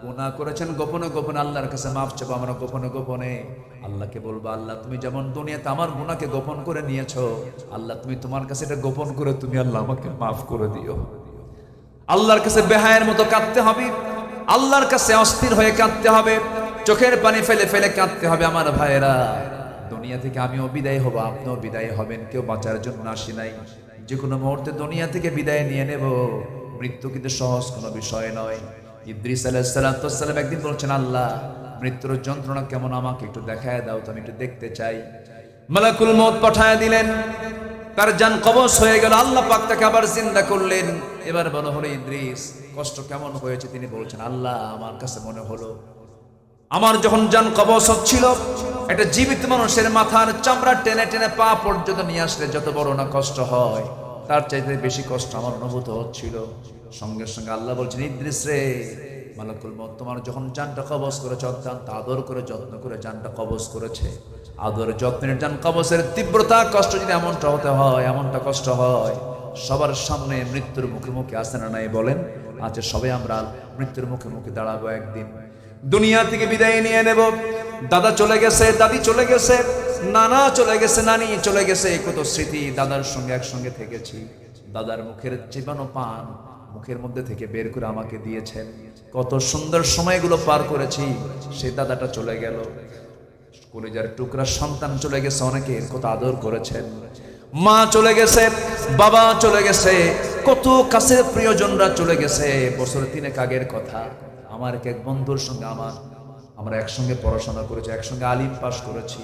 গুনাহ করেছেন গোপনে গোপনে, আল্লাহর কাছে মাফ চাবো আমরা গোপনে গোপনে। আল্লাহকে বলবো, আল্লাহ তুমি যেমন দুনিয়াতে আমার গুনাহকে গোপন করে নিয়েছো, আল্লাহ তুমি তোমার কাছে এটা গোপন করে তুমি আল্লাহ আমাকে মাফ করে দিও। আল্লাহর কাছে বেহায়ের মতো কাঁদতে হবে, আল্লাহর কাছে অস্থির হয়ে কাঁদতে হবে, চোখের পানি ফেলে ফেলে কাঁদতে হবে। আমার ভাইয়েরা, দুনিয়া থেকে আমিও বিদায় হব, আপনিও বিদায় হবেন, কেউ বাঁচার জন্য আসি নাই। যে কোনো মুহূর্তে দুনিয়া থেকে বিদায় নিয়ে নেব। মৃত্যু কিন্তু সহজ কোনো বিষয় নয়। ইদ্রিস আলাইহিস সালাম একদিন বলছেন, আল্লাহ মৃত্যুর যন্ত্রণা কেমন আমাকে একটু দেখায় দাও তো, আমি একটু দেখতে চাই। মালাকুল মউত পাঠায় দিলেন, তার জান কবজ হয়ে গেল। আল্লাহ পাক তাকে আবার জিন্দা করলেন। এবার বলা হলো, ইদ্রিস কষ্ট কেমন হয়েছে? তিনি বলছেন, আল্লাহ আমার কাছে মনে হলো আমার যখন জান কবজ হচ্ছিল, একটা জীবিত মানুষের মাথার চামড়া টেনে টেনে পা পর্যন্ত নিয়ে আসলে যত বড় না কষ্ট হয়, তার চাইতে বেশি কষ্ট আমার অনুভূত হচ্ছিল। সঙ্গে সঙ্গে আল্লাহ বলছেন, ইদ্রিস রে, মালাকুল মউত তোমার যখন জানটা কবজ করেছে, অত্যন্ত আদর করে যত্ন করে জানটা কবজ করেছে। আদর যত্নের জান কবজের তীব্রতা কষ্ট যদি এমনটা হতে হয়, এমনটা কষ্ট হয়, সবার সামনে মৃত্যুর মুখে মুখে আসে না নাই বলেন? আচ্ছা, সবাই আমরা মৃত্যুর মুখে মুখে দাঁড়াবো একদিন। দুনিয়া থেকে বিদায় নিয়ে নেব। দাদা চলে গেছে, দাদি চলে গেছে, নানা চলে গেছে, নানি চলে গেছে। কত স্মৃতি দাদার সঙ্গে একসঙ্গে থেকেছি। দাদার মুখের চিবানো পান মুখের মধ্যে থেকে বের করে আমাকে দিয়েছেন। কত সুন্দর সময়গুলো পার করেছি। সে দাদাটা চলে গেল। কলিজার টুকরা সন্তান চলে গেছে, অনেকের কত আদর করেছেন। মা চলে গেছে, বাবা চলে গেছে, কত কাছের প্রিয়জনরা চলে গেছে। বছর 3 আগের কথা, আমার এক বন্ধুর সঙ্গে আমরা একসঙ্গে পড়াশোনা করেছি, একসঙ্গে আলিম পাস করেছি।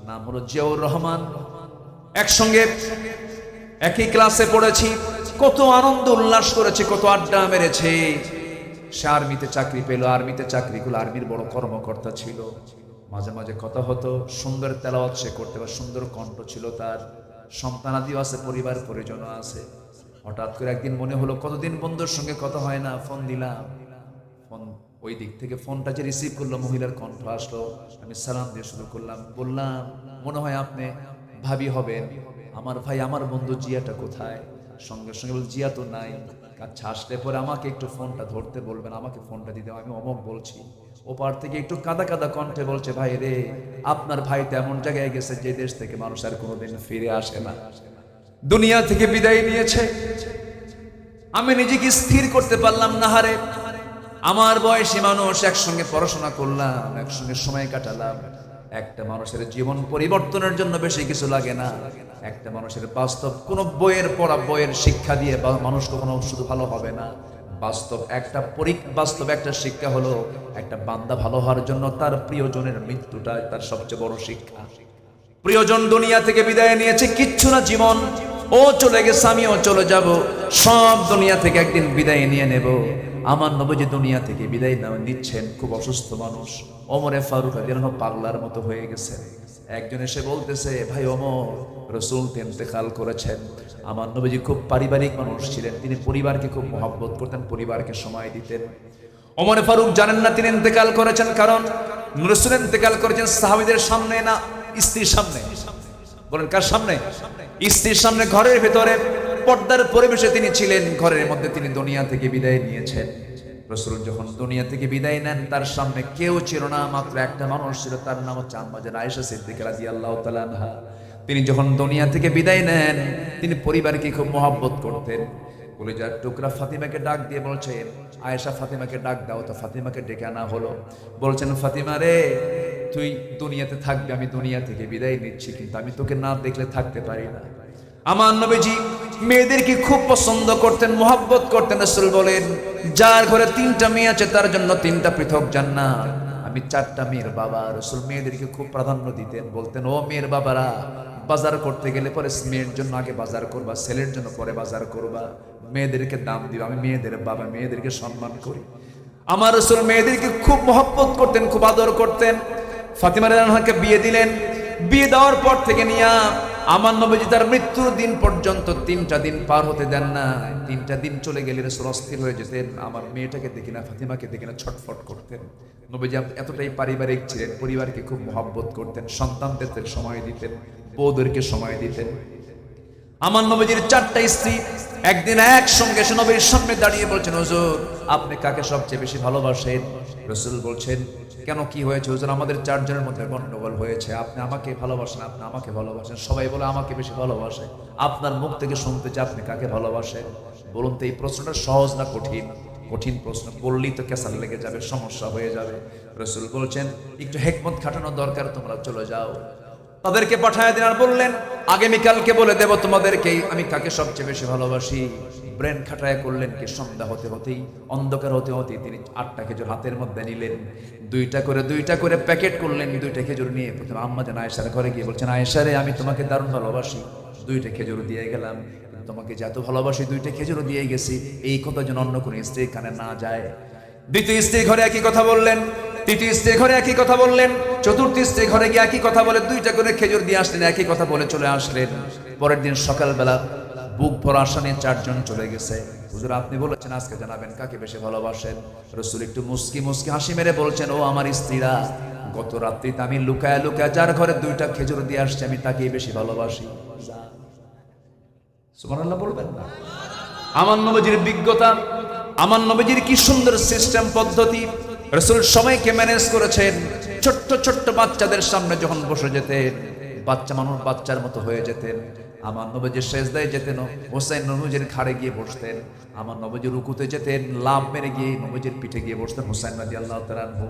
নাম হলো জিয়াউর রহমান। একসঙ্গে একই ক্লাসে পড়েছি, কত আনন্দ উল্লাস করেছি, কত আড্ডা মেরেছে। সে আর্মিতে চাকরি পেল, আর্মিতে চাকরি করলো, আর্মির বড় কর্মকর্তা ছিল। মাঝে মাঝে কথা হতো, সুন্দর তেলাওয়াত সে করতে পারে, সুন্দর কণ্ঠ ছিল তার, সন্তানাদিও আছে, পরিবার পরিজন আছে। হঠাৎ করে একদিন মনে হলো, কতদিন বন্ধুর সঙ্গে কথা হয় না, ফোন দিলাম। ফোন ওই দিক থেকে ফোনটা যে রিসিভ করলো, মহিলার কণ্ঠ আসলো। আমি সালাম দিয়ে শুরু করলাম, বললাম, মনে হয় আপনি ভাবি হবেন। আমার ভাই, আমার বন্ধু জিয়াটা কোথায়? সঙ্গে সঙ্গে বল, জিয়া তো নাই। আচ্ছা, আসলে পরে আমাকে একটু ফোনটা ধরতে বলবেন, আমাকে ফোনটা দিতে। আমি অমক বলছি। ওপার থেকে একটু কাদা কাদা কণ্ঠে বলছে, ভাই রে, আপনার ভাই তো এমন জায়গায় গেছে যে দেশ থেকে মানুষ আর কোনোদিন ফিরে আসে না, দুনিয়া থেকে বিদায় নিয়েছে। আমি নিজেকে স্থির করতে পারলাম না। হারে, আমার বয়সী মানুষ, একসঙ্গে পড়াশোনা করলাম, একসঙ্গে সময় কাটালাম। একটা মানুষের জীবন পরিবর্তনের জন্য বেশি কিছু লাগে না। একটা মানুষের বাস্তব, কোন বইয়ের পড়া, বইয়ের শিক্ষা দিয়ে মানুষ কখনো শুধু ভালো হবে না। বাস্তব একটা শিক্ষা হলো, একটা বান্দা ভালো হওয়ার জন্য তার প্রিয়জনের মৃত্যুটা তার সবচেয়ে বড় শিক্ষা। প্রিয়জন দুনিয়া থেকে বিদায় নিয়েছে, কিচ্ছু না জীবন। ও চলে গেছে, আমিও চলে যাব। সব দুনিয়া থেকে একদিন বিদায় নিয়ে নেব। আমার নবীজি দুনিয়া থেকে বিদায় নিচ্ছেন, খুব অসুস্থ মানুষ। ওমরে ফারুক রাদিয়াল্লাহু পাগলার মতো হয়ে গেছে। একজন এসে বলতেছে, ভাই ওমর, রাসূল ইন্তেকাল করেছেন। আমার নবীজি খুব পারিবারিক মানুষ ছিলেন, তিনি পরিবারকে খুব মহব্বত করতেন, পরিবারকে সময় দিতেন। ওমরে ফারুক জানেন না তিনি ইন্তেকাল করেছেন, কারণ রাসূল ইন্তেকাল করেছেন সাহাবীদের সামনে না, স্ত্রীর সামনে। বলেন কার সামনে? স্ত্রীর সামনে, ঘরের ভেতরে পর্দার পরিবেশে তিনি ছিলেন। ঘরের মধ্যে তিনি দুনিয়া থেকে বিদায় নিয়েছেন। রাসূল যখন দুনিয়া থেকে বিদায় নেন, তার সামনে কেউ ছিল না, মাত্র একটা মানুষ ছিল, তার নাম হচ্ছে আম্মা জান আয়েশা সিদ্দিকা রাদিয়াল্লাহু তাআলা আনহা। তিনি যখন দুনিয়া থেকে বিদায় নেন, তিনি পরিবারকে খুব মহব্বত করতেন। কলিজার টুকরা ফাতিমাকে ডাক দিয়ে বলছেন, আয়েশা ফাতিমাকে ডাক দাও তো। ফাতিমাকে ডেকে আনা হলো। বলছেন, ফাতিমা রে, তুই দুনিয়াতে থাকবি, আমি দুনিয়া থেকে বিদায় নিচ্ছি, কিন্তু আমি তোকে না দেখলে থাকতে পারি না। আমার নবীজি মেয়েদেরকে খুব পছন্দ করতেন, মহব্বত করতেন। রাসূল বলেন, যার ঘরে 3টা মেয়ে আছে তার জন্য 3টা পৃথক জান্নাত। আমি 4টা মেয়ের বাবা। রাসূল মেয়েদেরকে খুব প্রাধান্য দিতেন, বলতেন, ও মেয়ের বাবারা, বাজার করতে গেলে পরে মেয়ের জন্য আগে বাজার করবা, ছেলের জন্য পরে বাজার করবা, মেয়েদেরকে দাম দিবা। আমি মেয়েদের বাবা, মেয়েদেরকে সম্মান করি। আমার রাসূল মেয়েদেরকে খুব মহব্বত করতেন, খুব আদর করতেন। ফাতিমা রাদিয়াল্লাহু আনহাকে বিয়ে দিলেন। বিয়ে দেওয়ার পর থেকে নিয়ে আমার নবীজি তার মৃত্যুর দিন পর্যন্ত 3টা দিন পার হতে দেন না। 3টা দিন চলে গেলে রাসূল অস্থির হয়ে যেতেন, আমার মেয়েটাকে দেখি না, ফাতিমাকে দেখি না, ছটফট করতেন। নবীজি এতটাই পারিবারিক ছিলেন, পরিবারকে খুব মহব্বত করতেন, সন্তানদের সময় দিতেন, বউদেরকে সময় দিতেন। আমার নবীজির 4টা স্ত্রী একদিন একসঙ্গে এসে নবীর সামনে দাঁড়িয়ে বলছেন, হুজুর, আপনি কাকে সবচেয়ে বেশি ভালোবাসেন? রাসূল বলছেন, কেন কি হয়েছে হুজুর? আমাদের চারজনের মধ্যে গন্ডগোল হয়েছে, আপনি আমাকে ভালোবাসেন, আপনি আমাকে ভালোবাসেন, সবাই বলে আমাকে বেশি ভালোবাসে। আপনার মুখ থেকে শুনতে চাই আপনি কাকে ভালোবাসেন। বলুন তো এই প্রশ্নটা সহজ না কঠিন? কঠিন প্রশ্ন, করলেই তো কেসাল লেগে যাবে, সমস্যা হয়ে যাবে। রাসূল বলছেন একটু হিকমত খাটানো দরকার, তোমরা চলে যাও। তাদেরকে পাঠায় দিন আর বললেন, আগামীকালকে বলে দেব তোমাদেরকে আমি কাকে সবচেয়ে বেশি ভালোবাসি। ব্রেন খাটায় করলেন কি, সন্ধ্যা হতে হতেই, অন্ধকার হতে হতেই তিনি 8টা খেজুর হাতের মধ্যে নিলেন, দুইটা করে প্যাকেট করলেন। 2টা খেজুর নিয়ে প্রথমে আম্মা জান আয়েশার ঘরে গিয়ে বলছেন, আয়েশা রে, আমি তোমাকে দারুণ ভালোবাসি, 2টা খেজুর দিয়ে গেলাম, তোমাকে যে এত ভালোবাসি 2টা খেজুরও দিয়ে গেছি, এই কথা যেন অন্য কোনো স্ত্রীর কানে না যায়। দ্বিতীয় স্ত্রী ঘরে একই কথা বললেন, তৃতীয় স্ত্রী ঘরে একই কথা বললেন, চতুর্থ স্ত্রী ঘরে গিয়ে একই কথা বলে 2টা করে খেজুর দিয়ে আসলেন, একই কথা বলে চলে আসলেন। পরের দিন সকালবেলা বুক ভরা আশা নিয়ে 4 জন চলে গেছে। হুজুর আপনি বলেছেন আজকে জানাবেন কাকে বেশি ভালোবাসেন। রাসূল একটু মুস্কি হাসি মেরে বলছেন, ও আমার স্ত্রীরা, গত রাত্রিতে আমি লুকায় যার ঘরে 2টা খেজুর দিয়ে আসছে আমি তাকেই বেশি ভালোবাসি। সুবহানাল্লাহ বলবেন না? আমার নবীজির বিজ্ঞতা, আমার নবীজির কি সুন্দর সিস্টেম পদ্ধতি। রাসূল সবাইকে ম্যানেজ করেছেন। ছোট্ট বাচ্চাদের সামনে যখন বসে যেতেন, বাচ্চা মানুষ বাচ্চার মতো হয়ে যেতেন। আমার নবীজি সেজদায় যেতেন, হোসেন নবীজির ঘাড়ে গিয়ে বসতেন। আমার নবীজি রুকুতে যেতেন, লাভ মেরে গিয়ে নবীজির পিঠে গিয়ে বসতেন হোসেন রাদিয়াল্লাহু তাআলা আনহু।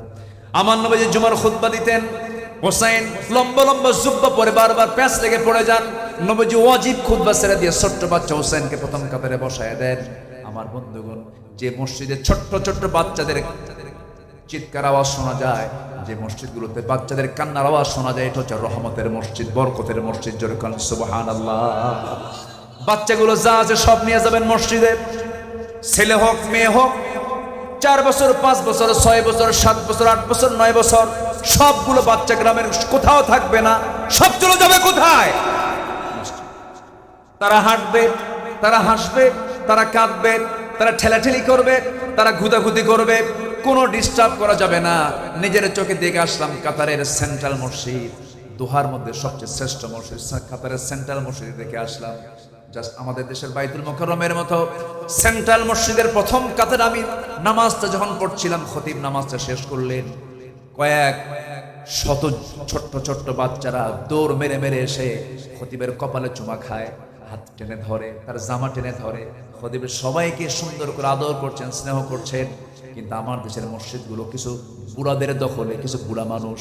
আমার নবীজি জুমার খুতবা দিতেন, হোসেন লম্বা জুব্বা পরে বারবার প্যাঁচ লেগে পড়ে যান। নবীজি ওয়াজিব খুতবা ছেড়ে দিয়ে ছোট্ট বাচ্চা হোসেনকে প্রথম কাতারে বসায় দেন। আমার বন্ধুগণ, যে মসজিদে ছোট্ট বাচ্চাদের চিৎকার আওয়াজ শোনা যায়, যে মসজিদগুলোতে বাচ্চাদের কান্নার আওয়াজ শোনা যায়, এটা হচ্ছে রহমতের মসজিদ, বরকতের মসজিদ। জোরে বলেন সুবহানাল্লাহ। বাচ্চাগুলো যা আছে সব নিয়ে যাবেন মসজিদে, ছেলে হোক মেয়ে হোক, 4 বছর 5 বছর 6 বছর 7 বছর 8 বছর 9 বছর, সবগুলো বাচ্চা গ্রামের কোথাও থাকবে না, সব চলে যাবে কোথায়? তারা হাঁটবে, তারা হাসবে, তারা কাঁদবে, তারা ঠেলাঠেলি করবে, তারা ঘুদাঘুদি করবে, কোনো ডিস্টার্ব করা যাবে না। নিজের চোখে দেখে আসলাম কাতারের সেন্ট্রাল মসজিদ, দোহার মধ্যে সবচেয়ে শ্রেষ্ঠ মসজিদ, কাতারের সেন্ট্রাল মসজিদ দেখে আসলাম। জাস্ট আমাদের দেশের বাইতুল মুকাররমের মতো সেন্ট্রাল মসজিদের প্রথম কাতারে আমি নামাজটা যখন পড়ছিলাম, খতিব নামাজটা শেষ করলেন, কয়েক শত ছোট্ট বাচ্চারা দৌড় মেরে এসে খতিবের কপালে চুমা খায়, হাত টেনে ধরে, তার জামা টেনে ধরে। খতিবের সবাইকে সুন্দর করে আদর করছেন, স্নেহ করছেন। কিন্তু আমার দেশের মসজিদগুলো কিছু বুড়াদের দখলে, কিছু বুড়া মানুষ,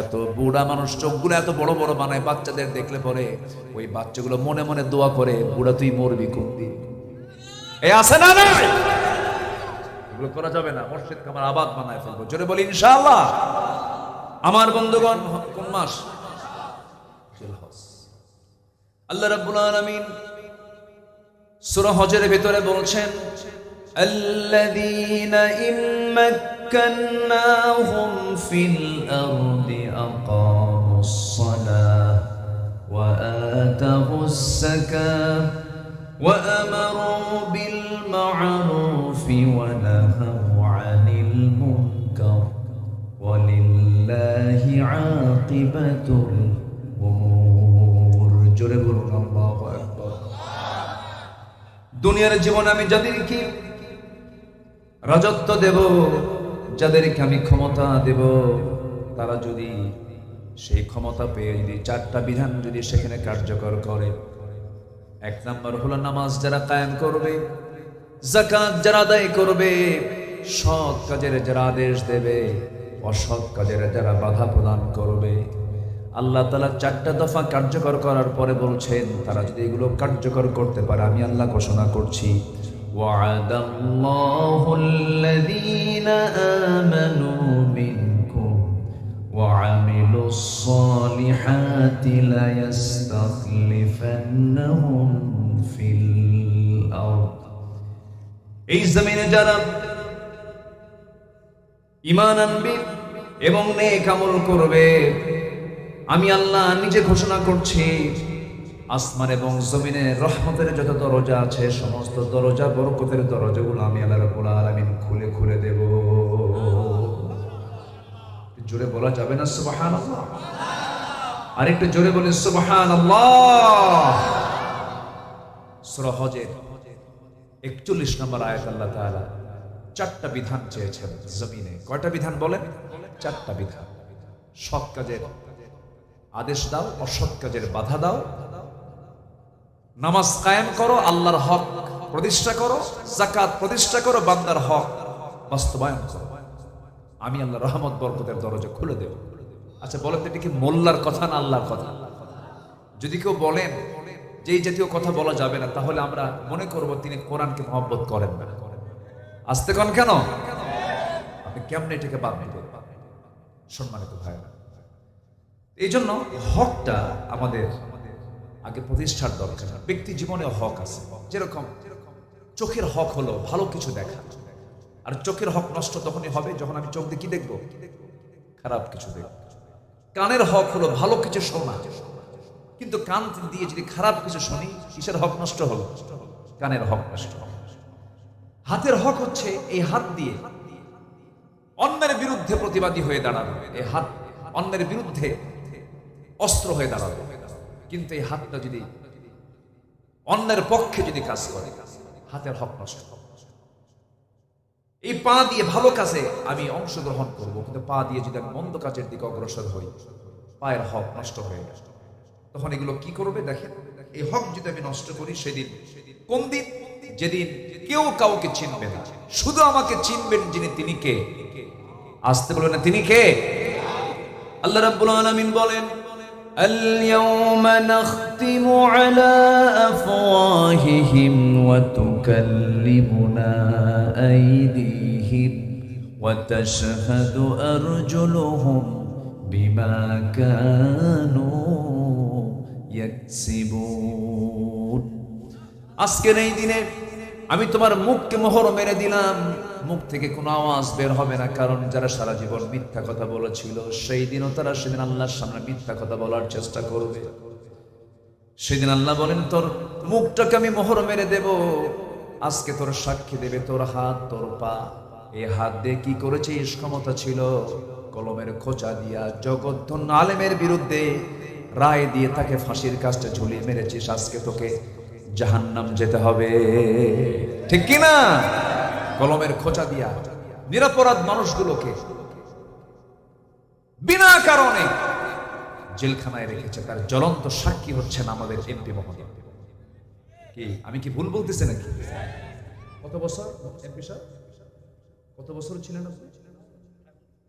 এত বুড়া মানুষ চোখগুলো এত বড় বানায়, বাচ্চাদের দেখলে পরে ওই বাচ্চাগুলো মনে মনে দোয়া করে, বুড়া তুই মরবি কোন দিন। এই আছে না? নাই, এগুলো করা যাবে না। মসজিদকে আমার আবাদ বানায় ফেলবো। জোরে বলি ইনশাআল্লাহ। আমার বন্ধুগণ, কোন মাস? জিলহজ। আল্লাহ রাব্বুল আলামিন সূরা হজের ভিতরে বলছেন, আল্লাযীনা ইম্মাক্কান্নাহুম ফিল আরদি আকামুস সালাহ ওয়া আতাউস যাকাহ ওয়া আমারু বিল মা'রুফি ওয়া নাহাউ আনিল মুনকার ওয়ালিল্লাহি আকিবাতুল উমুর। জোরে বলুন আল্লাহু আকবার। দুনিয়ার জীবনে আমি যাদেরকে রাজত্ব দেব, যাদেরকে আমি ক্ষমতা দেব, তারা যদি সেই ক্ষমতা পেয়ে যদি 4টা বিধান যদি সেখানে কার্যকর করে, 1 নম্বর হলো নামাজ যারা কায়েম করবে, যাকাত যারা আদায় করবে, সৎ কাজের যারা আদেশ দেবে, অসৎ কাজের যারা বাধা প্রদান করবে। আল্লাহ তাআলা 4টা দফা কার্যকর করার পরে বলছেন, তারা যদি এগুলো কার্যকর করতে পারে, আমি আল্লাহ ঘোষণা করছি, ওয়া'আদাল্লাহুল্লাযীনা আমানু মিনকুম ওয়া আমিলুস সালিহাতি লা ইস্তাখলিফান্নাহুম ফিল আরদ। এই জমিনে যারা ঈমান আনবে এবং নেক আমল করবে, আমি আল্লাহ নিজে ঘোষণা করছি, আসমান এবং জমিনে রহমতের যত দরজা আছে, সমস্ত দরজা, বরকতের দরজাগুলো আমি আল্লাহ রাব্বুল আলামিন খুলে দেব। জোরে বলা যাবে না সুবহানাল্লাহ? আরেকটু জোরে বলি সুবহানাল্লাহ। সূরা হজের 41 নম্বর আয়াত আল্লাহ তাআলা চারটা বিধান চেয়েছেন জমিনে। কয়টা বিধান বলেন? চারটা বিধান। সৎ কাজের আদেশ দাও, অসৎ কাজের বাধা দাও, নামাজ কায়েম করো, আল্লাহর হক প্রতিষ্ঠা করো, যাকাত প্রতিষ্ঠা করো, বান্দার হক বাস্তবায়ন করো, আমি আল্লাহর রহমত বরকতের দরজা খুলে দেব। আচ্ছা বলেন তো, এটা কি মোল্লার কথা না আল্লাহর কথা? যদি কেউ বলেন যে এই জাতীয় কথা বলা যাবে না, তাহলে আমরা মনে করব তিনি কোরআনকে মহব্বত করেন না। আসতে কন কেন? আপনি কেমনে এটাকে বাদ দিতে? সম্মানিত ভাইরা, এই জন্য হকটা আমাদের আগে প্রতিষ্ঠার দরকার। ব্যক্তি জীবনে হক আছে, যেরকম চোখের হক হলো ভালো কিছু দেখা, আর চোখের হক নষ্ট তখনই হবে যখন আমি চোখ দিয়ে কি দেখবো? খারাপ কিছু দেখব। কানের হক হলো ভালো কিছু শোনা, কিন্তু কান দিয়ে যদি খারাপ কিছু শুনি, কিসের হক নষ্ট হলো? কানের হক নষ্ট হলো। হাতের হক হচ্ছে এই হাত দিয়ে অন্যের বিরুদ্ধে প্রতিবাদী হয়ে দাঁড়ানো, এই হাত অন্যের বিরুদ্ধে অস্ত্র হয়ে দাঁড়াবে। কিন্তু এই হাতটা যদি অন্যের পক্ষে যদি কাজ করে, হাতের হক নষ্ট হবে। এই পা দিয়ে ভালো কাজে আমি অংশগ্রহণ করব, কিন্তু পা দিয়ে যদি আমি মন্দ কাজের দিকে অগ্রসর হই, পায়ের হক নষ্ট হয়ে গেল। তখন এগুলো কি করবে? দেখেন, এই হক যদি আমি নষ্ট করি, সেদিন কোন দিন? যেদিন কেউ কাউকে চিনবে না, শুধু আমাকে চিনবেন যিনি, তিনি কে? আসতে বলবেন না, তিনি কে? আল্লাহ রাব্বুল আলামিন বলেন, اليوم نختم على أفواههم وتكلمنا أيديهم وتشهد أرجلهم بما كانوا يكسبون। আজকের এই দিনে আমি তোমার মুখকে মোহর মেরে দিলাম, মুখ থেকে কোনো আওয়াজ বের হবে না। কারণ যারা সারা জীবন মিথ্যা কথা বলেছিল, সেই দিনও তারা সেদিন আল্লাহর সামনে মিথ্যা কথা বলার চেষ্টা করবে। সেদিন আল্লাহ বলেন, তোর মুখটাকে আমি মোহর মেরে দেব। আজকে তোর সাক্ষী দেবে তোর হাত, তোর পা। এই হাত দিয়ে কি করেছিস? ক্ষমতা ছিল কলমের খোঁচা দিয়া জগৎধন্য আলেমের বিরুদ্ধে রায় দিয়ে তাকে ফাঁসির কাস্টে ঝুলিয়ে মেরেছিস। আজকে তোকে জাহান্নাম যেতে হবে, ঠিক কি না? কলমের খোঁচা দিয়া নিরপরাধ মানুষগুলোকে বিনা কারণে জেলখানায় রেখেছে। তার জ্বলন্ত সাক্ষী হচ্ছেন আমাদের এমপি মহোদয়। কি আমি কি ভুল বলতেছি নাকি? কত বছর এমপি সাহেব? কত বছর ছিলেন আপনি?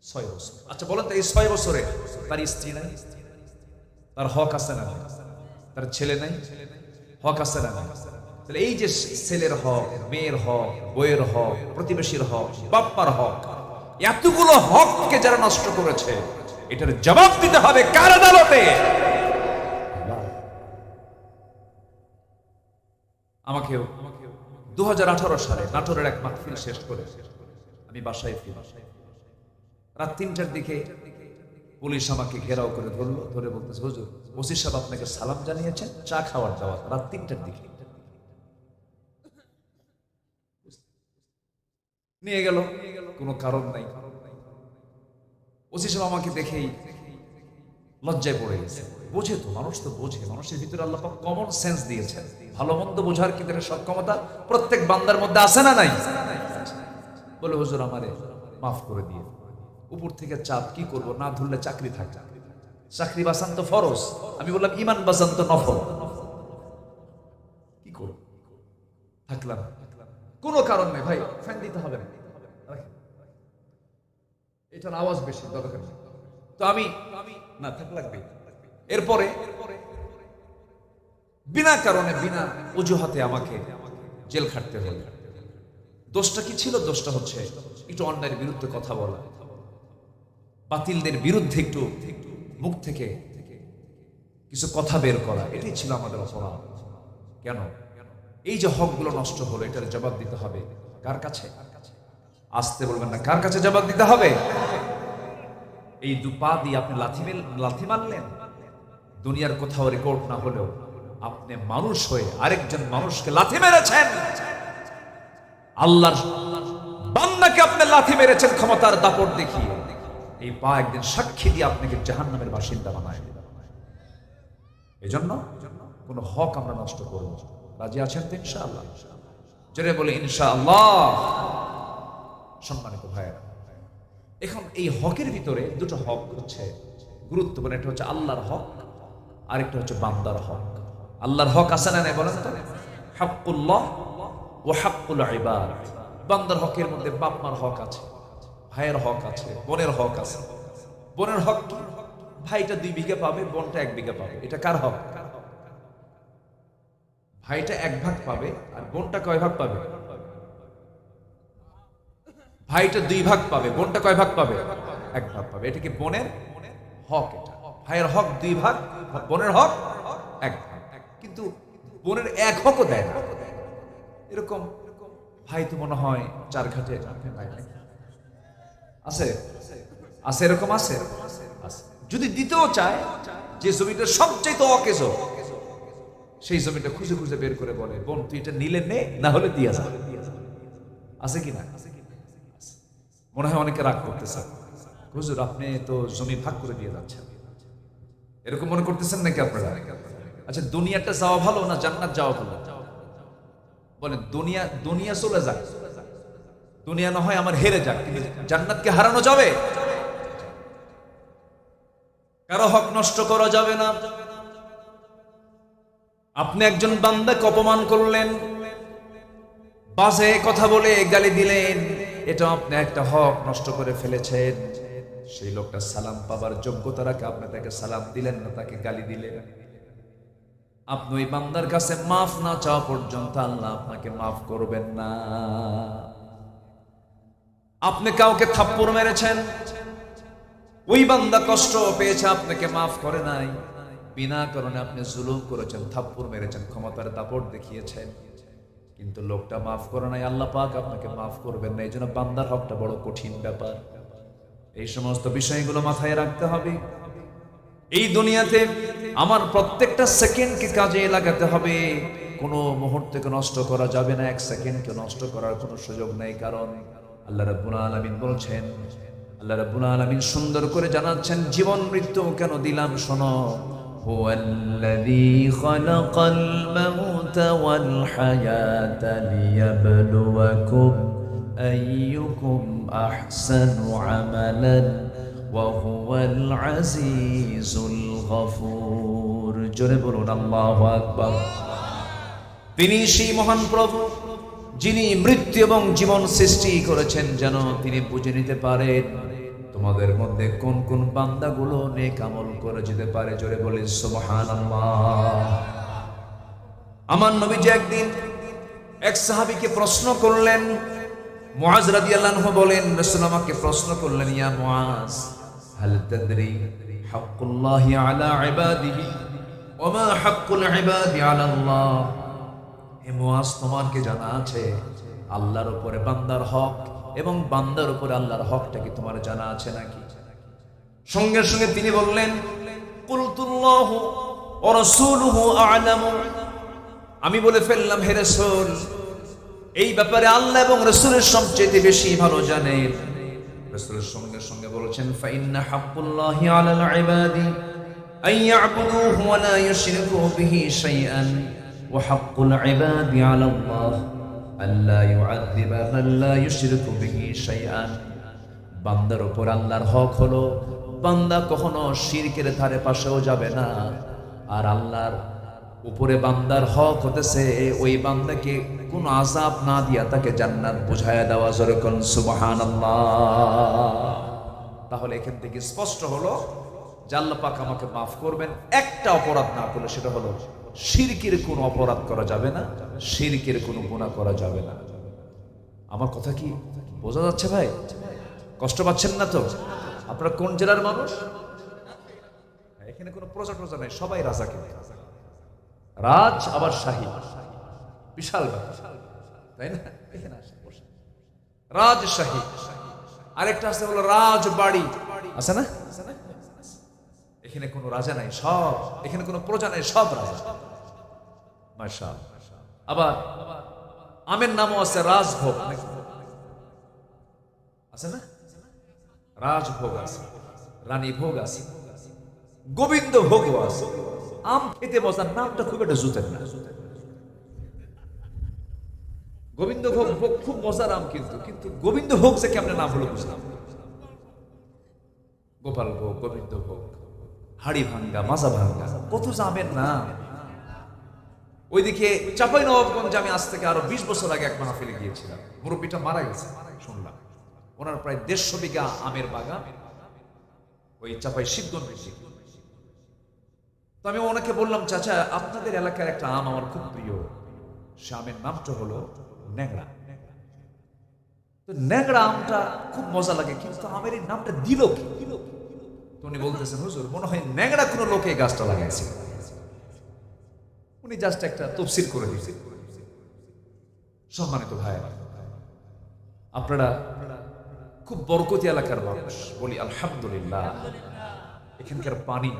6 বছর। আচ্ছা বলেন তো, এই 6 বছরে তার স্ত্রী নাই? তার হক আছে না? তার ছেলে নাই? হক আছে না? তাহলে এই যে ছেলের হক, মেয়ের হক, বইয়ের হক, প্রতিবেশীর হক, বাপ্পার হক, এতগুলো হককে যারা নষ্ট করেছে, এটার জবাব দিতে হবে কার আদালতে? আমাকেও 2018 সালে নাটোরের এক মাহফিল শেষ করে আমি বাসায় ফিরি। রাত 3টার দিকে পুলিশ আমাকে ঘেরাও করে ধরলো, ধরে বলতেছে, হুজুর ওসি সাহেব আপনাকে সালাম জানিয়েছেন, চা খাওয়ার দাওয়াত। রাত 3টার দিকে নিয়ে গেল, কোনো কারণ নাই। ওসি সাহেব আমাকে দেখেই লজ্জায় পড়ে গেছে। বোঝে তো, মানুষ তো বোঝে, মানুষের ভিতরে আল্লাহ পাক কমন সেন্স দিয়েছেন। ভালো মন্দ বোঝার কিন্তু সক্ষমতা প্রত্যেক বান্দার মধ্যে আছে না নাই? বলে, হুজুর আমারে মাফ করে দিয়ে। উপর থেকে চাপ, কি করব, না ধরলে চাকরি থাকে, চাকরি বাঁচান তো ফরজ। আমি বললাম ইমান বাঁচান তো নফল, কি করব? থাকলাম, কোনো কারণ নেই ভাই, ফ্যান দিতে হবে না, এটার আওয়াজ বেশি দরকার নেই, তো আমি না থাক লাগবে। এরপরে বিনা কারণে, বিনা অজুহাতে আমাকে জেল খাটতে হলো। দোষটা কি ছিল? দোষটা হচ্ছে একটু অন্যায়ের বিরুদ্ধে কথা বলা, বাতিলদের বিরুদ্ধে একটু মুখ থেকে কিছু কথা বের করা, এটাই ছিল আমাদের অপরাধ। কেন? এই যে হকগুলো নষ্ট হলো, এটার জবাব দিতে হবে কার কাছে? আসতে বলবেন না, কার কাছে জবাব দিতে হবে? এই দুপা দিয়ে আপনি লাথি মারলেন, দুনিয়ার কোথাও রেকর্ড না হলেও আপনি মানুষ হয়ে আরেকজন মানুষকে লাথি মেরেছেন। আল্লাহর বান্দাকে আপনি লাথি মেরেছেন ক্ষমতার দাপট দেখিয়ে। এই পা একদিন সাক্ষী দিয়ে আপনাকে জাহান্নামের বাসিন্দা বানায়। এজন্য কোন হক আমরা নষ্ট করব না। রাজি আছেন তো ইনশাআল্লাহ? জোরে বলে ইনশাআল্লাহ। সম্মানিত ভাইয়েরা, এখন এই হকের ভিতরে দুটো হক হচ্ছে গুরুত্বপূর্ণ। একটা হচ্ছে আল্লাহর হক, আরেকটা হচ্ছে বান্দার হক। আল্লাহর হক আছে না নাই বলেন তো? হাক্কুল্লাহ ও হাক্কুল ইবাদ। বান্দার হকের মধ্যে বাপ মার হক আছে, ভাইয়ের হক আছে, বোনের হক আছে। বোনের হক কি? ভাইটা 2 বিঘা পাবে, বোনটা 1 বিঘা পাবে। এটা কার হক? ভাইটা 1 ভাগ পাবে আর বোনটা কয় ভাগ পাবে? ভাইটা 2 ভাগ পাবে, বোনটা কয় ভাগ পাবে? 1 ভাগ পাবে। এটা কি বোনের হক? এটা ভাইয়ের হক 2 ভাগ, বোনের হক 1 ভাগ। কিন্তু বোনের 1 হকও দেয় না। এরকম ভাই তো মনে হয় 4 ঘাটে আছে, আছে এরকম আছে। যদি দিতেও চায়, যে জমিটা সবচেয়ে অকেজ, সেই জমিটা খুঁজে খুঁজে বের করে বলে, বোন তুই এটা নিলে নে, না হলে দিয়া যা। আছে কিনা? মনে হয় অনেকে রাগ করতেছে, হুজুর আপনি তো জমি ভাগ করে দিয়ে যাচ্ছেন, এরকম মনে করতেছেন নাকি আপনারা? আচ্ছা, দুনিয়াটা যাওয়া ভালো না জান্নাত যাওয়া ভালো? বলেন। দুনিয়া দুনিয়া চলে যাক, দুনিয়া না হয় আমার হেরে যাক, কিন্তু জান্নাতকে হারানো যাবে? কারো হক নষ্ট করা যাবে না। আপনি একজন বান্দাকে অপমান করলেন, বাজে কথা বলে গালি দিলেন, এটা আপনি একটা হক নষ্ট করে ফেলেছেন। সেই লোকটা সালাম পাবার যোগ্যতা রাখে, আপনি তাকে সালাম দিলেন না, তাকে গালি দিলেন। আপনি ওই বান্দার কাছে মাফ না চাওয়া পর্যন্ত আল্লাহ আপনাকে মাফ করবেন না। আপনি কাউকে থাপ্পড় মেরেছেন, ওই বান্দা কষ্ট পেয়েছে, আপনাকে মাফ করে নাই। বিনা কারণে আপনি জুলুম করেছেন, থাপ্পড় মেরেছেন, ক্ষমতার দাপট দেখিয়েছেন, কিন্তু লোকটা মাফ করে নাই, আল্লাহ পাক আপনাকে মাফ করবেন না। এই জন্য বান্দার হকটা বড় কঠিন ব্যাপার। এই সমস্ত বিষয়গুলো মাথায় রাখতে হবে। এই দুনিয়াতে আমার প্রত্যেকটা সেকেন্ডকে কাজে লাগাতে হবে, কোনো মুহূর্তকে নষ্ট করা যাবে না, 1 সেকেন্ডকে নষ্ট করার কোনো সুযোগ নেই। কারণ আল্লাহ রাব্বুল আলামিন বলছেন, আল্লাহ রাব্বুল আলামিন সুন্দর করে জানাচ্ছেন, জীবন মৃত্যু কেন দিলাম শোনো। হুয়াল্লাযী খালাকাল মাউতা ওয়াল হায়াতা লিয়াবলুয়াকুম আইয়ুকুম আহসানু আমালান ওয়া হুয়াল আজিজুল গফুর। জোরে বলুন আল্লাহু আকবার। তিনি সেই মহান প্রভু যিনি মৃত্যু এবং জীবন সৃষ্টি করেছেন, যেন তিনি বুঝে নিতে পারেন তোমাদের মধ্যে কোন কোন বান্দাগুলো নেক আমল করে যেতে পারে। জোরে বলি সুবহানাল্লাহ। আমার নবীজি একদিন এক সাহাবীকে প্রশ্ন করলেন, মুআজ রাদিয়াল্লাহু আনহু বলেন, রাসূল আমাকে প্রশ্ন করলেন, ইয়া মুআজ হাল তাদরি হাক্কুল্লাহি আলা ইবাদিহি ওয়া মা হাক্কুল ইবাদি আলা আল্লাহ। হে মুআজ, তোমার কি জানা আছে আল্লাহর উপরে বান্দার হক এবং বান্দার উপরে আল্লাহর হকটা কি তোমার জানা আছে নাকি? সঙ্গে সঙ্গে তিনি বললেন, কুলতুল্লাহু ওয়া রাসূলুহু আ'লামু। আমি বলে ফেললাম, হে রাসূল, এই ব্যাপারে আল্লাহ এবং রাসূলের সবচেয়ে বেশি ভালো জানেন। রাসূলের সঙ্গে সঙ্গে বলেছেন, ফা ইন্না হাক্কুল্লাহি আলাল ইবাদি আন ইয়া'বুদুহু ওয়া লা ইউশরিকু বিহি শাইআন ওয়া হাক্কুল ইবাদি আলাল্লাহ আল্লা ইউআযযিবা মান লা ইউশরিকু বিহি শাইআন। বান্দার উপর আল্লাহর হক হলো বান্দা কখনো শিরকের ধারে পাশেও যাবে না, আর আল্লাহর উপরে বান্দার হক হতেছে ওই বান্দাকে কোন আযাব না দিয়া তাকে জান্নাত বুঝায়া দেওয়া। জোরে কোন সুবহানাল্লাহ। তাহলে এখান থেকে স্পষ্ট হলো যে আল্লাহ পাক আমাকে মাফ করবেন একটা অপরাধ না করলে, সেটা হলো শিরকের কোনো অপরাধ করা যাবে না, শিরকের কোনো গুনাহ করা যাবে না। আমার কথা কি বোঝা যাচ্ছে ভাই? কষ্ট পাচ্ছেন না তো? আপনারা কোন জেলার মানুষ? এখানে কোনো প্রজা টজা নাই, সবাই রাজা। কিন্তু রাজ আবার শাহী, বিশাল ব্যাপার, তাই না? এখানে আসে রাজশাহী, আরেকটা আছে হলো রাজবাড়ি, আছে না? এখানে কোনো রাজা নাই, সব, এখানে কোনো প্রজা নাই, সব রাজা। মাশাআল্লাহ। আবার আমের নামও আছে রাজভোগ, আছে না? রাজভোগ আছে, রানী ভোগ আছে, গোবিন্দ ভোগও আছে। আম খেতে মজার, নামটা খুব একটা জুতের না। গোবিন্দভোগ ভোগ খুব মজার আম, কিন্তু কিন্তু গোবিন্দভোগ যে কেমন নাম হলো বুঝলাম। গোপাল ভোগ, গোবিন্দভোগ, হাড়ি ভাঙ্গা, মাজা ভাঙ্গা, কত আমের নাম। ওইদিকে চাঁপাইনবাবগঞ্জে আমি আজ থেকে আরো 20 বছর আগে এক মাহফিলে গিয়েছিলাম। মুরব্বীটা মারা গেছে শুনলাম, ওনার প্রায় 150 বিঘা আমের বাগান ওই চাঁপাই শিবগঞ্জ। তো আমি ওনাকে বললাম, চাচা আপনাদের এলাকার একটা আম আমার খুব প্রিয়, সে আমের নামটা হলো ন্যাংরা। তো ন্যাংরা আমটা খুব মজা লাগে, কিন্তু আমের এই নামটা দিল কি? তো উনি বলতেছেন, হুজুর মনে হয় ন্যাংরা কোনো লোকে এই গাছটা লাগাইছে। উনি জাস্ট একটা তফসির করে দিয়েছে। সম্মানিত ভাইয়েরা, আপনারা খুব বরকতি এলাকার মানুষ, বলি আলহামদুলিল্লাহ। এখানকার পানি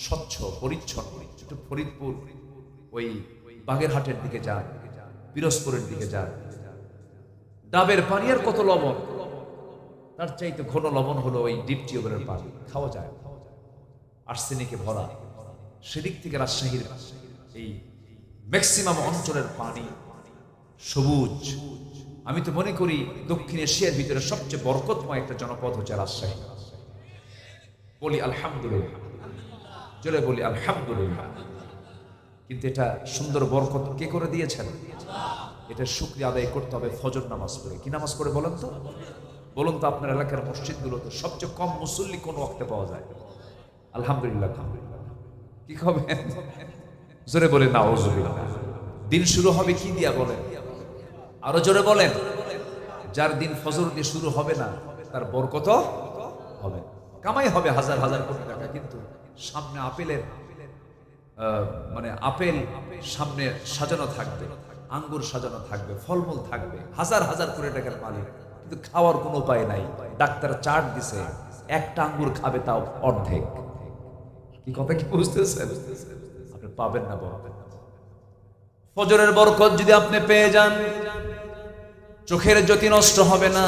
স্বচ্ছ পরিচ্ছন্ন। একটু ফরিদপুর ওই বাগেরহাটের দিকে যান, পিরোজপুরের দিকে যান, ডাবের পানি আর কত লবণ, তার চাইতে ঘন লবণ হলো ওই ডিপ টিউবের পানি, খাওয়া যায়, আর্সেনিকে ভরা। সেদিক থেকে রাজশাহীর এই ম্যাক্সিমাম অঞ্চলের পানি সবুজ। আমি তো মনে করি দক্ষিণ এশিয়ার ভিতরে সবচেয়ে বরকতময় একটা জনপদ হচ্ছে রাজশাহী। বলি আলহামদুলিল্লাহ, জোরে বলি আলহামদুলিল্লাহ। কিন্তু এটা সুন্দর বরকত কে করে দিয়েছেন? এটা শুকরিয়া আদায় করতে হবে ফজর নামাজ পড়ে। কি নামাজ পড়ে বলেন তো? বলুন তো আপনার এলাকার মসজিদগুলোতে সবচেয়ে কম মুসল্লি কোন ওয়াক্তে পাওয়া যায়? আলহামদুলিল্লাহ। কি খাবেন? জোরে বলে নাউজুবিল্লাহ। দিন শুরু হবে কি দিয়া বলেন? আরো জোরে বলেন। যার দিন ফজর দিয়ে শুরু হবে না তার বরকত হবে, কামাই হবে হাজার হাজার কোটি টাকা, কিন্তু সামনে আপেলের মানে আপেল সামনে সাজানো থাকবে, আঙ্গুর সাজানো থাকবে, ফলমূল থাকবে, হাজার হাজার কোটি টাকার মালিক, কিন্তু খাওয়ার কোনো উপায় নাই। ডাক্তার চার্ট দিছে, একটা আঙ্গুর খাবে তাও অর্ধেক। কি কথা কি বুঝতেছেন? আপনি পাবেন না বাবা। ফজরের বরকত যদি আপনি পেয়ে যান, চোখের জ্যোতি নষ্ট হবে না,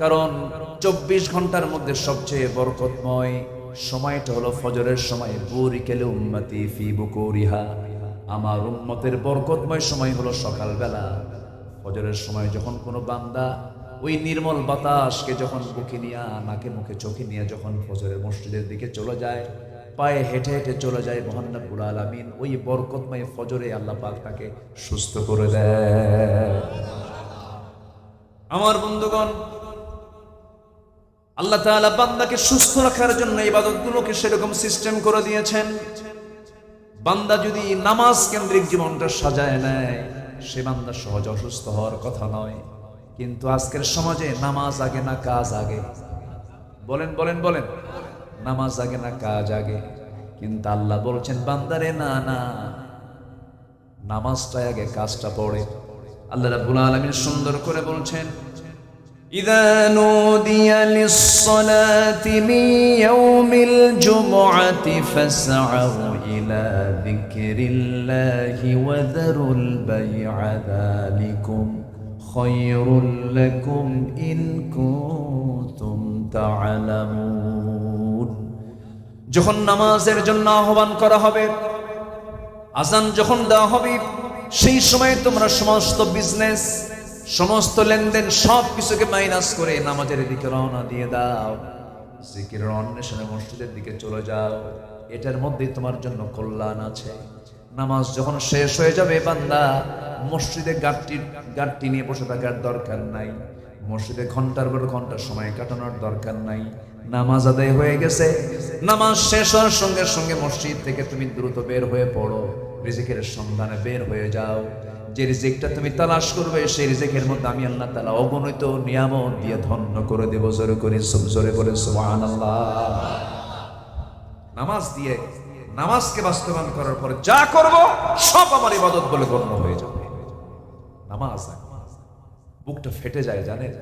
কারণ 24 ঘন্টার মধ্যে সবচেয়ে বরকতময় সময়টা হলো ফজরের সময়। বুরিকাল উম্মতি ফি বুকুরিহা, আমার উম্মতের বরকতময় সময় হলো সকালবেলা। ফজরের সময় যখন কোনো বান্দা ওই নির্মল বাতাসকে যখন বুকে নিয়ে, নাকে মুখে চোখে নিয়ে যখন ফজরের মসজিদের দিকে চলে যায়, পায়ে হেঁটে হেঁটে চলে যায়, মহান রব্বুল আলামিন ওই বরকতময় ফজরে আল্লাহ পাক তাকে সুস্থ করে দেয়। আমার বন্ধুগণ, আল্লাহ তাআলা বান্দাকে সুস্থ রাখার জন্য ইবাদতগুলোকে সেরকম সিস্টেম করে দিয়েছেন। বান্দা যদি নামাজ কেন্দ্রিক জীবনটা সাজায় নেয়, সে বান্দা সহজ অসুস্থ হওয়ার কথা নয়। কিন্তু আজকের সমাজে নামাজ আগে না কাজ আগে? বলেন বলেন বলেন। নামাজ আগে না কাজ আগে? কিন্তু আল্লাহ বলছেন বান্দারে, না না, নামাজটা আগে, কাজটা পড়ে। আল্লাহ রাব্বুল আলামিন সুন্দর করে বলছেন, ইযা নুদিয়া লিস-সালাতি মিন ইয়াউমিল জুমআতি ফাসআউ ইলা যিকরিল্লাহি ওয়া যারুল বাই'a যালিকুম খায়রুল লাকুম ইন কুনতুম তা'লামুন। যখন নামাজের জন্য আহ্বান করা হবে, আযান যখন দেওয়া হবে, সেই সময় তোমরা সমস্ত বিজনেস, সমস্ত লেনদেন সব কিছুকে মাইনাস করে নামাজের দিকে রওনা দিয়ে দাও, জিকিরের অন্বেষণে মসজিদের দিকে চলে যাও। এটার মধ্যে তোমার জন্য কল্যাণ আছে। নামাজ যখন শেষ হয়ে যাবে, বান্দা মসজিদে গাড়টি নিয়ে বসে থাকার দরকার নাই, মসজিদে ঘন্টার পর ঘন্টা সময় কাটানোর দরকার নাই। নামাজ আদায় হয়ে গেছে, নামাজ শেষ হওয়ার সঙ্গে সঙ্গে মসজিদ থেকে তুমি দ্রুত বের হয়ে পড়ো, রিজিকের সন্ধানে বের হয়ে যাও। যে রিজিকটা তুমি তালাশ করবে, সেই রিজিকের মধ্যে আমি আল্লাহ তাআলা অগণিত নিয়ামত দিয়ে ধন্য করে দেব। জোরে করে জোরে করে সুবহানাল্লাহ। নামাজ দিয়ে, নামাজকে বাস্তবায়ন করার পরে যা করব সব আমার ইবাদত বলে গণ্য হয়ে যাবে। নামাজ বুকটা ফেটে যায়, জানেন?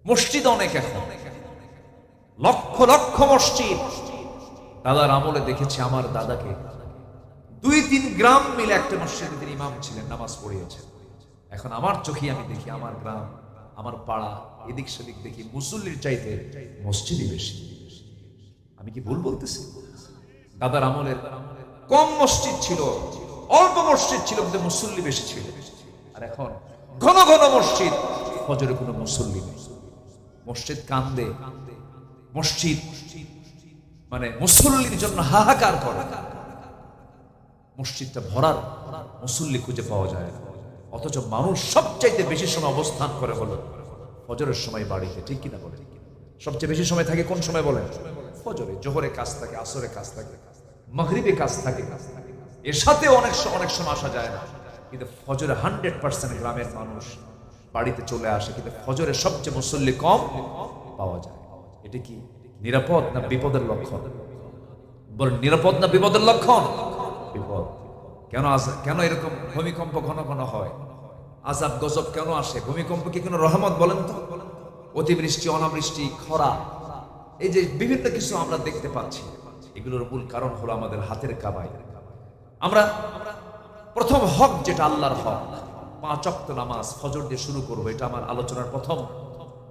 মসজিদ অনেক, এখন লক্ষ লক্ষ মসজিদ। দাদার আমলে দেখেছি, আমার দাদাকে 2-3 গ্রাম মিলে একটা মসজিদে তিনি ইমাম ছিলেন, নামাজ পড়িয়েছেন। এখন আমার চোখে আমি দেখি, আমার গ্রাম, আমার পাড়া, এদিক সেদিক দেখি মুসল্লির চাইতে মসজিদই বেশি। আমি কি ভুল বলতেছি? দাদার আমলের কম মসজিদ ছিল, অল্প মসজিদ ছিল, কিন্তু মুসল্লি বেশি ছিল। আর এখন ঘন ঘন মসজিদ, ফজরে কোনো মুসল্লি নেই, মসজিদ কান্দে, মসজিদ মানে মুসল্লির জন্য হাহাকার করে, মসজিদটা ভরার মুসল্লি খুঁজে পাওয়া যায় না। অথচ মানুষ সবচাইতে বেশি সময় অবস্থান করে হলো ফজরের সময় বাড়িতে, ঠিক কিনা বলে? সবচেয়ে বেশি সময় থাকে কোন সময় বলেন? ফজরে। জোহরে কাজ থাকে, আসরে কাজ থাকে, মাগরিবে কাজ থাকে, এর সাথে অনেক সময় আসা যায় না। কিন্তু ফজরে 100% গ্রামের মানুষ বাড়িতে চলে আসে, কিন্তু ফজরে সবচেয়ে মুসল্লি কম পাওয়া যায়। এটা কি নিরাপদ না বিপদের লক্ষণ? বলেন, নিরাপদ না বিপদের লক্ষণ? বিপদ। কেন এরকম ভূমিকম্প ঘন ঘন হয়? আযাব গজব কেন আসে? ভূমিকম্প কি কোনো রহমত? বলেন তো। অতিবৃষ্টি, অনাবৃষ্টি, খরা, এই যে বিভিন্ন কিছু আমরা দেখতে পাচ্ছি, এগুলোর মূল কারণ হলো আমাদের হাতের কামাই। আমরা প্রথম হক যেটা আল্লাহর হক, 5 ওয়াক্ত নামাজ ফজর দিয়ে শুরু করবো, এটা আমার আলোচনার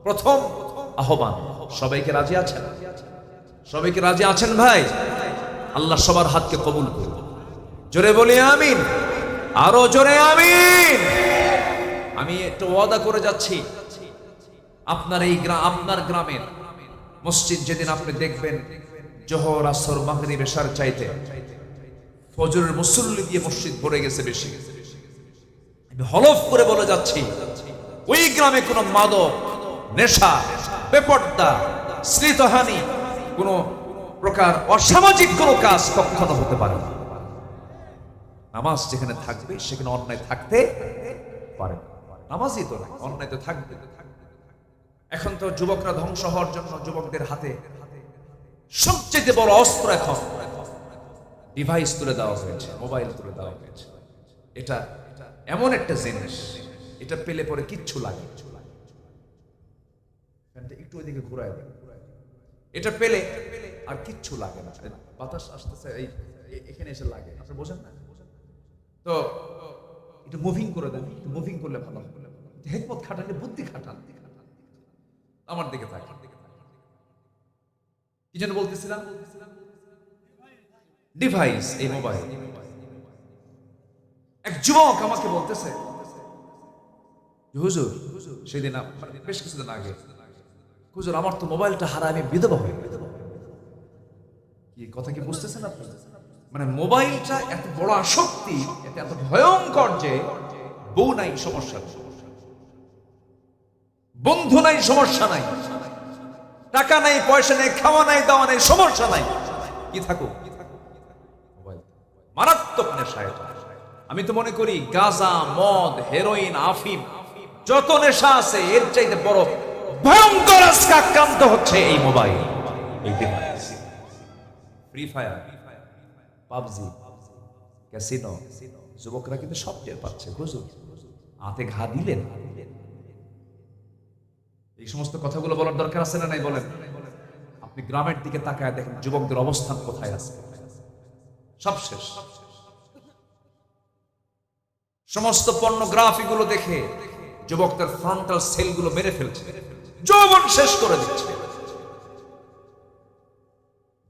প্রথম আহ্বান। সবাইকে রাজি আছেন? সবাইকে রাজি আছেন ভাই? আল্লাহ সবার হাতকে কবুল করুন। জোরে বলি আমিন, আরো জোরে আমিন। আমি একটু ওয়াদা করে যাচ্ছি, আপনার গ্রামের মসজিদ যেদিন আপনি দেখবেন জোহর, আসর, মাগরিব, এশার চাইতে ফজরের মুসল্লি দিয়ে মসজিদ ভরে গেছে বেশি, আমি হলফ করে বলে যাচ্ছি, ওই গ্রামে কোনো মাদক, নেশা, বেপর্দা, শ্লীলতাহানি, কোনো প্রকার অসামাজিক কোনো কাজ কখনো হতে পারে না। নামাজ যেখানে থাকবে সেখানে অন্যায় থাকতে পারে না। নামাজই তো নাই, অন্যায় তো থাকবে। এখন তো যুবকরা ধ্বংস হওয়ার জন্য যুবকদের হাতে সবচেয়ে বড় অস্ত্র এখন ডিভাইস তুলে দেওয়া হয়েছে, মোবাইল তুলে দেওয়া হয়েছে। এটা এমন একটা জিনিস, এটা পেলে পরে কিচ্ছু লাগে, একটু ওইদিকে ঘুরায় দেয়, এটা পেলে আর কিচ্ছু লাগে না। বাতাস আসতেছে এখানে এসে লাগে, আপনি বোঝেন না? তো একটু মুভিং করে দেন, মুভিং করলে ভালো হবে। হিকমত খাটালে, বুদ্ধি খাটান, আমার দিকে থাকে। কি যেন বলতেছিলাম? ডিভাইস, এই মোবাইল। এক যুবক আমাকে বলতেছে, হুজুর, সেদিন বেশ কিছুদিন আগে, হুজুর আমার তো মোবাইলটা হারায়, আমি বিধবা হয়ে গেলাম। কি কথা কি বুঝতেছেন আপনি? মানে মোবাইলটা এত বড় আসক্তি, এটা এত ভয়ঙ্কর যে বউ নাই সমস্যা, বন্ধু নাই সমস্যা নাই, টাকা নাই, পয়সা নাই, খাওয়া নাই, দাওয়া নাই, সমস্যা নাই, কি থাকুক মোবাইল। মারাত্মক নেশা এটা। আমি তো মনে করি গাঁজা, মদ, হেরোইন, আফিম, যত নেশা আছে এর চাইতে বড় ভয়ঙ্কর আজকে আক্রান্ত হচ্ছে এই মোবাইল, এই device. Free fire, PUBG, casino, যুবকরা কিন্তু সব টের পাচ্ছে। হুজুর হাতে ঘা দিলেন। এই সমস্ত কথাগুলো বলার দরকার আছে না নাই বলেন? আপনি গ্রামের দিকে তাকায় দেখেন যুবকদের অবস্থান কোথায় আছে, সব শেষ। সমস্ত পর্নোগ্রাফি গুলো দেখে যুবকদের ফ্রন্টাল সেল গুলো মেরে ফেলছে, যৌবন শেষ করে দিচ্ছে।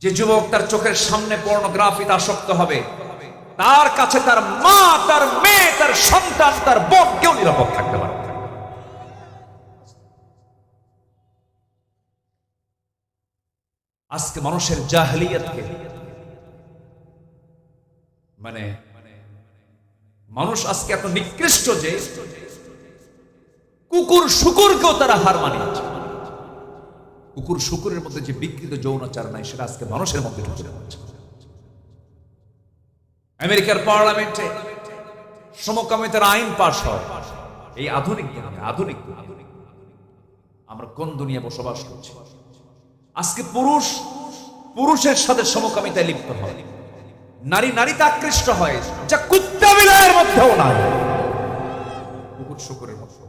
যে যুবক তার চোখের সামনে পর্নোগ্রাফিতে আসক্ত হবে, তার কাছে তার মা, তার মেয়ে, তার সন্তান, তার বোন কেউ নিরাপদ থাকতে পারে না। আজকে মানুষের জাহেলিয়াতকে, মানে মানুষ আজকে এত নিকৃষ্ট যে কুকুর শুকুরকেও তারা হার মানিয়েছে। কুকুর শুকুরের মধ্যে যে বিকৃত যৌনাচার নাই সেটা আজকে মানুষের মধ্যে ঢুকে যাচ্ছে। আমেরিকার পার্লামেন্টে সমকামিতার আইন পাস হয়। এই আধুনিক আমরা কোন দুনিয়া বসবাস করছি? আজকে পুরুষের সাথে সমকামিতায় লিপ্ত হয়, নারীতে আকৃষ্ট হয়, যা কুত্তা বিলাইয়ের মধ্যেও নাই, কুকুর শুকুরের মধ্যে।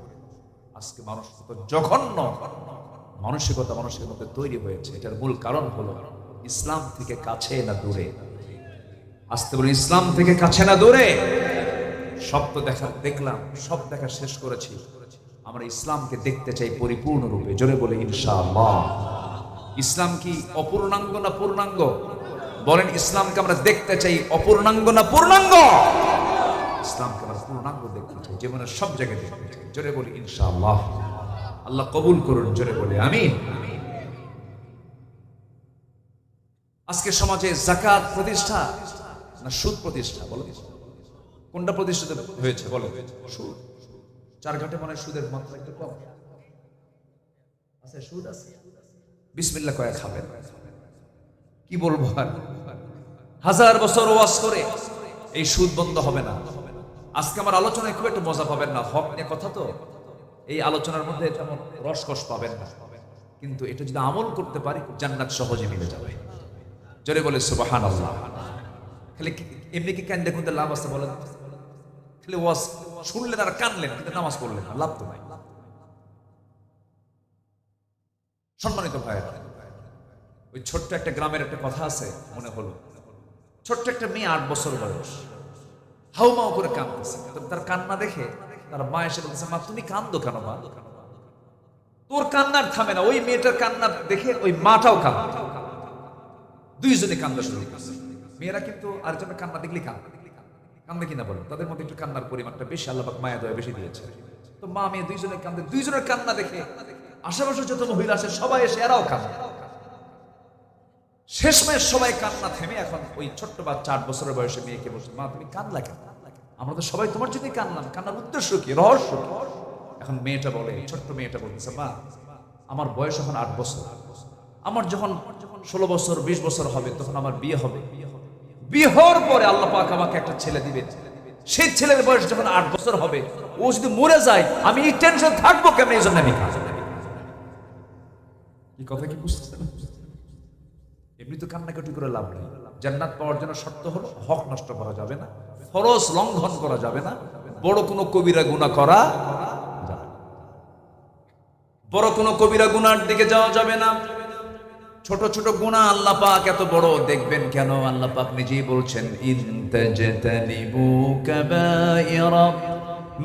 আজকে মানুষ জঘন্য মানসিকতা মানুষের মধ্যে তৈরি হয়েছে। এটার মূল কারণ হলো ইসলাম থেকে কাছে না দূরে। আসতে বলি, ইসলাম থেকে কাছে না দূরে। সব তো দেখলাম, সব দেখা শেষ করেছি। আমরা ইসলামকে দেখতে চাই পরিপূর্ণ রূপে। জোরে বলে ইনশাআল্লাহ। ইসলাম কি অপূর্ণাঙ্গ না পূর্ণাঙ্গ? বলেন, ইসলামকে আমরা দেখতে চাই অপূর্ণাঙ্গ না পূর্ণাঙ্গ? ইসলামকে আমরা পূর্ণাঙ্গ দেখতে চাই, জীবনের সব জায়গায় দেখতে চাই। জোরে বলি ইনশাআল্লাহ। আল্লাহ কবুল করুন, জোরে বলি আমিন। আজকে সমাজে যাকাত প্রতিষ্ঠা না সুদ প্রতিষ্ঠা, বলো কোনটা প্রতিষ্ঠিত হয়েছে? বলো সুদ। চারঘাটে মনে সুদের মাত্রা একটু কম আছে, সুদ আছে। বিসমিল্লাহ কয়ে খাবেন, কি বলবো আর। হাজার বছর ওয়াজ করে এই সুদ বন্ধ হবে না। আজকে আমার আলোচনায় খুব একটু মজা পাবেন না, হক নিয়ে কথা তো, এই আলোচনার মধ্যে তেমন রসকস পাবেন না, কিন্তু এটা যদি আমল করতে পারি জান্নাত সহজে মিলে যাবে। জোরে বলে সুবহানাল্লাহ। খালি এমনি কি কান দেখুন লাভ আছে বলেন? খালি ওয়াজ শুনলেন আর কানলেন, কিন্তু নামাজ পড়লেন না, লাভ তো নাই। সম্মানিত ভাইয়েরা, ওই ছোট্ট একটা গ্রামের একটা কথা আছে মনে হলো। ছোট্ট একটা মেয়ে 8 বছর বয়স, হাউমাউ করে কাঁদতেছে। তার কান্না দেখে তার মা এসে বলতেছে, মা তুমি কান্দো কেন? মা তোর কান্নার থামে না। ওই মেয়েটার কান্না দেখে ওই মাটাও কাঁদে, দুইজনে কান্দা শুরু করছে। মেয়েরা কিন্তু আরেকজনের কান্না দেখলেই কান্দে কিনা বলেন? তাদের মধ্যে একটু কান্নার পরিমাণটা বেশি, আল্লাহ পাক মায়া দয়া বেশি দিয়েছে। তো মা মেয়ে দুইজনে কান্দে। দুইজনের কান্না দেখে আশেপাশে যত মহিলা আসে সবাই এসে এরাও কান্দে। শেষমেশ সবাই কান্না থেমে এখন ওই ছোট্ট বাচ্চা 8 বছরের বয়সে মেয়েকে বলছে, মা তুমি কান্দলা কেন? আমরা তো সবাই তোমার জন্যই কান্দলাম, কান্নার উদ্দেশ্য কি, রহস্য কি? এখন মেয়েটা বলে, ছোট্ট মেয়েটা বলতেছে, মা আমার বয়স এখন 8 বছর, আমার যখন 16 বছর 20 বছর হবে তখন আমার বিয়ে হবে। বিয়ে হওয়ার পরে আল্লাহ পাক আমাকে একটা ছেলে দিবেন। সেই ছেলের বয়স যখন 8 বছর হবে, ও যদি মরে যায় আমি এই টেনশন থাকবো কেমন? এই জন্য আমি কি কথা কি বুঝতেছেন? এমনি তো কান্নাকাটি করে লাভ নেই। জান্নাত পাওয়ার জন্য শর্ত হলো হক নষ্ট করা যাবে না, ফরজ লঙ্ঘন করা যাবে না, বড় কোনো কবিরা গুনাহ করা যাবে না, বড় কোনো কবিরা গুনার দিকে যাওয়া যাবে না। ছোট ছোট গুনাহ আল্লাহ পাক এত বড় দেখবেন কেন? আল্লাহ পাক নিজেই বলছেন, ইন তাজতানিবু কাবাইরা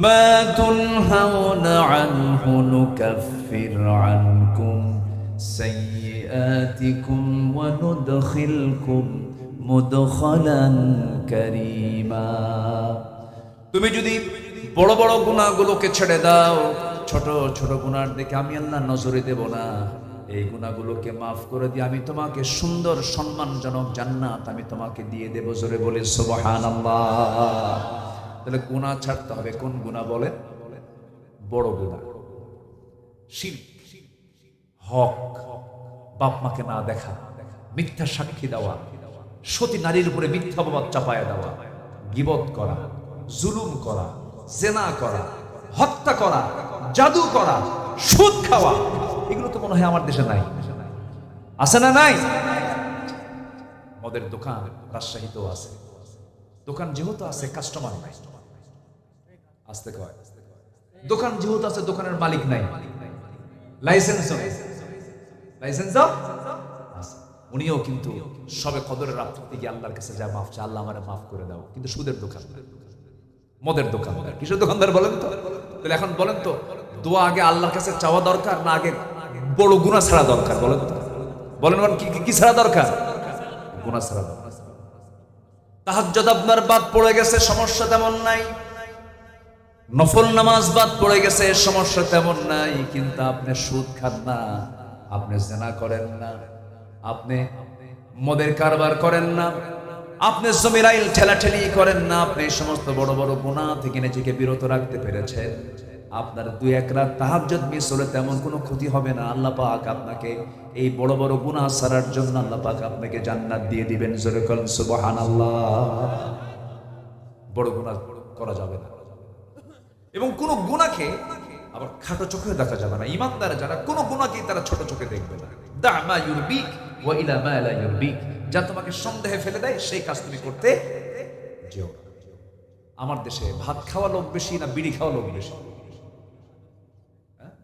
মা তুনহাউনা আনহু নুকাফির আনকুম সাইয়্যাতিকুম ওয়া নুদখিলকুম মুদখালান কারীমা। তুমি যদি বড় বড় গুনাহগুলোকে ছেড়ে দাও, ছোট ছোট গুনার দিকে আমি আল্লাহ নজরে দেব না। এই গুনাহগুলোকে মাফ করে দিয়ে আমি তোমাকে সুন্দর সম্মানজনক জান্নাত আমি তোমাকে দিয়ে দেব। জোরে বলে সুবহানাল্লাহ। তাহলে গুনাহ ছাড়তে হবে। কোন গুনাহ বলেন? বড় গুনাহ, শিরক, হক, বাপ মাকে না দেখা, মিথ্যা সাক্ষী দেওয়া, সতী নারীর উপরে মিথ্যা অপবাদ চাপায়া দেওয়া, গীবত করা, জুলুম করা, জেনা করা, হত্যা করা, জাদু করা, সুদ খাওয়া, এগুলো তো মনে হয় আমার দেশে নাই। আছে না? নাই। মদের দোকান রাজশাহীতেও আছে। দোকান যেহেতু আছে কাস্টমার নাই, আসতে কয়। দোকান যেহেতু আছে দোকানের মালিক নাই, লাইসেন্স উনিও কিন্তু সবে কদরের রাত থেকে আল্লাহর কাছে যা মাফ চায়, আল্লাহ আমারে মাফ করে দাও। কিন্তু সুদের দোকান, মদের দোকানদার, কিসের দোকানদার বলেন তো? তাহলে এখন বলেন তো, দোয়া আগে আল্লাহর কাছে চাওয়া দরকার না আগে বড় গুনাহ ছাড়া দরকার? বলেন তো, বলেন কি ছাড়া দরকার? গুনাহ ছাড়া দরকার। তাহাজ্জুদ আপনার বাদ পড়ে গেছে, সমস্যা তেমন নাই। নফল নামাজ বাদ পড়ে গেছে, সমস্যা তেমন নাই। কিন্তু আপনি সুদ খান না, আপনি জেনা করেন না, আপনি মদের কারবার করেন না, আপনি জমির আইল ঠেলাঠেলি করেন না, আপনি সমস্ত বড় বড় গুনাহ থেকে নিজেকে বিরত রাখতে পেরেছেন, আপনার 2-1 রাত তাহাজ্জুদ মিস হলে তেমন কোনো ক্ষতি হবে না। আল্লাহ পাক আপনাকে এই বড় বড় গুনাহ ছাড়ার জন্য আল্লাহ পাক আপনাকে জান্নাত দিয়ে দিবেন। জোরে বলেন সুবহানাল্লাহ। বড় গুনাহ করা যাবে না, এবং কোন গুনাহকে আবার খাটো চোখে দেখা যাবে না। ঈমানদার যারা কোন গুনাহকে তারা ছোট চোখে দেখবে না। দা মা ইউরবিক ওয়া ইলা মা লা ইউরবিক, যা তোমাকে সন্দেহে ফেলে দেয় সেই কাজ তুমি করতে যেও না। আমার দেশে ভাত খাওয়া লোক বেশি না বিড়ি খাওয়া লোক বেশি?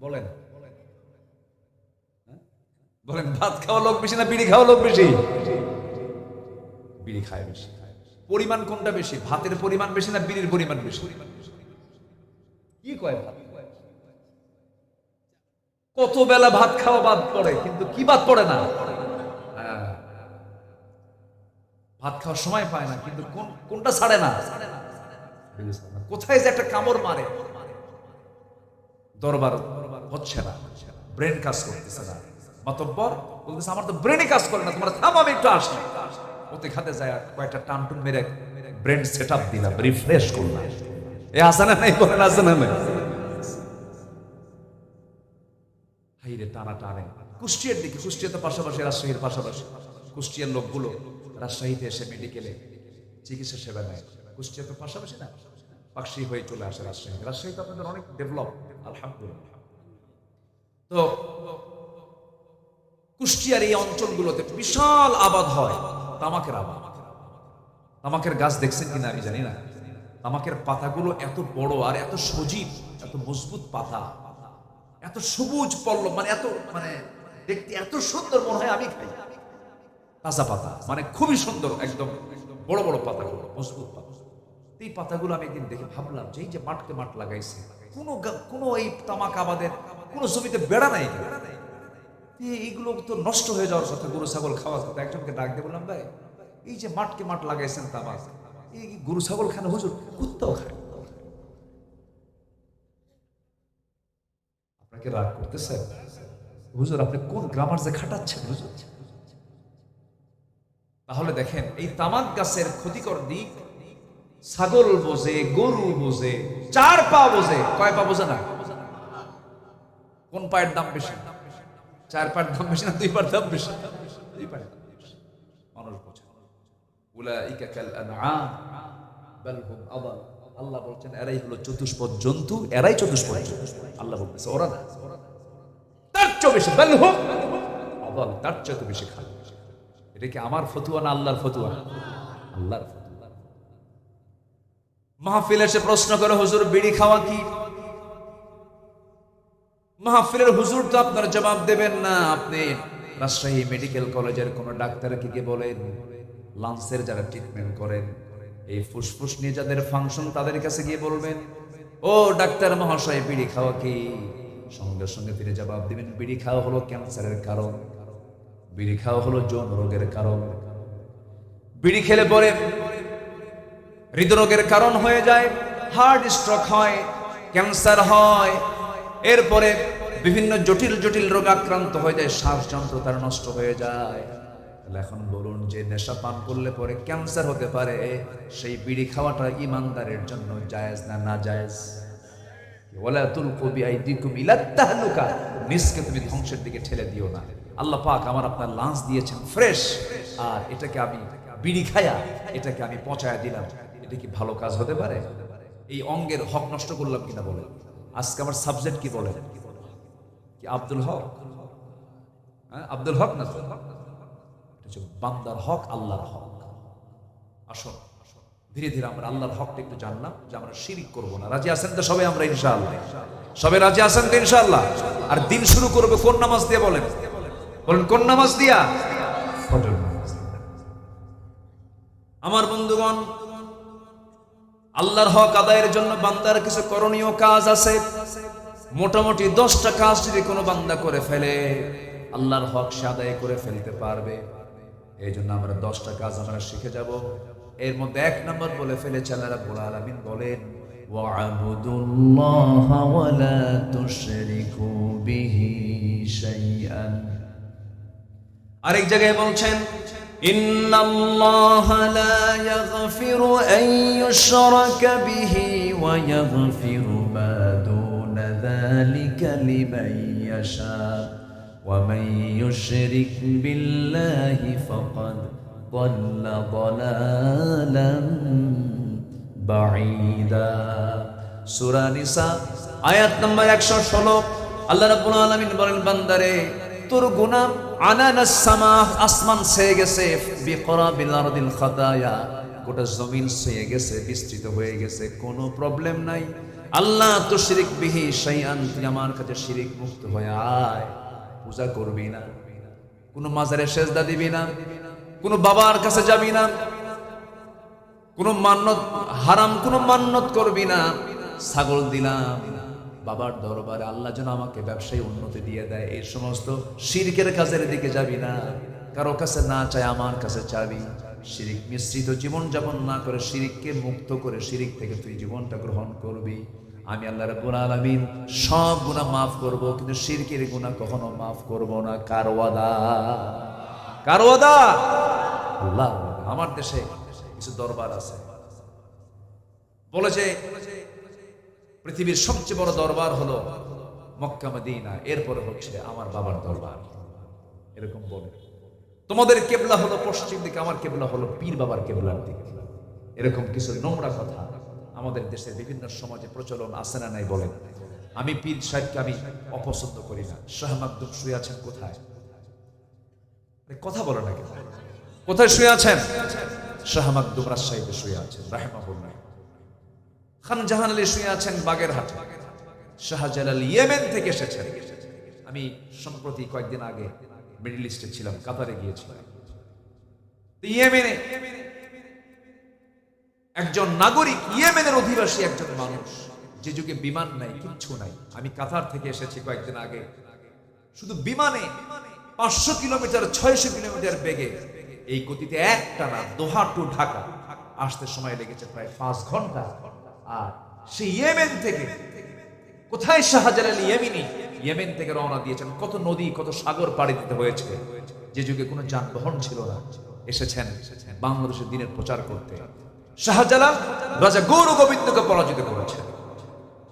বলেন বলেন, ভাত খাওয়া লোক বেশি না বিড়ি খাওয়া লোক বেশি? বিড়ি খায় বেশি। পরিমাণ কোনটা বেশি? ভাতের পরিমাণ বেশি না বিড়ির পরিমাণ বেশি? কি কয়? ভাত কত বেলা ভাত খাওয়া বাদ পড়ে, কিন্তু কি বাদ পড়ে না? ভাত খাওয়ার সময় পায় না, কিন্তু কোনটা ছাড়ে না? কোথায় যে একটা কামড় মারে, দরবার হচ্ছে না, ব্রেন কাজ করতেছে না। মাতব্বর বলতেছে আমার তো ব্রেনই কাজ করে না, তোমার থাম, আমি একটু আসি। ওতে খাতে যায় কয়েকটা টানটুন মেরে ব্রেন সেট আপ দিলাম, রিফ্রেশ করলাম। এ আসানা নাই, বলেন আসানা নাই। হাইরে টানা টানে কুষ্টিয়ার দিকে, কুষ্টিয়া তো পাশাপাশি, রাজশাহীর পাশাপাশি। কুষ্টিয়ার লোকগুলো রাজশাহীতে এসে মেডিকেলে চিকিৎসা সেবা নেয়। কুষ্টিয়া তো পাশাপাশি না, পাকশি হয়ে চলে আসে রাজশাহী। রাজশাহী তো আপনাদের অনেক ডেভেলপ, আলহামদুলিল্লাহ। তো কুষ্টিয়ার এই অঞ্চলগুলোতে বিশাল আবাদ হয়, তামাকের আবাদ। তামাকের গাছ দেখছেন কিনা আমি জানি না। তামাকের পাতাগুলো এত বড় আর এত সজীব, এত মজবুত পাতা, এত সবুজ পল্লব, মানে এত দেখতে এত সুন্দর, মনে হয় আমি খাই। তাজা পাতা, মানে খুবই সুন্দর, একদম বড় বড় পাতাগুলো, মজবুত পাতা। এই পাতাগুলো আমি একদিন দেখে ভাবলাম যে এই যে মাঠকে মাঠ লাগাইছে, কোনো এই তামাক আবাদের কোনো জমিতে বেড়া নাই, এইগুলো তো নষ্ট হয়ে যাওয়ার কথা, গরু ছাগল খাওয়ার কথা। একজনকে ডাক দিয়ে বললাম, ভাই এই যে মাঠকে মাঠ লাগাইছেন তামাক, এই গরু ছাগল খান? হুজুর কুত্তাও খায়। আপনাকে রাগ করতেছে হুজুর, আপনি কোন গ্রামার যে খাটাচ্ছেন হুজুর? তাহলে দেখেন এই তামাক গাছের ক্ষতিকর দিক ছাগল বোঝে, গরু বোঝে, 4 পা বোঝে। কয় পা বোঝে না? কোন পায়ের দাম বেশি? 4 পায়ের দাম বেশি না 2 পায়ের দাম বেশি? 2 পায়ের দাম বেশি। মানুষ বোঝে। উলাইকা কাল আনআম বাল হুম আদাল। আল্লাহ বলছেন এরাই হলো চতুষ্পদ জন্তু, এরাই চতুষ্পদ জন্তু। আল্লাহ বলতেছে ওরা না, তার চেয়ে বেশি, বাল হুম আদাল, তার চেয়ে বেশি খায়। এটা কি আমার ফতুয়া না আল্লাহর ফতুয়া? আল্লাহর ফতুয়া। মাহফিলে এসে প্রশ্ন করে হুজুর বিড়ি খাওয়া কি? মাহফিলের হুজুর তো আপনার জবাব দেবেন না। আপনি রাজশাহী মেডিকেল কলেজের কোন ডাক্তারকে গিয়ে বলেন, লাংসের যারা ট্রিটমেন্ট করেন, এই ফুসফুস নিয়ে যাদের ফাংশন, তাদের কাছে গিয়ে বলবেন, ও ডাক্তার মহাশয় বিড়ি খাওয়া কি? সঙ্গে সঙ্গে ফিরে জবাব দিবেন, বিড়ি খাওয়া হলো ক্যান্সারের কারণ, বিড়ি খাওয়া হলো যৌন রোগের কারণ, বিড়ি খেলে পরে হৃদরোগের কারণ হয়ে যায়, হার্ট স্ট্রোক হয়, ক্যান্সার হয়, এরপরে বিভিন্ন জটিল জটিল রোগ আক্রান্ত হয়ে যায়, শ্বাসযন্ত্র তার নষ্ট হয়ে যায়। তাহলে এখন বলুন, যে নেশা পান করলে পরে ক্যান্সার হতে পারে, সেই বিড়ি খাওয়াটা ইমানদারের জন্য জায়েজ না নাজায়েজ? ওয়ালা তুলকু বিআইদিকুম ইলা তাহলুকা, নিজকে তুমি ধ্বংসের দিকে ঠেলে দিও না। আল্লাহ পাক আমার আপনার লাঞ্চ দিয়েছেন ফ্রেশ, আর এটাকে আমি বিড়ি খায়া এটাকে আমি পচায়া দিলাম, এটা কি ভালো কাজ হতে পারে? এই অঙ্গের হক নষ্ট করলাম কিনা বলেন? আজকে আমার সাবজেক্ট কি বলেন? কি আব্দুল হক? হ্যাঁ, আব্দুল হক না, বান্দার হক, আল্লাহর হক। আসুন ধীরে ধীরে আমরা আল্লাহর হকটা একটু জানলাম, যে আমরা শিরিক করবো না। রাজি আছেন তো সবাই? আমরা ইনশাআল্লাহ সবাই রাজি আছেন তো ইনশাআল্লাহ? আর দিন শুরু করবে কোন নামাজ দিয়ে বলেন? বলেন কোন নামাজ দিয়া? ফজর নামাজ। আমার বন্ধুগণ, আল্লাহর হক আদায়ের জন্য বান্দার কিছু করণীয় কাজ আছে। মোটামুটি 10টা কাজ যদি কোনো বান্দা করে ফেলে, আল্লাহর হক সে আদায় করে ফেলতে পারবে। এই জন্য আমরা 10টা কাজ আমরা শিখে যাব। এর মধ্যে 1 নম্বর বলে ফেলেছে, আল্লাহ রাব্বুল আলামিন বলেন, ওয়া'বুদুল্লাহা ওয়া লা তুশরিকু বিহি শাইআন। আরেক জায়গায় বলছেন, ইন্নাল্লাহা লা ইয়াগফিরু আন ইউশরাকা বিহি ওয়া ইয়াগফিরু মা দুনা যালিকা লিমান ইয়াশা ওয়া মান ইউশরিক বিল্লাহি ফাকাদ দাল্লা দালালান বাঈদা। সূরা নিসা আয়াত নম্বর 116। আল্লাহ রাব্বুল আলামিন বলেন, বান্দারে তোর গুনাহ আনানাস সামা, আসমান ছেয়ে গেছে, বিকরাবিল আরদিল খাতায়া, গোটা জমিন ছেয়ে গেছে, বিস্তৃত হয়ে গেছে, কোনো প্রবলেম নাই। আল্লাহ তুশরিক বিহি শাইআন, তুই আমার কাছে শিরিক মুক্ত হয়ে আয়। পূজা করবি না, কোনো মাজারে সেজদা দিবি না, কোনো বাবার কাছে যাবি না, কোনো মান্নত হারাম কোনো মান্নত করবি না। ছাগল দিলাম বাবার দরবারে, আল্লাহ যেন আমাকে ব্যবসায় উন্নতি দিয়ে দেয়, এই সমস্ত শিরকের কাজের দিকে যাবি না। কারো কাছে না চাই, আমার কাছে চাবি। শিরিক মিশ্রিত জীবন যাপন না করে শিরিককে মুক্ত করে শিরিক থেকে তুই জীবনটা গ্রহণ করবি। আমি আল্লাহ রাব্বুল আলামিন সব গুনাহ মাফ করব, কিন্তু শিরকের গুনাহ কখনো মাফ করব না। কার ওয়াদা? কার ওয়াদা? আল্লাহ। আমার দেশে কিছু দরবার আছে, বলেছে পৃথিবীর সবচেয়ে বড় দরবার হলো মক্কা মদিনা, এরপরে হচ্ছে আমার বাবার দরবার। এরকম বলে, তোমাদের কেবলা হলো পশ্চিম দিকে, আমার কেবলা হলো পীর বাবার কেবলার দিকে। এরকম কিছু নোংরা কথা আমাদের দেশের বিভিন্ন সমাজে প্রচলন আছে না নাই বলেন? আমি পীর সাহেবকে আমি অপছন্দ করি না। শাহ মাকদুম শুয়ে আছেন কোথায়? কথা বলে না কেন? কোথায় শুয়ে আছেন? শাহ মাকদুম রাজশাহীতে শুয়ে আছেন রাহিমাহুল্লাহ। খান জাহান আলী শুয়ে আছেন বাগেরহাটে। শাহজালাল ইয়েমেন থেকে এসেছেন। আমি সম্প্রতি কয়েকদিন আগে মিডল ইস্টে ছিলাম, কাতারে গিয়েছিলাম। ইয়েমেনে একজন নাগরিক, ইয়েমেনের অধিবাসী একজন মানুষ, যে যুগে বিমান নাই, কিচ্ছু নাই। আমি কাতার থেকে এসেছি কয়েকদিন আগে, শুধু বিমানে 500 কিলোমিটার 600 কিলোমিটার বেগে এই গতিতে একটানা দোহা টু ঢাকা আসতে সময় লেগেছে প্রায় 5 ঘন্টা। আর সেই ইয়েমেন থেকে কোথায় শাহজালাল ইয়েমেনি ইয়েমেন থেকে রওনা দিয়েছেন, কত নদী কত সাগর পাড়ি দিতে হয়েছে, যে যুগে কোনো যানবাহন ছিল না। এসেছেন বাংলাদেশের দিনের প্রচার করতে। শাহজালাল রাজা গৌর গোবিন্দকে পরাজিত করেছেন।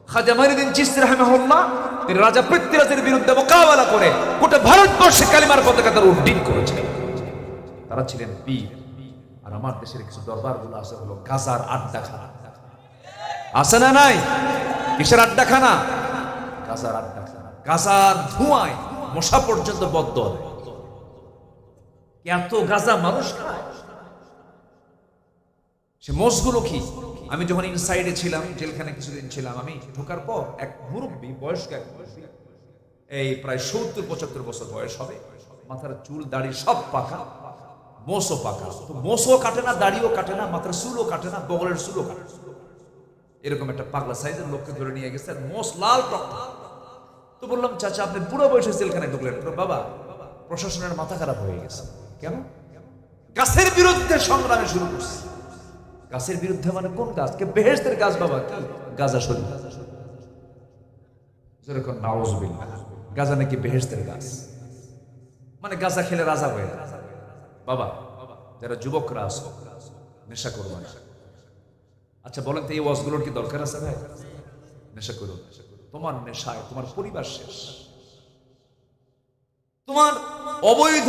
খাজা মঈনুদ্দিন চিশতি রাহিমাহুল্লাহ তিনি রাজা পৃথ্বীরাজের বিরুদ্ধে মোকাবেলা করে গোটা ভারতবর্ষে কালিমার পতাকা তারা উড্ডীন করেছেন। তারা ছিলেন পীর। আর আমার দেশের কিছু দরবারগুলো আছে হলো গাজার আড্ডাখানা। আছে না নাই? কিসের আড্ডাখানা? গাজার আড্ডাখানা। গাজার ধোঁয়ায় মশা পর্যন্ত বদ্ধ হয়। এত গাজা মানুষ খায়। সে মোষগুলো কি? আমি যখন ইনসাইডে ছিলাম, জেলখানে কিছুদিন ছিলাম, আমি ঢোকার পর এক মুরব্বী, বয়স্ক এক মুরব্বী, এই প্রায় 70-75 বছর বয়স হবে, মাথার চুল দাড়ি সব পাকা, মোষও পাকা। তো মোষও কাটে না, দাড়িও কাটে না, মাথার চুলও কাটে না, বগলের চুলও কাটে না। এরকম একটা পাগলা সাইজের লোককে ধরে নিয়ে গেছে, মোষ লাল টক। তো বললাম, চাচা আপনি বুড়ো বয়সে জেলখানায় ঢুকলেন? বাবা, প্রশাসনের মাথা খারাপ হয়ে গেছে। কেন? গাছের বিরুদ্ধে সংগ্রামে শুরু করছে। গাছের বিরুদ্ধে মানে কোন গাছ? বেহেশতের গাছ বাবা, কি গাজা শরীফ। যেরকম নাউজুবিল্লাহ, গাজা নাকি বেহেশতের গাছ, মানে গাজা খেলে রাজা হয়ে যায়। বাবা, যারা যুবকরা আছে নেশা করবো না। আচ্ছা বলেন তো, এই ওয়াজগুলোর কি দরকার আছে ভাই? নেশা করো, তোমার নেশায় তোমার পরিবার শেষ। তোমার অবৈধ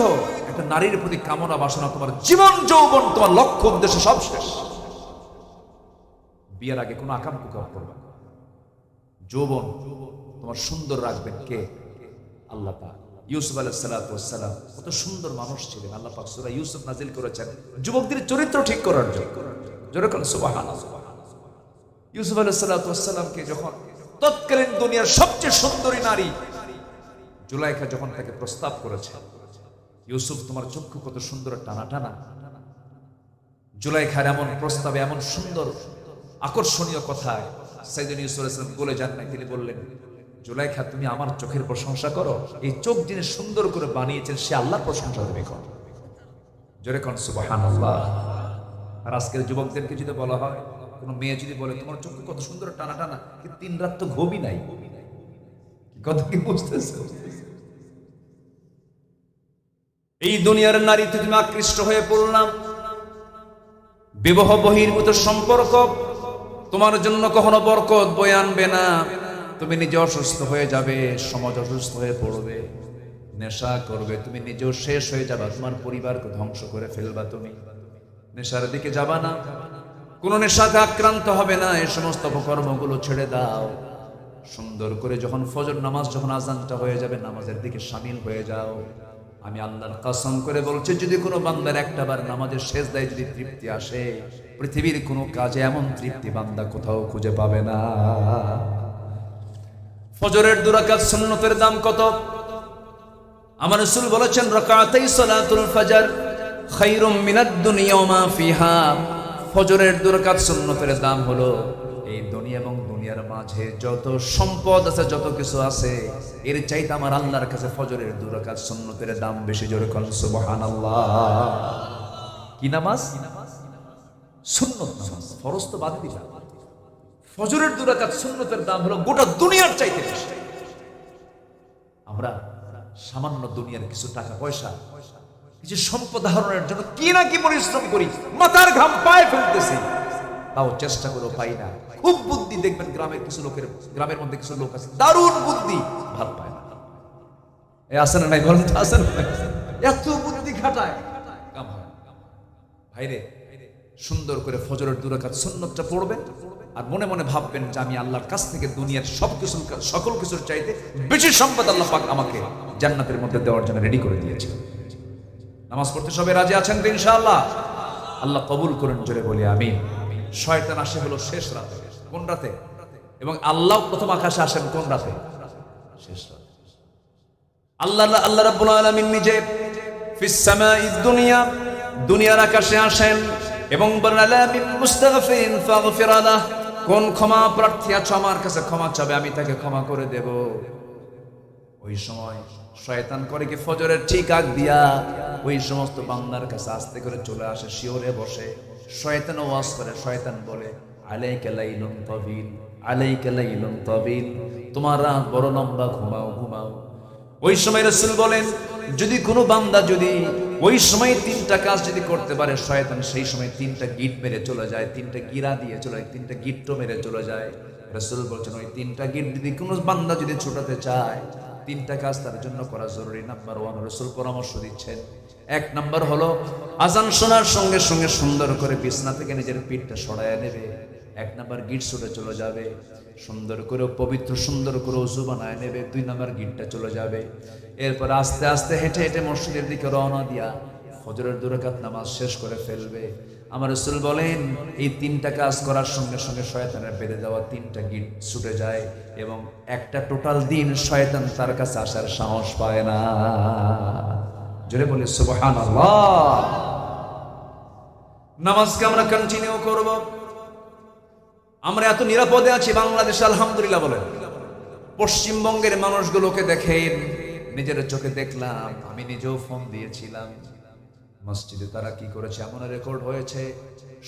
একটা নারীর প্রতি কামনা বাসনা, তোমার জীবন যৌবন, তোমার লক্ষ্য উদ্দেশ্য সব শেষ। বিয়ের আগে কোনো আকাম কুকাম করবে না। যৌবন তোমার সুন্দর রাখবেন কে? আল্লাহ পাক। ইউসুফ আলাইহিস সালাতু ওয়াস সালাম কত সুন্দর মানুষ ছিলেন। আল্লাহ পাক সূরা ইউসুফ নাজিল করেছেন যুবকদের চরিত্র ঠিক করার জন্য। জোরে বলেন সুবহানাল্লাহ। ইউসুফ আলাইহিস সালাতু ওয়াস সালামকে যখন তৎকালীন দুনিয়ার সবচেয়ে সুন্দরী নারী জুলাইখা যখন তাকে প্রস্তাব করেছে, ইউসুফ তোমার চক্ষু কত সুন্দর টানা টানা। জুলাইখার এমন প্রস্তাবে, এমন সুন্দর আকর্ষণীয় কথায় সাইয়েদনা ইউসুফ আলাইহিস সালাম বলে যান নাই। তিনি বললেন, জুলাইখা তুমি আমার চোখের প্রশংসা করো। এই চোখ যিনি সুন্দর করে বানিয়েছেন সে আল্লাহর প্রশংসা তুমি করো। জোরে কোন সুবহানাল্লাহ। আর আজকের যুবকদেরকে যদি বলা হয়, কোনো মেয়ে যদি বলে তোমার চোখে কত সুন্দর টানা টানা, কিন্তু 3 রাত তো ঘুমই নাই, কথা কি বুঝতেছো? এই দুনিয়ার নারীতে তুমি আকৃষ্ট হয়ে পড়লাম। বিবাহ বহির্ভূত সম্পর্ক তোমার জন্য কখনো বরকত বয়ে আনবে না। তুমি নিজে অসুস্থ হয়ে যাবে, সমাজ অসুস্থ হয়ে পড়বে। নেশা করবে, তুমি নিজেও শেষ হয়ে যাবা, তোমার পরিবারকে ধ্বংস করে ফেলবা। তুমি নেশার দিকে যাবা না, কোন নেশাতে আক্রান্ত হবে না। এই সমস্ত অপকর্মগুলো ছেড়ে দাও। সুন্দর করে যখন ফজর নামাজ, যখন আজানটা হয়ে যাবে, নামাজের দিকে শামিল হয়ে যাও। আমি আল্লাহর কসম করে বলছি, যদি কোনো বান্দার একটাবার নামাজের সেজদায় যদি তৃপ্তি আসে, পৃথিবীর কোনো কাজে এমন তৃপ্তি বান্দা কোথাও খুঁজে পাবে না। ফজরের 2 রাকাত সুন্নতের দাম কত? আমার রাসূল বলেছেন, রাকাতাই সালাতুল ফজর খায়রুম মিনাদ দুনিয়া ওয়া মা ফিহা। ফজরের 2 রাকাত সুন্নতের দাম হলো এই দুনিয়া এবং দুনিয়ার মাঝে যত সম্পদ আছে, যত কিছু আছে, এর চাইতে আমার আল্লাহর কাছে ফজরের 2 রাকাত সুন্নতের দাম বেশি। জোরে বলেন সুবহানাল্লাহ। কি নামাজ? সুন্নত নামাজ। ফরজ তো বাদ দিলাম, ফজরের 2 রাকাত সুন্নতের দাম হলো গোটা দুনিয়ার চাইতে বেশি। আমরা সামান্য দুনিয়ার কিছু টাকা পয়সা, কিছু সম্পদ আহরণের জন্য কি না কি পরিশ্রম করি, মাথার ঘাম পায়ে ফেলতেছি, তাও চেষ্টা করে পাই না। খুব বুদ্ধি দেখবেন গ্রামের মধ্যে কিছু লোক আছে দারুণ বুদ্ধি, ভাল পায় না। আছে না নাই বলেন তো? আছে না? এত বুদ্ধি খাটায়, কাম হয়। ভাইরে, সুন্দর করে ফজরের 2 রাকাত সুন্নতটা পড়বেন আর মনে মনে ভাববেন যে আমি আল্লাহর কাছ থেকে দুনিয়ার সকল কিছুর চাইতে বেশি সম্পদ আল্লাহ পাক আমাকে জান্নাতের মধ্যে দেওয়ার জন্য রেডি করে দিয়েছে। নামাজ পড়তে সবাই রাজি আছেন তো ইনশাআল্লাহ? আল্লাহ কবুল করেন, জোরে বলি আমিন। শয়তান আসে হলো শেষ রাতে। কোন রাতে? এবং আল্লাহ প্রথম আকাশে আসেন কোন রাতে? শেষ রাতে। আল্লাহ রাব্বুল আলামিন নিজে ফিস সামাইদ দুনিয়া, দুনিয়ার আকাশে আসেন এবং বলেন আলা মিন মুস্তাগফিরিন ফাগফির লাহ, কোন ক্ষমা প্রার্থী আছে আমার কাছে ক্ষমা চাবে, আমি তাকে ক্ষমা করে দেব। ওই সময় শয়তান করে কি, ফজরের ঠিক আগ দিয়া ওই সমস্ত বান্দার কাছে আস্তে করে চলে আসে, শিওরে বসে। শয়তান ওয়াজ করে, শয়তান বলে আলাইকা লাইলুন তাবিল, আলাইকা লাইলুন তাবিল, তোমার রাত বড় লম্বা, ঘুমাও ঘুমাও। ওই সময় রাসূল বলেন, যদি কোনো বান্দা যদি ওই সময় 3টা কাজ যদি করতে পারে, শয়তান সেই সময় 3টা গিট মেরে চলে যায়, 3টা গিরা দিয়ে চলে যায়, 3টা গিট্টো মেরে চলে যায়। রাসূল বলছেন ওই 3টা গিট যদি কোনো বান্দা যদি ছোটাতে চায়, 3টা কাজ তার জন্য করা জরুরি। নাম্বার 1 রাসূল পরামর্শ দিচ্ছেন, 1 নাম্বার হলো আজান শোনার সঙ্গে সঙ্গে সুন্দর করে বিছনা থেকে নিজের পিঠটা সরায় নেবে। 1 নাম্বার গিট ছুটে চলে যাবে, সুন্দর করে পবিত্র সুন্দর করে ওযু বানায় নেবে। 2 নাম্বার গিটটা চলে যাবে। এরপর আস্তে আস্তে হেঁটে হেঁটে মসজিদের দিকে রওনা দিয়া ফজরের 2 রাকাত নামাজ শেষ করে ফেলবে। আমার রাসূল বলেন এই 3টা কাজ করার সঙ্গে সঙ্গে শয়তানের বেঁধে দেওয়া 3টা গিট ছুটে যায় এবং একটা টোটাল দিন শয়তান তার কাছে আসার সাহস পায় না। জোরে বলি সুবহানাল্লাহ। নামাজকে আমরা কন্টিনিউ করব। আমরা এত নিরাপদে আছি বাংলাদেশে, আলহামদুলিল্লাহ বলেন। পশ্চিমবঙ্গের মানুষগুলোকে দেখেন, নিজের চোখে দেখলাম, আমি নিজেও ফোন দিয়েছিলাম। মসজিদে তারা কি করেছে, এমন রেকর্ড হয়েছে,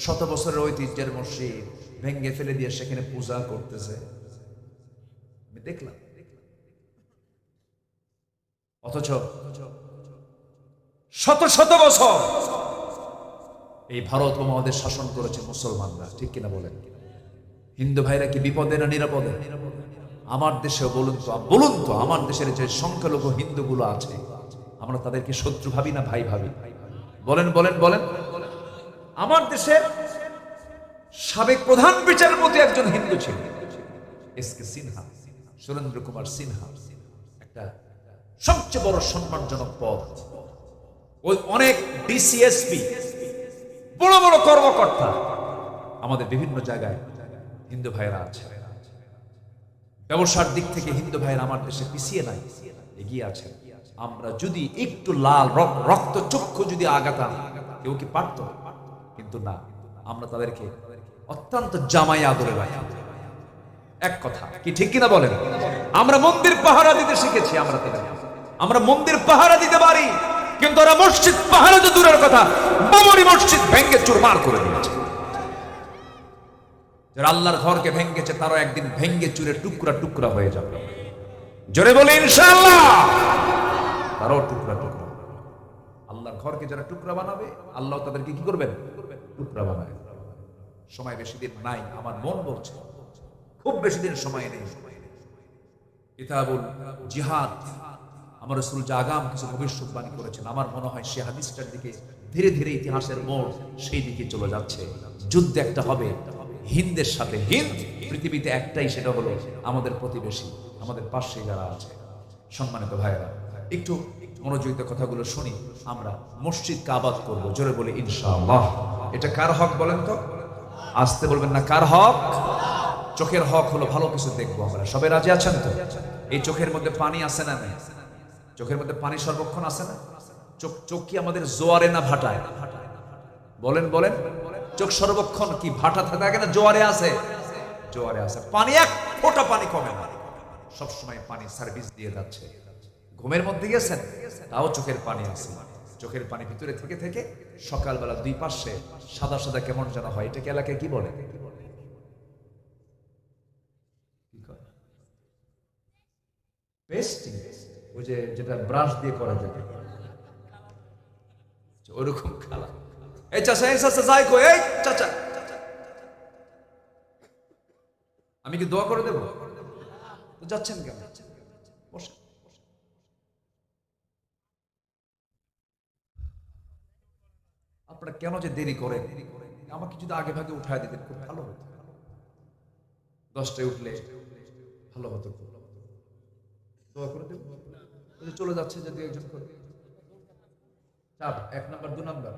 100 বছরের ঐতিহ্যের মসজিদ ভেঙ্গে ফেলে দিয়ে সেখানে পূজা করতেছে, আমি দেখলাম। অথচ শত শত বছর এই ভারত উপমহাদেশ শাসন করেছে মুসলমানরা, ঠিক কিনা বলেন? হিন্দু ভাইরা কি বিপদে না নিরাপদে? আমার দেশে বলুন তো আমার দেশের যে সংখ্যালঘু হিন্দুগুলো আছে, আমরা তাদেরকে শত্রু ভাবি না ভাই ভাবি? বলেন বলেন বলেন। আমার দেশের সাবেক প্রধান বিচারপতি একজন হিন্দু ছিলেন, এসকে সিনহা, সুরেন্দ্র কুমার সিনহা। একটা সবচেয়ে বড় সম্মানজনক পদ। ওই অনেক ডিসিএসপি, বড় বড় কর্মকর্তা আমাদের বিভিন্ন জায়গায় হিন্দু ভাইরা আছে। ব্যবসার দিক থেকে হিন্দু ভাইরা আমার দেশে পিছিয়ে নাই, এগিয়ে আছে। আমরা যদি একটু লাল রক্ত চক্ষু যদি আগাতাম, কেউ কি পারত? কিন্তু না, আমরা তাদেরকে অত্যন্ত জামাই আদরে রাখি। এক কথা কি ঠিক কিনা বলেন? আমরা মন্দির পাহারা দিতে শিখেছি, আমরা মন্দির পাহারা দিতে পারি, কিন্তু ওরা মসজিদ পাহারা তো দূরের কথা, বাবরি মসজিদ ভেঙ্গে চুরমার করে দিয়েছে। যারা আল্লাহর ঘরকে ভেঙ্গেছে তারা একদিন ভেঙ্গে চুরে টুকরা টুকরা হয়ে যাবে। জোরে বলে ইনশাআল্লাহ। তারাও টুকরা টুকরা। আল্লাহর ঘরকে যারা টুকরা বানাবে, আল্লাহ তাদেরকে কি করবেন? টুকরা বানাবে। সময় বেশি দিন নাই, আমার মন বলছে খুব বেশি দিন সময় নেই। কিতাবুল জিহাদ, আমার রাসূল যে আগাম কিছু ভবিষ্যৎবাণী করেছেন, আমার মনে হয় সে হাদিসটার দিকে ধীরে ধীরে ইতিহাসের মোড় সেই দিকে চলে যাচ্ছে। যুদ্ধ একটা হবে হিন্দের সাথে। হিন্দ পৃথিবীতে একটাই, সেটা হলো আমাদের প্রতিবেশী, আমাদের পাশে যারা আছে। সম্মানিত ভাইরা, একটু মনোযোগিত কথাগুলো শুনি। আমরা মসজিদকে আবাদ করবো, জোরে বলি ইনশাআল্লাহ। এটা কার হক বলেন তো? আসতে বলবেন না, কার হক? চোখের হক হলো ভালো কিছু দেখবো আমরা। সবাই রাজি আছেন তো? এই চোখের মধ্যে পানি আছে না নেই? চোখের মধ্যে পানি সর্বক্ষণ আছে না? চোখ কি আমাদের জোয়ারে না ভাটায়? বলেন বলেন। চোখ সর্বক্ষণ কি ভাটা থাকে না জোয়ারে আছে? জোয়ারে আছে। পানি এক ফোঁটা পানি কমে না, সবসময় পানি সার্ভিস দিয়ে যাচ্ছে। ঘুমের মধ্যে গেছেন, তাও চোখের পানি আছে। চোখের পানি ভিতরে থেকে থেকে সকালবেলা দুই পাশে সাদা সাদা কেমন যেন হয়, এটাকে এলাকায় কি বলে? পেস্টিং, ওই যে যেটা ব্রাশ দিয়ে করা যায় ওইরকম খালা। এই চাচা, এই চাচা যাই কই, এই চাচা আমি কি দোয়া করে দেব? তো যাচ্ছেন কেন? বসে। আপনারা কেন যে দেরি করেন? আমাকে যদি আগে ভাগে উঠায় দিতেন খুব ভালো হতো। 10টায় উঠলে ভালো হতো। দোয়া করে দেব। চলে যাচ্ছে যদি একজন করে চাপ 1 নাম্বার 2 নাম্বার।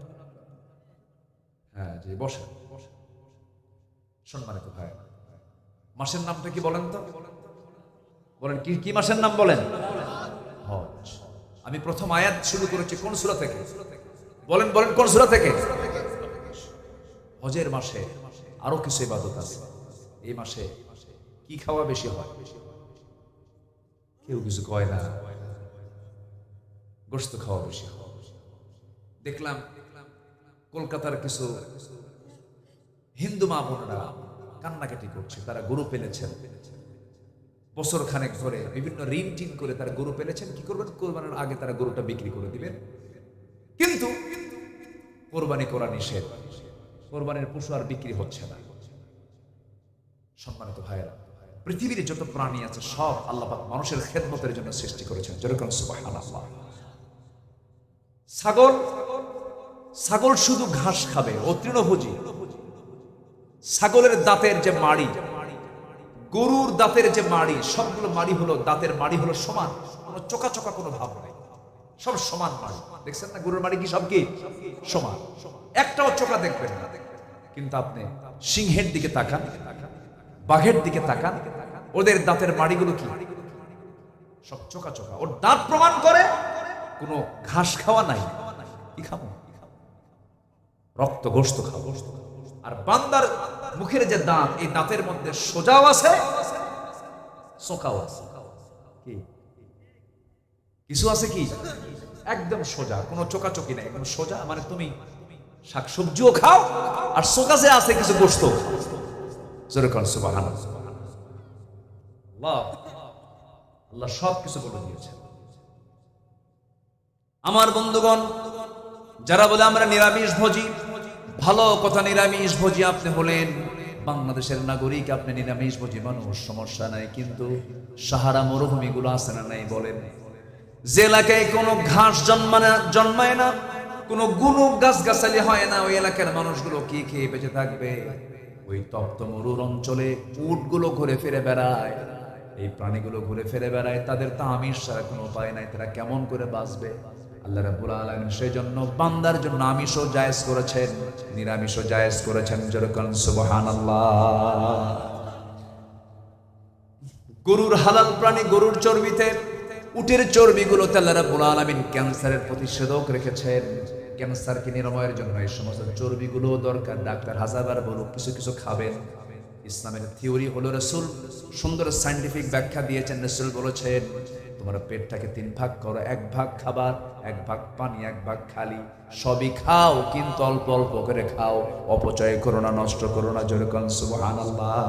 হ্যাঁ জি, বসে। সম্মানিত ভাই, মাসের নামটা কি বলেন তো? বলেন কি কি মাসের নাম বলেন? হজ। আমি প্রথম আয়াত শুরু করেছি কোন সূরা থেকে? বলেন বলেন কোন সূরা থেকে? হজের মাসে আরো কিছু ইবাদত আছে। এই মাসে কি খাওয়া বেশি হয়? কেউ কিছু কয় না। গোশত খাওয়া বেশি হয়। দেখলাম কলকাতার কিছু হিন্দু মা বোনেরা কান্নাকাটি করছে, তারা গরু পেলেছেন বছর খানেক ধরে, বিভিন্ন ঋণ টিন করে তারা গরু পেলেছেন। কি করবেন? কোরবানির আগে তারা গরুটা বিক্রি করে দিবেন, কিন্তু কোরবানি করা নিষেধ। কোরবানির পশু আর বিক্রি হচ্ছে না। সম্মানিত ভাইয়েরা, পৃথিবীর যত প্রাণী আছে সব আল্লাহ পাক মানুষের খেদমতের জন্য সৃষ্টি করেছেন। যেরকম সুবহানাল্লাহ। ছাগল শুধু ঘাস খাবে, ও তৃণভোজী। ছাগলের দাঁতের যে মাড়ি, গরুর দাঁতের যে মাড়ি, সবগুলো মাড়ি হলো, দাঁতের মাড়ি হলো সমান, কোনো চোকা চোকা কোনো ভাব নাই, সব সমান মাড়ি। দেখছেন না গরুর মাড়ি কি সব কি সমান? একটাও চোকা দেখবেন না। কিন্তু আপনি সিংহের দিকে তাকান, বাঘের দিকে তাকান, ওদের দাঁতের মাড়িগুলো কি সব চোকা চোকা। ওর দাঁত প্রমাণ করে কোনো ঘাস খাওয়া নাই। কি খাবো? রক্ত গোশত খাবো। আর বান্দার মুখের যে দাঁত, এই দাঁতের মধ্যে সোজাও আছে চোকাও আছে। কি কিছু আছে কি একদম সোজা, কোনো চোকাচোকি নাই, একদম সোজা। মানে তুমি শাকসবজিও খাও আর চোকা যে আছে কিছু গোশত। সুবহানাল্লাহ। আল্লাহ সব কিছু বলে দিয়েছেন। আমার বন্ধুগণ, যারা বলে আমরা নিরামিষ ভোজি, ভালো কথা, নিরামিষ ভোজি আপনি হলেন, বাংলাদেশের নাগরিক, আপনি নিরামিষ ভোজি মানুষ, সমস্যা নাই। কিন্তু সাহারা মরুভূমি গুলো আছে না নাই বলেন? যে এলাকায় কোনো ঘাস জন্মায় না, কোনো গুনো গাছগাছালি হয় না, ওই এলাকার মানুষগুলো কি খেয়ে বেঁচে থাকবে? ওই তপ্ত মরুর অঞ্চলে উটগুলো ঘুরে ফিরে বেড়ায়, এই প্রাণীগুলো ঘুরে ফিরে বেড়ায়, তাদের তো আমিষ ছাড়া কোনো উপায় নাই, তারা কেমন করে বাঁচবে? আল্লাহ রাব্বুল আলামিন সেই জন্য বান্দার জন্য আমিষও জায়েজ করেছেন, নিরামিষও জায়েজ করেছেন। যেরকম সুবহানাল্লাহ। গরুর হালাল প্রাণী, গরুর চর্বিতে, উটের চর্বিগুলোতে আল্লাহ রাব্বুল আলামিন ক্যান্সারের প্রতিষেধক রেখেছেন। ক্যান্সারকে নিরাময়ের জন্য এই সমস্ত চর্বিগুলো দরকার। ডাক্তার হাজারবার বলুক কিছু কিছু খাবেন। ইসলামের থিওরি হলো, রাসূল সুন্দর সায়েন্টিফিক ব্যাখ্যা দিয়েছেন। রাসূল বলেছেন, তোমার পেটটাকে 3 ভাগ করো, 1 ভাগ খাবার, 1 ভাগ পানি, 1 ভাগ খালি। সবই খাও, কিন্তু অল্প অল্প করে খাও, অপচয় করো না, নষ্ট করো না। যেরকম সুবহানাল্লাহ।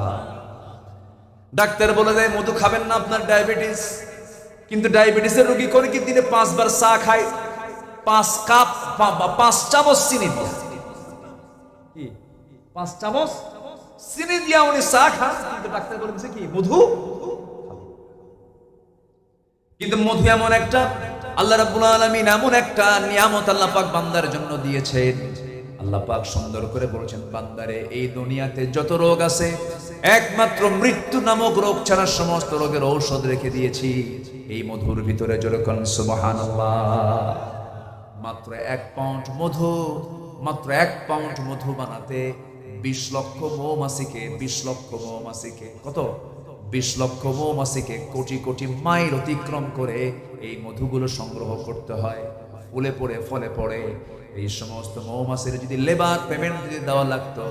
ডাক্তার বলে দেয় মধু খাবেন না, আপনার ডায়াবেটিস। কিন্তু ডায়াবেটিসের রোগী করে কি দিনে 5 বার চা খায়, 5 কাপ বা 5 চামচ চিনি দিয়ে। কি 5 চামচ চিনি দিয়া উনি চা খান, কিন্তু ডাক্তার বলেছে কি মধু। কিন্তু মধু এমন একটা, আল্লাহ রাব্বুল আলামিন এমন একটা নিয়ামত আল্লাহ পাক বান্দার জন্য দিয়েছেন। আল্লাহ পাক সুন্দর করে বলেছেন, বান্দারে এই দুনিয়াতে যত রোগ আছে, একমাত্র মৃত্যু নামক রোগ ছাড়া সমস্ত রোগের ঔষধ রেখে দিয়েছি এই মধুর ভিতরে। যেরকম সুবহানাল্লাহ। মাত্র 1 পাউন্ড মধু, মাত্র 1 পাউন্ড মধু বানাতে 20 লক্ষ মৌমাছিকে, 20 লক্ষ মৌমাছিকে, কত 20 লক্ষ মৌমাছিকে কোটি কোটি মাইল অতিক্রম করে এই মধুগুলো সংগ্রহ করতে হয়। ফুলে পড়ে ফলে পড়ে এই সমস্ত মৌমাছির যদি লেবার পেমেন্ট যদি দেওয়া লাগতো,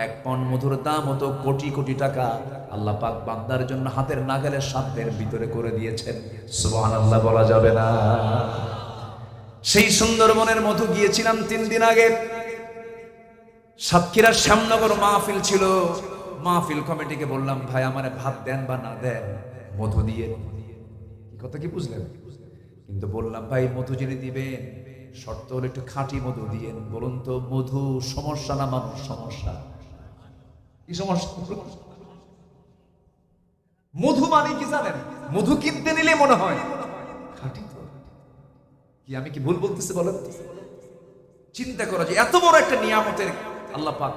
1 পাউন্ড মধুর দাম হতো কোটি কোটি টাকা। আল্লাহ পাক বান্দার জন্য হাতের নাগালের সাধ্যের ভিতরে করে দিয়েছেন। সুবহানাল্লাহ বলা যাবে না? সেই সুন্দরবনের মধু গিয়েছিলাম 3 দিন আগে। সাতক্ষীরার শ্যামনগর মাহফিল ছিল। মাহফিল কমিটিকে বললাম, ভাই আমারে ভাত দেন বা না দেন, মধু দিয়ে। কথা কি বুঝলেন? কিন্তু বললাম, ভাই মধু যিনি দিবেন শর্ত হলো একটু খাঁটি মধু দিয়েন। বলুন তো, মধু সমস্যা না মানুষ সমস্যা? কি সমস্যা? মধু মানে কি জানেন? মধু কিনতে নিলে মনে হয় খাঁটি। তো কি আমি কি ভুল বলতেছি বলেন? চিন্তা করা যে এত বড় একটা নিয়ামতের আল্লাহ পাক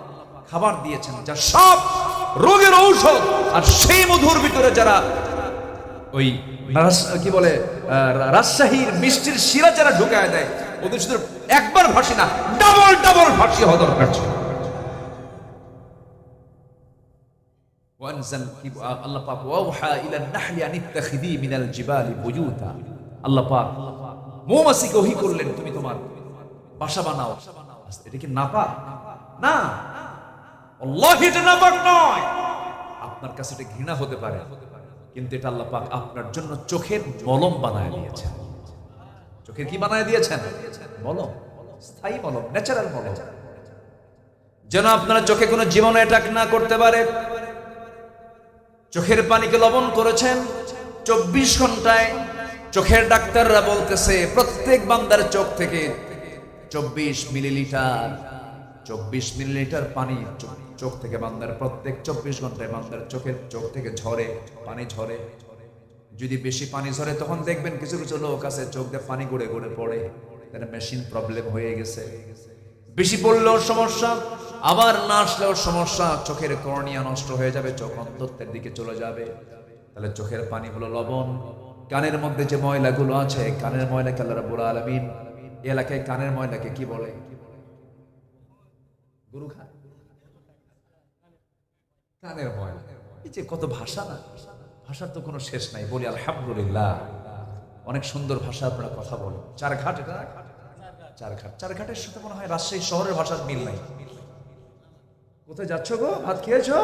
খাবার দিয়েছেন, যা সব রোগের ঔষধ। আর সেই মধুর ভিতরে যারা ওই কি বলে রাজশাহীর মিষ্টির শিরা যারা ঢুকায় দেয়, ওদের শুধু একবার ভাসি না, ডাবল ডাবল ভাসি হওয়া দরকার ছিল। আল্লাহ পাক ওয়াহা ইলা নাহলি আন ইত্তাখিযি মিনাল জিবালি বুয়ুতা, আল্লাহ পাক মৌমাছিকে ওহী করলেন, তুমি তোমার বাসা বানাও। এটা কি নাপাক? না, আল্লাহ এটা নাপাক নয়। আপনার কাছে এটা ঘৃণা হতে পারে, কিন্তু এটা আল্লাহ পাক আপনার জন্য চোখের মলম বানায় দিয়েছেন। চোখের কি বানায় দিয়েছেন? মলম, স্থায়ী মলম, ন্যাচারাল মলম, যেন আপনার চোখে কোনো জীবাণু অ্যাটাক না করতে পারে। চোখের পানিকে লবণ করেছেন 24 ঘন্টায়। চোখের ডাক্তাররা বলতেছে প্রত্যেক বান্দার চোখ থেকে 24 মিলিলিটার পানি চোখ থেকে বান্দার প্রত্যেক 24 ঘন্টায় বান্দার চোখ থেকে ঝরে, পানি ঝরে। যদি বেশি পানি ঝরে তখন দেখবেন কিছু কিছু লোক আছে চোখ দিয়ে পানি গড়ে গড়ে পড়ে, তার মেশিন প্রবলেম হয়ে গেছে। বেশি পড়লেও সমস্যা, আবার না আসলেও সমস্যা। চোখের কর্নিয়া নষ্ট হয়ে যাবে, চোখ অন্ধত্বের দিকে চলে যাবে। তাহলে চোখের পানি হলো লবণ। কানের মধ্যে যে ময়লাগুলো আছে, কানের ময়লাকে আল্লাহ রাব্বুল আলামিন এলাকায় কানের ময়লাকে কি বলে? গরু খায় কানের ময়লা। এই যে কত ভাষা না, ভাষার তো কোনো শেষ নাই। বলি আলহামদুলিল্লাহ, অনেক সুন্দর ভাষা আপনারা কথা বলেন। চারঘাট, এটা চারঘাটের সাথে মনে হয় রাজশাহী শহরের ভাষার মিল নাই। কোথায় যাচ্ছ গো? ভাত খেয়েছো?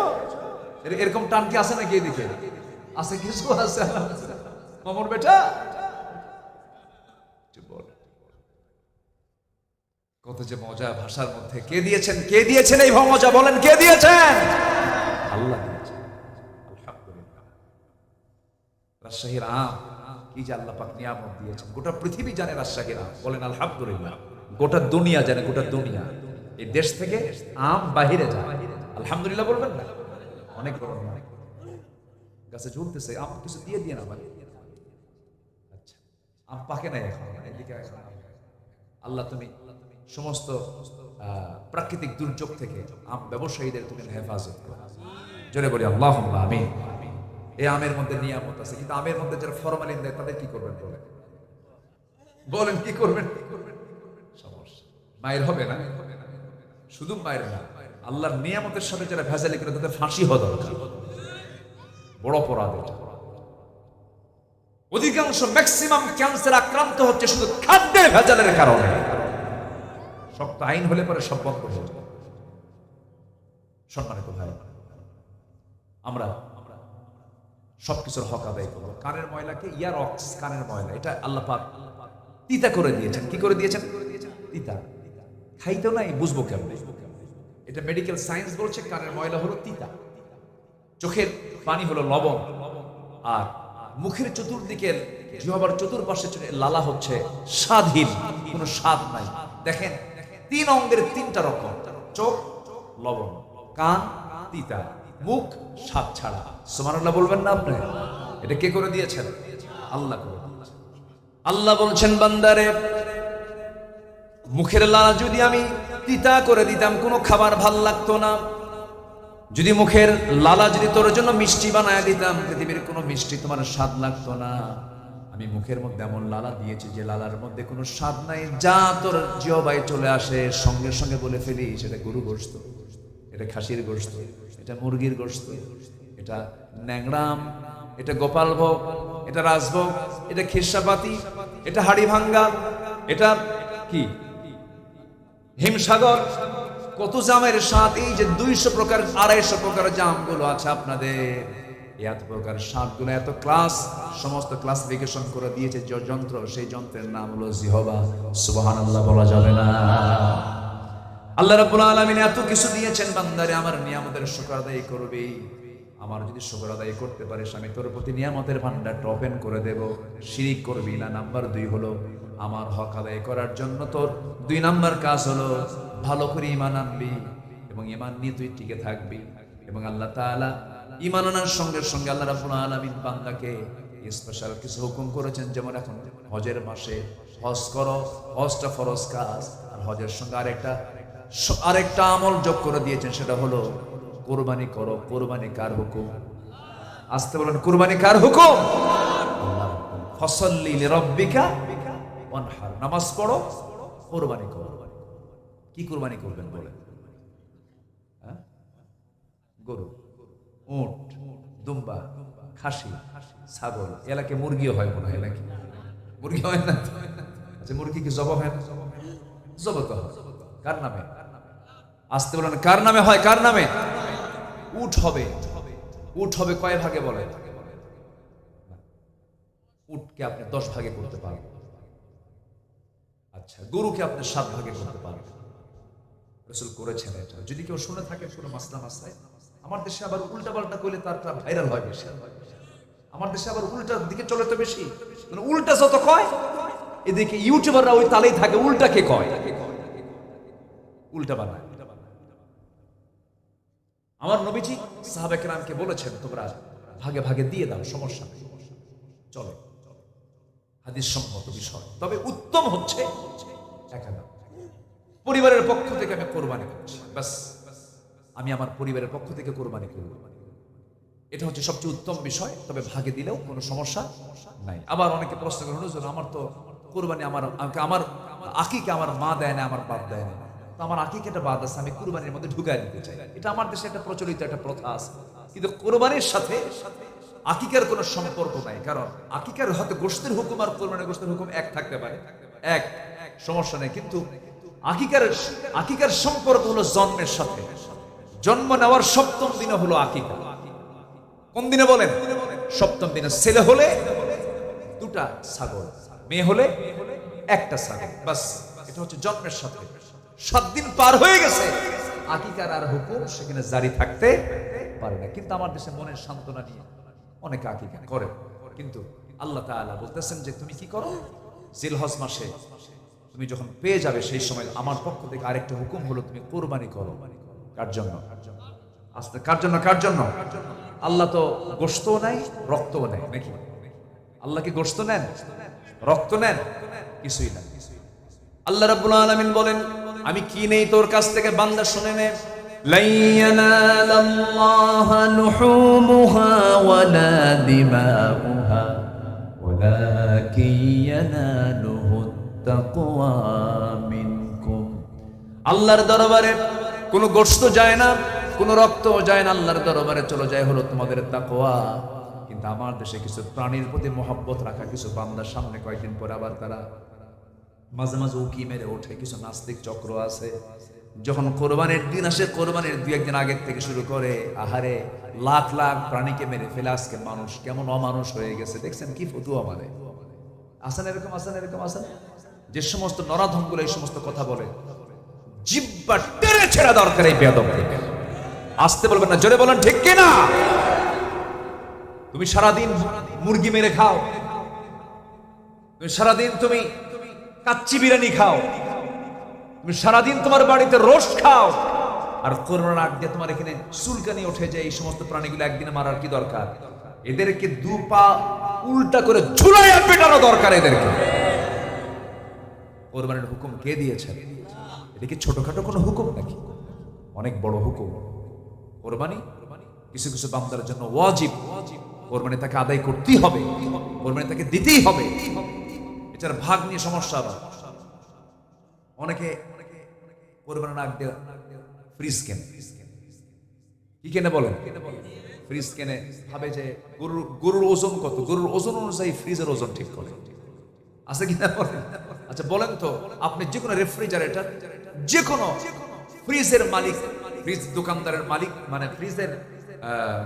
এরকম টান কি আছে নাকি? এদিকে আছে, কিছু আছে। মামুর বেটা কত যে মজা ভাষার মধ্যে। কে দিয়েছেন? কে দিয়েছেন এই মজা? বলেন কে দিয়েছেন? আল্লাহ দিয়েছেন। আলহামদুলিল্লাহ। রাজশাহীর আম কি যে আল্লাহ পাক নিয়ামত দিয়েছেন। গোটা পৃথিবী জানে রাজশাহীর আম। বলেন আলহামদুলিল্লাহ। গোটা দুনিয়া জানে, গোটা দুনিয়া। এই দেশ থেকে আম বাহিরে যায়, আলহামদুলিল্লাহ বলবেন না? অনেক বড় না, গাছে ঝুলতেছে আম, কিছু দিয়ে দিয়ে না ভাই। আচ্ছা, আম পাকে নাই এখন, এদিকে এখন। আল্লাহ তুমি সমস্ত প্রাকৃতিক দুর্যোগ থেকে আম ব্যবসায়ীদের তুমি হেফাজত করো। জোরে বলি আল্লাহুম্মা আমিন। এই আমের মধ্যে নিয়ামত আছে, কিন্তু আমের মধ্যে যারা ফরমালিন দেয় তাদের কি করবেন? বলেন কি করবেন? সমস্যা, মায়ের হবে না। শুধু মায়ের না, আল্লাহর নিয়ামতের সাথে যারা ভেজালি করে তাদের ফাঁসি হওয়া দরকার। বড় অপরাধ এটা। অধিকাংশ ম্যাক্সিমাম ক্যান্সার আক্রান্ত হচ্ছে শুধু খাদ্যের ভেজালের কারণে। শক্ত আইন হলে পরে সব বন্ধ হয়ে যাবে। সম্মানিত ভাই, আমরা সবকিছুর হক আদায় করবো। কানের ময়লাকে ইয়ারক্স, কানের ময়লা, এটা আল্লাহ পাক তিতা করে দিয়েছেন। কি করে দিয়েছেন? তিতা। খাইতো নাই, বুঝবো কেমন? এটা মেডিকেল সায়েন্স বলছে কানের ময়লা হলো তিতা, চোখের পানি হলো লবণ, আর মুখের চতুর্দিকের জিহ্বার চতুর্পাশে লালা হচ্ছে স্বাদহীন, কোনো স্বাদ নাই। দেখেন 3 অঙ্গের 3টা রকম। চোখ লবণ, কান তিতা, মুখ স্বাদ ছাড়া। সুবহানাল্লাহ বলবেন না আপনি? এটা কে করে দিয়েছেন? আল্লাহ করে দিয়েছেন। আল্লাহ বলছেন, বান্দারে মুখের লালা যদি আমি তিতা করে দিতাম কোনো খাবার ভাল লাগতো না। যদি মুখের লালা যদি তোর জন্য মিষ্টি বানায় দিতাম, পৃথিবীর কোনো মিষ্টি তোমার স্বাদ লাগতো না। আমি মুখের মধ্যে এমন লালা দিয়েছি যে লালার মধ্যে কোনো স্বাদ নাই। যা তোর জিহ্বায় চলে আসে সঙ্গে সঙ্গে বলে ফেলি সেটা গরু গোশত, এটা খাসির গোশত, এটা মুরগির গোশত, এটা ন্যাংরাম, এটা গোপাল ভোগ, এটা রাজভোগ, এটা খিরসাপাতি, এটা হাড়ি ভাঙ্গা, এটা কি হিমসাগর। কত জামের স্বাদ। এই যে 200 প্রকার 250 প্রকার জামগুলো আছে আপনাদের, এত প্রকার স্বাদগুলো, এত ক্লাস, সমস্ত ক্লাসিফিকেশন করে দিয়েছে যে যন্ত্র, সেই যন্ত্রের নাম হলো জিহবা। সুবহানাল্লাহ বলা যাবে না? আল্লাহ রাব্বুল আলামিন এত কিছু দিয়েছেন বান্দারে, আমার নিয়ামতের শুকর আদায় করবি। আমার যদি শুকর আদায় করতে পারিস, আমি তোর প্রতি নিয়ামতের ভান্ডারটা ওপেন করে দেব। শিরিক করবি না। নাম্বার 2 হলো আমার হক আদায় করার জন্য তোর 2 নাম্বার কাজ হলো ভালো করে ঈমান আনবি এবং ঈমান নিয়ে তুই টিকে থাকবি। এবং আল্লাহ তাআলা ঈমান আনার সঙ্গে সঙ্গে আল্লাহ রাব্বুল আলামিন বান্দাকে স্পেশাল কিছু হুকুম করেছেন। যেমন এখন হজের মাসে হজ করো, হজটা ফরজ কাজ। আর হজের সঙ্গে আরেকটা আমল যোগ করে দিয়েছেন, সেটা হলো কুরবানি করো। কুরবানি কার হুকুম? আসতে বলেন, কুরবানি কার হুকুম? ফসল্লি লিরাব্বিকা ওয়ানহার, নামাজ পড়ো, কুরবানি করো। কি কুরবানি করবেন বলেন? গরু, উট, দুম্বা, খাসি, ছাগল। এলাকে মুরগিও হয় মনে হয় নাকি? মুরগি হয় না? আচ্ছা, মুরগি কি জবাই হয় না? জবাই তো হয়। কার নামে? আসতে বলেন, কার নামে হয়? কার নামে? উট হবে। উট হবে কয় ভাগে বলেন? উটকে আপনি 10 ভাগে করতে পারবেন। আচ্ছা, গরুকে আপনি 7 ভাগে করতে পারবেন। রাসূল করেছেন এটা। যদি কেউ শুনে থাকে কোনো মাসলা মাসলায়, আমার দেশে আবার উল্টা পাল্টা করলে তারটা ভাইরাল হয় বেশি। আমার দেশে আবার উল্টার দিকে চলে তো বেশি। মানে উল্টা যত কয়, এদিকে ইউটিউবাররা ওই তালেই থাকে, উল্টাকে কয়, উল্টা বানায়। আমার নবীজি সাহাবা কেরামকে বলেছেন, তোমরা ভাগে ভাগে দিয়ে দাও, সমস্যা নেই, চলে, হাদিস সম্মত বিষয়। তবে উত্তম হচ্ছে একাদা। পরিবারের পক্ষ থেকে আমি কোরবানি করছি, বাস আমি আমার পরিবারের পক্ষ থেকে কোরবানি করব, এটা হচ্ছে সবচেয়ে উত্তম বিষয়। তবে ভাগে দিলেও কোনো সমস্যা নাই। আবার অনেকে প্রশ্ন করেন, হুজুর আমার তো কোরবানি, আমার আকিকে আমার মা দেয় না, আমার বাপ দেয় না, তো আমার আকিকাটা বাদ আছে, আমি কুরবানির মধ্যে ঢুকাই দিতে চাই। এটা আমার দেশে একটা প্রচলিত একটা প্রথা আছে, কিন্তু কোরবানির সাথে আকিকার কোনো সম্পর্ক নাই। কারণ আকিকার হয়তো গোশতের হুকুম আর কোরবানির গোশতের হুকুম এক থাকতে পারে, এক সমস্যা নেই, কিন্তু আকিকার সম্পর্ক হলো জন্মের সাথে। জন্ম নেওয়ার 7ম দিনে হলো আকিকা। কোন দিনে বলেন? 7ম দিনে। ছেলে হলে 2টা ছাগল, মেয়ে হলে 1টা ছাগল, বাস। এটা হচ্ছে জন্মের সাথে। 7 দিন পার হয়ে গেছে, আকিকার আর হুকুম সেখানে জারি থাকতে পারে না। কিন্তু আমার দেশে মনের সান্ত্বনা নিয়ে অনেকে আকিকা করে। কিন্তু আল্লাহ তাআলা বলতেছেন যে তুমি কি করো, জিলহজ মাসে তুমি যখন পেয়ে যাবে, সেই সময় আমার পক্ষ থেকে আরেকটা হুকুম হলো তুমি কোরবানি করো। কার জন্য? আস্তে, কার জন্য? কার জন্য? আল্লাহ তো গোশতও নাই, রক্তও নেয় নাকি? আল্লাহ কি গোশত নেন, রক্ত নেন? কিছুই না। আল্লাহ রাব্বুল আলামিন বলেন, আমি কি নেই তোর কাছ থেকে, বান্দা শুনে নে। লা ইয়ানালাল্লাহা লুহুমুহা ওয়ালা দিমাউহা ওয়ালাকিন ইয়ানালুহুত তাকওয়া মিনকুম। আল্লাহর দরবারে কোনো গোশত যায় না, কোনো রক্ত যায় না, আল্লাহর দরবারে চলে যায় হলো তোমাদের তাকওয়া। কিন্তু আমার দেশে কিছু প্রাণীর প্রতি মহব্বত রাখা কিছু বান্দার সামনে কয়েকদিন পরে আবার তারা মাঝে মাঝে উকি মেরে ওঠে। কিছু নাস্তিক চক্র আছে, যখন কোরবানির দিন আসে, কোরবানির 2-1 দিন আগের থেকে শুরু করে, আহারে লাখ লাখ প্রাণীকে মেরে ফেলে আজকে মানুষ কেমন অমানুষ হয়ে গেছে, দেখছেন কি ফতুয়া মারে। আসেন এরকম, আসেন এরকম, আসেন। যে সমস্ত নরাধমগুলো এই সমস্ত কথা বলে, জিহ্বা টেনে ছেড়া দরকার এই বেয়াদব থেকে। আসতে বলবেন না, জোরে বলেন ঠিক কিনা? তুমি সারাদিন মুরগি মেরে খাও, তুমি সারাদিন তুমি কাচ্চি বিরিয়ানি খাও, তুমি সারাদিন তোমার বাড়িতে রোস্ট খাও, আর কোরবানির আগ দিয়ে তোমার এখানে চুলকানি ওঠে যে এই সমস্ত প্রাণীগুলো একদিনে মারার কি দরকার? এদেরকে 2 পা উল্টা করে ঝুলাইয়া পেটানো দরকার এদেরকে। কোরবানির হুকুম কে দিয়েছেন? এটা কি ছোটখাটো কোনো হুকুম নাকি? অনেক বড় হুকুম। কোরবানি কিছু কিছু বান্দার জন্য ওয়াজিব। কোরবানি তাকে আদায় করতেই হবে, কোরবানি তাকে দিতেই হবে। এটার ভাগ নিয়ে সমস্যা। আবার অনেকে কোরবানির আগ দিয়ে ফ্রিজ কেনে। কি কেনে বলেন? ফ্রিজ কেনে, ভাবে যে গরুর ওজন কত, গরুর ওজন অনুযায়ী ফ্রিজের ওজন ঠিক করে। আছে কিনা বলেন? আচ্ছা বলেন তো, আপনি যে কোনো রেফ্রিজারেটর, যে কোনো ফ্রিজের মালিক, ফ্রিজ দোকানদারের মালিক, মানে ফ্রিজের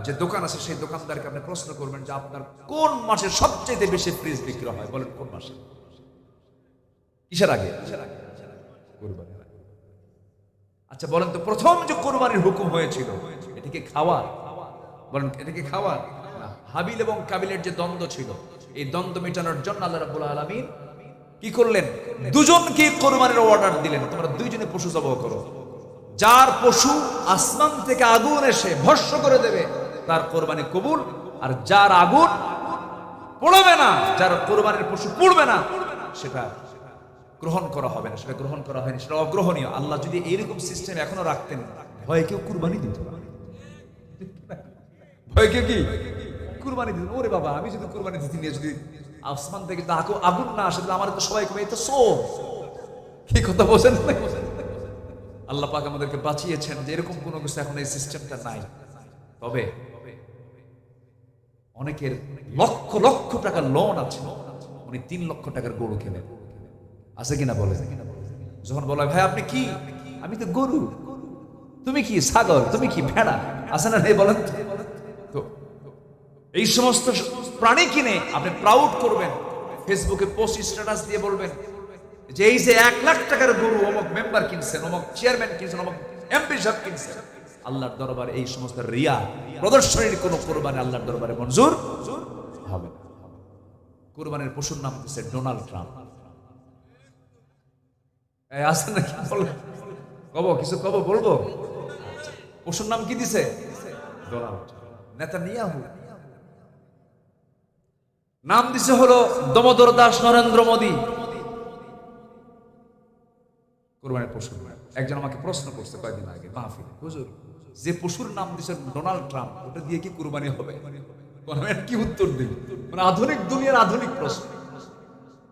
যে দোকান আছে সেই দোকানদারকে আপনি প্রশ্ন করবেন যে আপনার কোন মাসে সবচেয়ে বেশি ফ্রিজ বিক্রি হয়, বলেন কোন মাসে? কিসের আগে? কুরবানির আগে। আচ্ছা বলেন তো, প্রথম যে কুরবানির হুকুম হয়েছিল এটা কি খাওয়ার? বলেন এটা কি খাওয়ার? না। হাবিল এবং কাবিলের যে দ্বন্দ্ব ছিল, এই দ্বন্দ্ব মেটানোর জন্য আল্লাহ রাব্বুল আলামিন কি করলেন? দুজনকে কুরবানির অর্ডার দিলেন, তোমরা দুইজনে পশু জবাহ করো। যার পশু আসমান থেকে আগুন এসে ভস্ম করে দেবে তার কোরবানি কবুল, আর যার আগুন পড়বে না, যার কোরবানির পশু পড়বে না, সেটা গ্রহণ করা হবে না। সেটা গ্রহণ করা হয়নি, সেটা অগ্রহণীয়। আল্লাহ যদি এইরকম সিস্টেম এখনো রাখতেন, ভয়ে কেউ কুরবানি দিত না। ভয়ে কেউ কি কুরবানি দিত? ওরে বাবা, আমি যদি কুরবানি দিতে নিয়ে যদি আসমান থেকে আগুন না আসে, আমার তো সবাই কবে তো সো কি কথা বলছেন? আল্লাহ পাক আমাদেরকে বাঁচিয়েছেন যে এরকম কোনো কিছু এখন এই সিস্টেমটা নাই। তবে অনেকের লক্ষ লক্ষ টাকার লোন আছে, উনি 3 লক্ষ টাকার গরু কেনেন, আছে কিনা বলে? যখন বলা ভাই আপনি কি? আমি তো গরু। তুমি কি ছাগল? তুমি কি ভেড়া? আছে না? বলেন তো। এই সমস্ত প্রাণী কিনে আপনি প্রাউড করবেন, ফেসবুকে পোস্ট স্ট্যাটাস দিয়ে বলবেন যে এই যে 1 লাখ টাকার গরু অমুক মেম্বার কিনছেন, অমুক চেয়ারম্যান কিনছেন, অমুক এমপি সাহেব কিনছেন। আল্লাহর দরবারে এই সমস্ত রিয়া প্রদর্শনীর কোন কোরবানি আল্লাহর দরবারে মঞ্জুর হবে না। কোরবানির পশুর নাম দিচ্ছে ডোনাল্ড ট্রাম্প। আছে নাকি? কব কিছু কব বলবো? পশুর নাম কি দিছে? ডোনাল্ড। নেতানিয়াহু নাম দিছে হলো দমোদর দাস নরেন্দ্র মোদী। কোরবানির পশু। একজন আমাকে প্রশ্ন করছে কয়েকদিন আগে মাহফিলে, হুজুর যে পশুর নাম দিছে ডোনাল্ড ট্রাম্প, ওটা দিয়ে কি কুরবানি হবে? কি উত্তর দিন? মানে আধুনিক দুনিয়ার আধুনিক প্রশ্ন।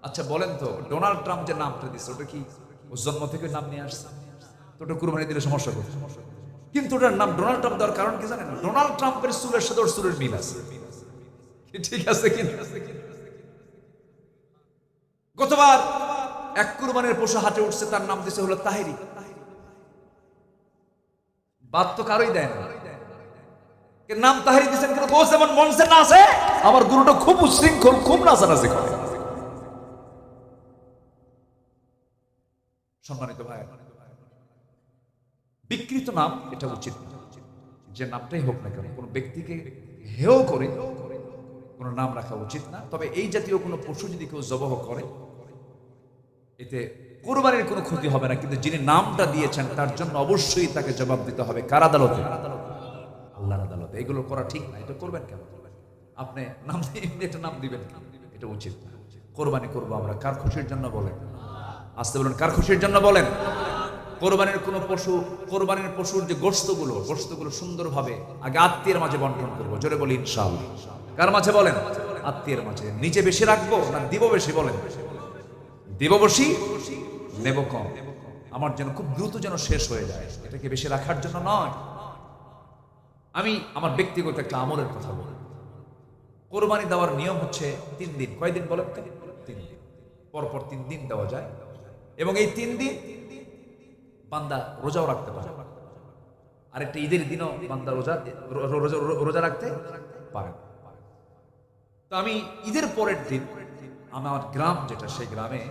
আচ্ছা বলেন তো, ডোনাল্ড ট্রাম্প যে নামটা দিচ্ছে ওটা কি ও জন্ম থেকে নাম নিয়ে আসছে? তো ওটা কুরবানি দিলে সমস্যা করছে। কিন্তু ওটার নাম ডোনাল্ড ট্রাম্প দেওয়ার কারণ কি জানেন? ডোনাল্ড ট্রাম্পের চুলের সাথে ওর চুলের মিল আছে। ঠিক আছে কি? গতবার এক কুরবানির পশু হাটে উঠছে, তার নাম দিছে হলো তাহেরি। বাদ তো কারোই দেয় না। নাম তাহেরি দিচ্ছেন কেন? বস এমন মনসে না আছে, আমার গুরুটা খুব উশৃঙ্খল, খুব নাচানাচি করে। সম্মানিত ভাই, বিকৃত নাম এটা উচিত না। যে নামটাই হোক না কেন, কোন ব্যক্তিকে হেয় করে কোন নাম রাখা উচিত না। তবে এই জাতীয় কোনো পশু যদি কেউ জবাহ করে, এতে কুরবানির কোনো ক্ষতি হবে না, কিন্তু যিনি নামটা দিয়েছেন তার জন্য অবশ্যই তাকে জবাব দিতে হবে। কার আদালতে? আল্লাহর আদালতে। এগুলো করা ঠিক না। এটা করবেন কেন? আপনি নাম এটা নাম দিবেন, এটা উচিত না। কোরবানি করবো আমরা কার খুশির জন্য? বলেন আসতে বলুন, কার খুশির জন্য বলেন? কোরবানির কোন পশু, কোরবানির পশুর যে গোশতগুলো সুন্দরভাবে আগে আত্মীয়ের মাঝে বন্টন করবো। জোরে বলি ইনশাআল্লাহ। কার মাঝে? বলেন আত্মীয়ের মাঝে। নিজে বেশি রাখবো না দিব বেশি? বলেন দিব বেশি, নেব কম। আমার যেন খুব দ্রুত যেন শেষ হয়ে যায়, এটাকে বেশি রাখার জন্য নয়। আমি আমার ব্যক্তিগত একটা আমলের কথা বলি। কোরবানি দেওয়ার নিয়ম হচ্ছে 3 দিন। কয়দিন বলেন তো? 3 দিন। পরপর 3 দিন দেওয়া যায়, এবং এই 3 দিন বান্দা রোজাও রাখতে পারে। আরেকটা ঈদের দিনও বান্দা রোজা রাখতে পারে। তো আমি ঈদের পরের দিন আমার গ্রাম যেটা, সেই গ্রামে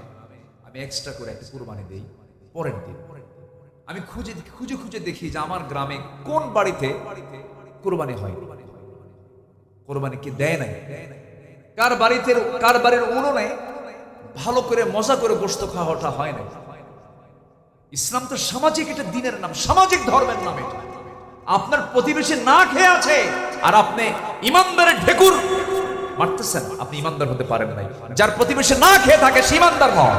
আমি এক্সট্রা করে একটা কুরবানি দেই। পরের দিন আমি খুঁজে খুঁজে দেখি যে আমার গ্রামে কোন বাড়িতে কুরবানি হয়, কোরবানি কি দেয় নাই, কার বাড়ির উনুনে ভালো করে মজা করে গোশত খাওয়াটা হয় না। ইসলাম তো সামাজিক একটা দিনের নাম, সামাজিক ধর্মের নাম এটা। আপনার প্রতিবেশী না খেয়ে আছে আর আপনি ইমানদারের ঢেকুর মারতেছেন, আপনি ইমানদার হতে পারেন নাই। যার প্রতিবেশী না খেয়ে থাকে সে ইমানদার নয়।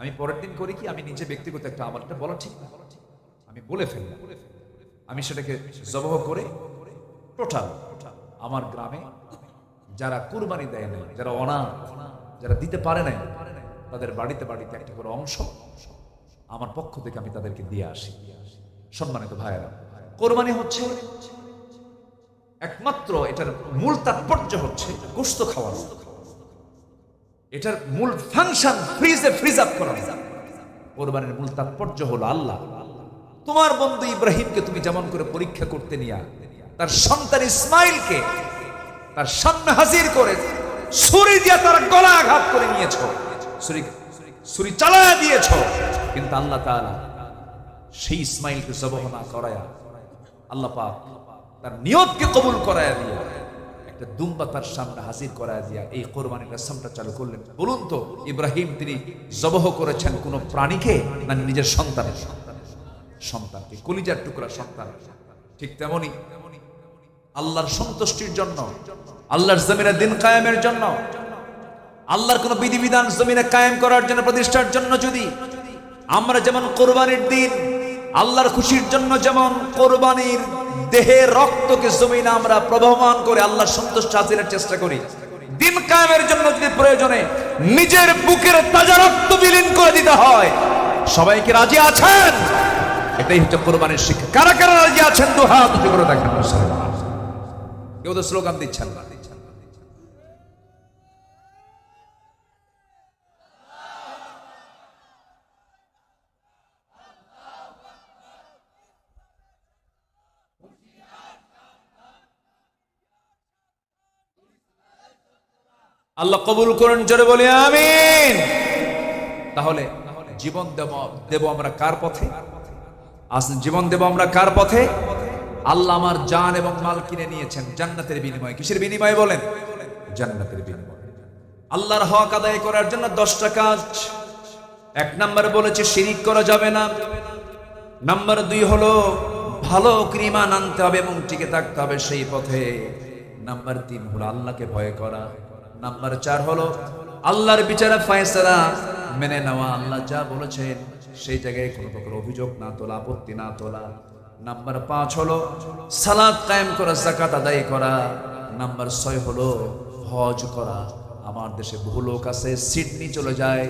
আমি পরের দিন করি কি, আমি নিজে ব্যক্তিগত একটা আমলটা বলা ঠিক না, আমি বলে ফেললাম। আমি সেটাকে জবাহ করে টোটাল আমার গ্রামে যারা কুরবানি দেয় নাই, যারা অনাথ, যারা দিতে পারে নাই, তাদের বাড়িতে বাড়িতে একটা করে অংশ আমার পক্ষ থেকে আমি তাদেরকে দিয়ে আসি। সম্মানিত ভাইয়েরা, কোরবানি হচ্ছে একমাত্র, এটার মূল তাৎপর্য হচ্ছে গোশত খাওয়া। এটার মূল ফাংশন ফ্রিজ আপ করা। কোরবানির মূল তাৎপর্য হলো আল্লাহ তোমার বন্ধু ইব্রাহিমকে তুমি যেমন করে পরীক্ষা করতে নিয়া তার সন্তান ইসমাইলকে তার সামনে হাজির করে ছুরি দিয়ে তার গলা আঘাত করে নিয়েছো, ছুরি চালায়া দিয়েছো, কিন্তু আল্লাহ তাআলা সেই ইসমাইলকে জবহ না করায়া আল্লাহ পাক তার নিয়তকে কবুল করায়া দিয়া একটা দুম্বা তার সামনে হাজির করায়া দিয়া এই কোরবানির রাসমটা চালু করলেন। বলুন তো ইব্রাহিম তিনি জবহ করেছেন কোন প্রাণীকে না নিজের সন্তানকে, কলিজার টুকরা সন্তান। ঠিক তেমনি আল্লাহর সন্তুষ্টির জন্য, আল্লাহর জমিনে দিন কায়েমের জন্য, আল্লাহর কোন বিধিবিধান জমিনে কায়েম করার জন্য, প্রতিষ্ঠার জন্য যদি আমরা যেমন কোরবানির দিন আল্লাহর খুশির জন্য যেমন কোরবানির দেহে রক্তকে জমিনে আমরা প্রবহমান করে আল্লাহর সন্তুষ্টি হাসিলের চেষ্টা করি, দিন কায়েমের জন্য যদি প্রয়োজনে নিজের বুকের তাজা রক্ত বিলীন করে দিতে হয়, সবাইকে রাজি আছেন? এটাই হচ্ছে কোরবানির শিক্ষা। কারা কারা রাজি আছেন দু হাত উঁচু করে দেখেন। কেউ তো স্লোগান দিচ্ছেন না। আল্লাহ কবুল করুন, জোরে বলি আমিন। তাহলে জীবন দেব আমরা কার পথে? জীবন দেব আমরা কার পথে? আল্লাহ আমার জান এবং মাল কিনে নিয়েছেন জান্নাতের বিনিময়ে। কিসের বিনিময়ে বলেন? জান্নাতের বিনিময়ে। আল্লাহর হক আদায় করার জন্য 10টা কাজ। 1 নাম্বার বলেছে শিরিক করা যাবে না। নাম্বার 2 হলো ভালো ঈমান আনতে হবে এবং টিকে থাকতে হবে সেই পথে। নাম্বার 3 হলো আল্লাহকে ভয় করা। নাম্বার 4 হলো আল্লাহর বিচারে ফয়সালা মেনে নেওয়া। আল্লাহ যা বলেছেন সেই জায়গায় কোনো প্রকার অভিযোগ না তোলা, আপত্তি না তোলা। নাম্বার 5 হলো সালাত কায়েম করা, যাকাত আদায় করা। নাম্বার 6 হলো হজ করা। আমার দেশে বহু লোক আছে সিডনি চলে যায়,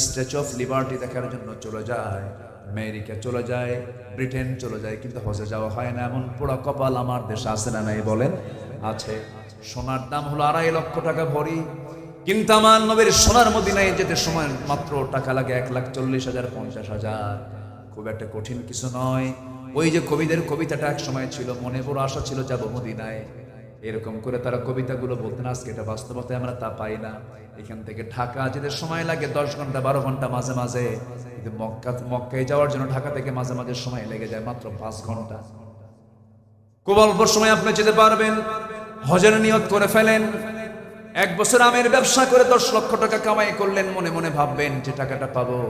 স্ট্যাচু অফ লিবার্টি দেখার জন্য চলে যায়, আমেরিকা চলে যায়, ব্রিটেন চলে যায়, কিন্তু হজে যাওয়া হয় না। এমন পোড়া কপাল আমার দেশে আছে না নাই বলেন? আছে। সোনার দাম হলো 2.5 লক্ষ টাকা ভরি, কিন্তু আমার নবীর সোনার মদিনায় যেতে সময় মাত্র টাকা লাগে 1,40,000 50,000। খুব একটা কঠিন কিছু নয়। ওই যে কবিদের কবিতাটা এক সময় ছিল, মনে বড় আশা ছিল যাব মদিনায়, এরকম করে তারা কবিতাগুলো বলতেন। আজকে এটা বাস্তবতায় আমরা তা পাই না। এখান থেকে ঢাকা যেতে সময় লাগে 10 ঘন্টা 12 ঘন্টা মাঝে মাঝে, কিন্তু মক্কায় যাওয়ার জন্য ঢাকা থেকে মাঝে মাঝে সময় লেগে যায় মাত্র 5 ঘন্টা। খুব অল্প সময় আপনি যেতে পারবেন। হজের নিয়ত করে ফেলেন। 1 বছর আমের ব্যবসা করে 10 লক্ষ টাকা কামাই করলেন, মনে মনে ভাববেন যে টাকাটা পাবো,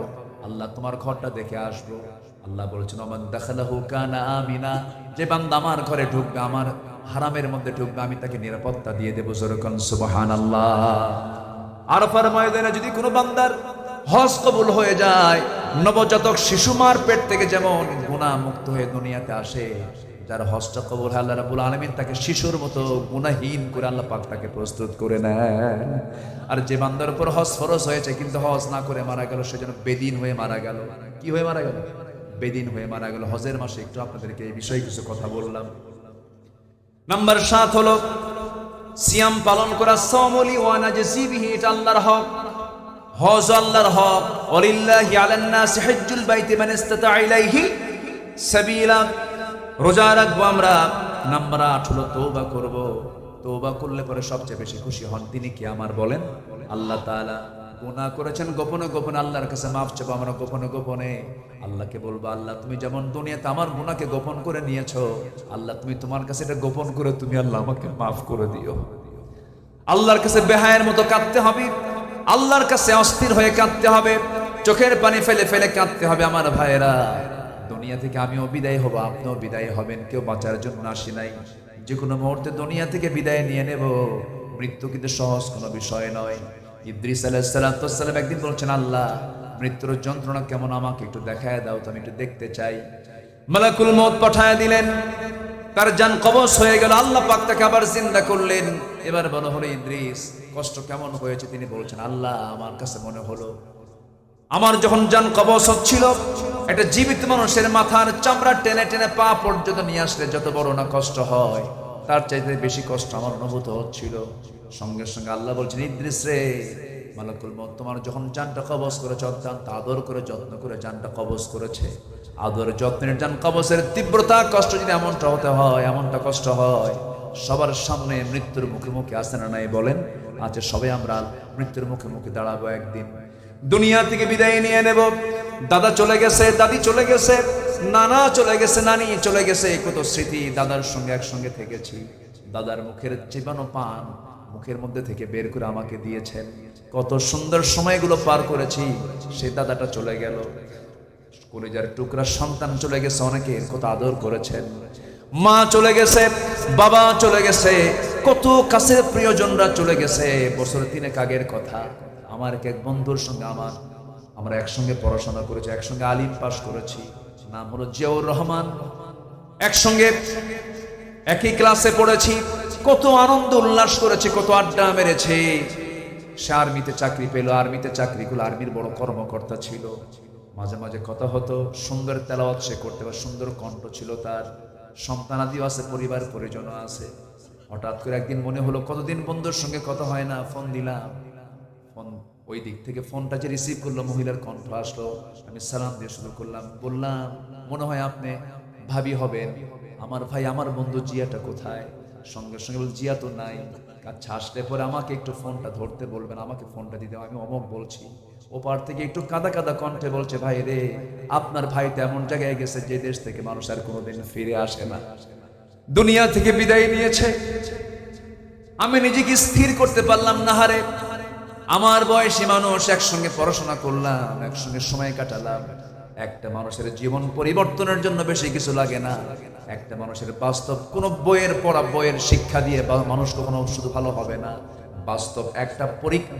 আল্লাহ তোমার ঘরটা দেখে আসবো। আল্লাহ বলেছেন ওমান দাখালাহু কানা আমিনা, যে বান্দা আমার ঘরে ঢুকবে, আমার হারামের মধ্যে ঢুকবে, আমি তাকে নিরাপত্তা দিয়ে দেবো। যেরকম সুবহানাল্লাহ। আরাফার ময়দানে যদি কোনো বান্দার হজ কবুল হয়ে যায়, নবজাতক শিশু মার পেট থেকে যেমন গুনাহ মুক্ত হয়ে দুনিয়াতে আসে, যার হজটা কবুল হয় আল্লাহ রাব্বুল আলামিন তাকে শিশুর মতো গুনাহীন করে আল্লাহ পাক তাকে প্রস্তুত করে নেন। আর যে বান্দার উপর হজ ফরজ হয়েছে কিন্তু হজ না করে মারা গেল, সেজন্য বেদিন হয়ে মারা গেল। কি হয়ে মারা গেল? বেদিন হয়ে মারা গেল। হজের মাসে একটু আপনাদেরকে এই বিষয়ে কিছু কথা বললাম। নাম্বার 7 হলো সিয়াম পালন করা। সাওমুলি ওয়া নাজসিবিহি, এটা আল্লাহর হক। হজ আল্লাহর হক। ওয়ালিল্লাহি আলান নাসি হজ্জুল বাইতি মান ইসতাতা ইলাইহি সাবিলা। রোজা রাখবো আমরা। নাম্বার 8 হলো তওবা করব। তওবা করলে পরে সবচেয়ে বেশি খুশি হন তিনি কি আমার বলেন? আল্লাহ তাআলা। গুনাহ করেছেন গোপনে গোপনে, আল্লাহর কাছে মাফ চাইবো আমরা গোপনে গোপনে। আল্লাহকে বলবো আল্লাহ তুমি যেমন দুনিয়াতে আমার গুনাহকে গোপন করে নিয়েছো, আল্লাহ তুমি তোমার কাছে এটা গোপন করে তুমি আল্লাহ আমাকে মাফ করে দিও। আল্লাহর কাছে বেহায়ের মতো কাঁদতে হবে, আল্লাহর কাছে অস্থির হয়ে কাঁদতে হবে, চোখের পানি ফেলে ফেলে কাঁদতে হবে। আমার ভাইয়েরা, দুনিয়া থেকে আমিও বিদায় হব, আপনিও বিদায় হবেন। কেউ বাঁচার জন্য আসি নাই। যে কোনো মুহূর্তে দুনিয়া থেকে বিদায় নিয়ে নেব। মৃত্যু কিন্তু সহজ কোনো বিষয় নয়। ইদ্রিস আলাইহিস সালাম একদিন বলছেন আল্লাহ মৃত্যুর যন্ত্রণা কেমন আমাকে একটু দেখায় দাও তো, আমি একটু দেখতে চাই। মালাকুল মউত পাঠায় দিলেন, তার জান কবজ হয়ে গেল। আল্লাহ পাক তাকে আবার জিন্দা করলেন। এবার বলা হলো ইদ্রিস কষ্ট কেমন হয়েছে? তিনি বলছেন আল্লাহ আমার কাছে মনে হলো আমার যখন জান কবজ হচ্ছিল, একটা জীবিত মানুষের মাথার চামড়া টেনে টেনে পা পর্যন্ত নিয়ে আসলে যত বড় না কষ্ট হয়, তার চাইতে বেশি কষ্ট আমার অনুভূত হচ্ছিল। সঙ্গে সঙ্গে আল্লাহ বলছেন ইদ্রিস রে, মালাকুল মউত তোমার যখন জানটা কবজ করেছে অত্যন্ত আদর করে যত্ন করে জানটা কবজ করেছে। আদর যত্নের জান কবজের তীব্রতা কষ্ট যদি এমনটা হতে হয়, এমনটা কষ্ট হয়, সবার সামনে মৃত্যুর মুখে মুখে আসে না নাই বলেন? আচ্ছা, সবাই আমরা মৃত্যুর মুখে মুখে দাঁড়াবো একদিন। দুনিয়া থেকে বিদায় নিয়ে নেব। দাদা চলে গেছে, দাদি চলে গেছে, নানা চলে গেছে, নানি চলে গেছে। কত স্মৃতি দাদার সঙ্গে একসঙ্গে থেকেছি। দাদার মুখের চিবানো পান মুখের মধ্যে থেকে বের করে আমাকে দিয়েছেন। কত সুন্দর সময়গুলো পার করেছি। সে দাদাটা চলে গেল। কলিজার টুকরা সন্তান চলে গেছে, অনেকের কত আদর করেছেন। মা চলে গেছে, বাবা চলে গেছে, কত কাছের প্রিয়জনরা চলে গেছে। বছর 3 আগের কথা, আমার এক বন্ধুর সঙ্গে আমরা একসঙ্গে পড়াশোনা করেছি, একসঙ্গে আলিম পাস করেছি, নাম হলো জিয়াউর রহমান। একসঙ্গে একই ক্লাসে পড়েছি, কত আনন্দ উল্লাস করেছি, কত আড্ডা মেরেছে। সে আর্মিতে চাকরি পেল, আর্মিতে চাকরি করলো, আর্মির বড় কর্মকর্তা ছিল। মাঝে মাঝে কথা হতো, সুন্দর তেলাওয়াত সে করতে পারে, সুন্দর কণ্ঠ ছিল তার, সন্তানাদিও আছে, পরিবার পরিজন আছে। হঠাৎ করে একদিন মনে হলো কতদিন বন্ধুর সঙ্গে কথা হয় না, ফোন দিলাম। ফোন ওই দিক থেকে ফোনটা যে রিসিভ করলো, মহিলার কণ্ঠ আসলো। আমি সালাম দিয়ে শুরু করলাম, বললাম মনে হয় আপনি ভাবি হবেন। আমার ভাই, আমার বন্ধু জিয়াটা কোথায়? সঙ্গে সঙ্গে বল, জিয়া তো নাই। আচ্ছা, আসলে পরে আমাকে একটু ফোনটা ধরতে বলবেন, আমাকে ফোনটা দিতে। আমি অমক বলছি। ওপার থেকে একটু কাদা কাদা কণ্ঠে বলছে, ভাই রে, আপনার ভাই তো এমন জায়গায় গেছে যে দেশ থেকে মানুষ আর কোনোদিন ফিরে আসে না, দুনিয়া থেকে বিদায় নিয়েছে। আমি নিজেকে স্থির করতে পারলাম না। হারে, আমার বয়সী মানুষ, একসঙ্গে পড়াশোনা করলাম, একসঙ্গে সময় কাটালাম। একটা মানুষের জীবন পরিবর্তনের জন্য বেশি কিছু লাগে না। একটা মানুষের বাস্তব কোন বইয়ের পড়া, বইয়ের শিক্ষা দিয়ে মানুষ কখনো শুধু ভালো হবে না।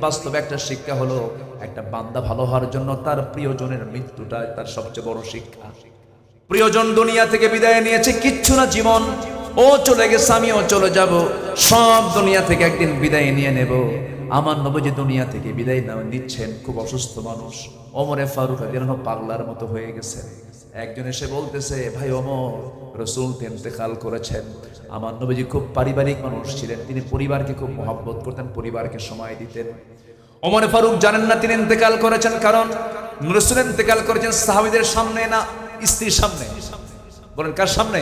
বাস্তব একটা শিক্ষা হলো, একটা বান্দা ভালো হওয়ার জন্য তার প্রিয়জনের মৃত্যুটা তার সবচেয়ে বড় শিক্ষা। প্রিয়জন দুনিয়া থেকে বিদায় নিয়েছে, কিচ্ছু না জীবন, ও চলে গেছে, আমিও চলে যাব, সব দুনিয়া থেকে একদিন বিদায় নিয়ে নেব। আমার নবীজি দুনিয়া থেকে বিদায় নিচ্ছেন, খুব অসুস্থ মানুষ। ওমরে ফারুক রাদিয়াল্লাহু পাগলার মতো হয়ে গেছে। একজন এসে বলতেছে, ভাই ওমর, রাসূল ইন্তেকাল করেছেন। আমার নবীজি খুব পারিবারিক মানুষ ছিলেন, তিনি পরিবারকে খুব মহব্বত করতেন, পরিবারকে সময় দিতেন। ওমরে ফারুক জানেন না তিনি ইন্তেকাল করেছেন, কারণ রাসূল ইন্তেকাল করেছেন সাহাবীদের সামনে না, স্ত্রীর সামনে। বলেন কার সামনে?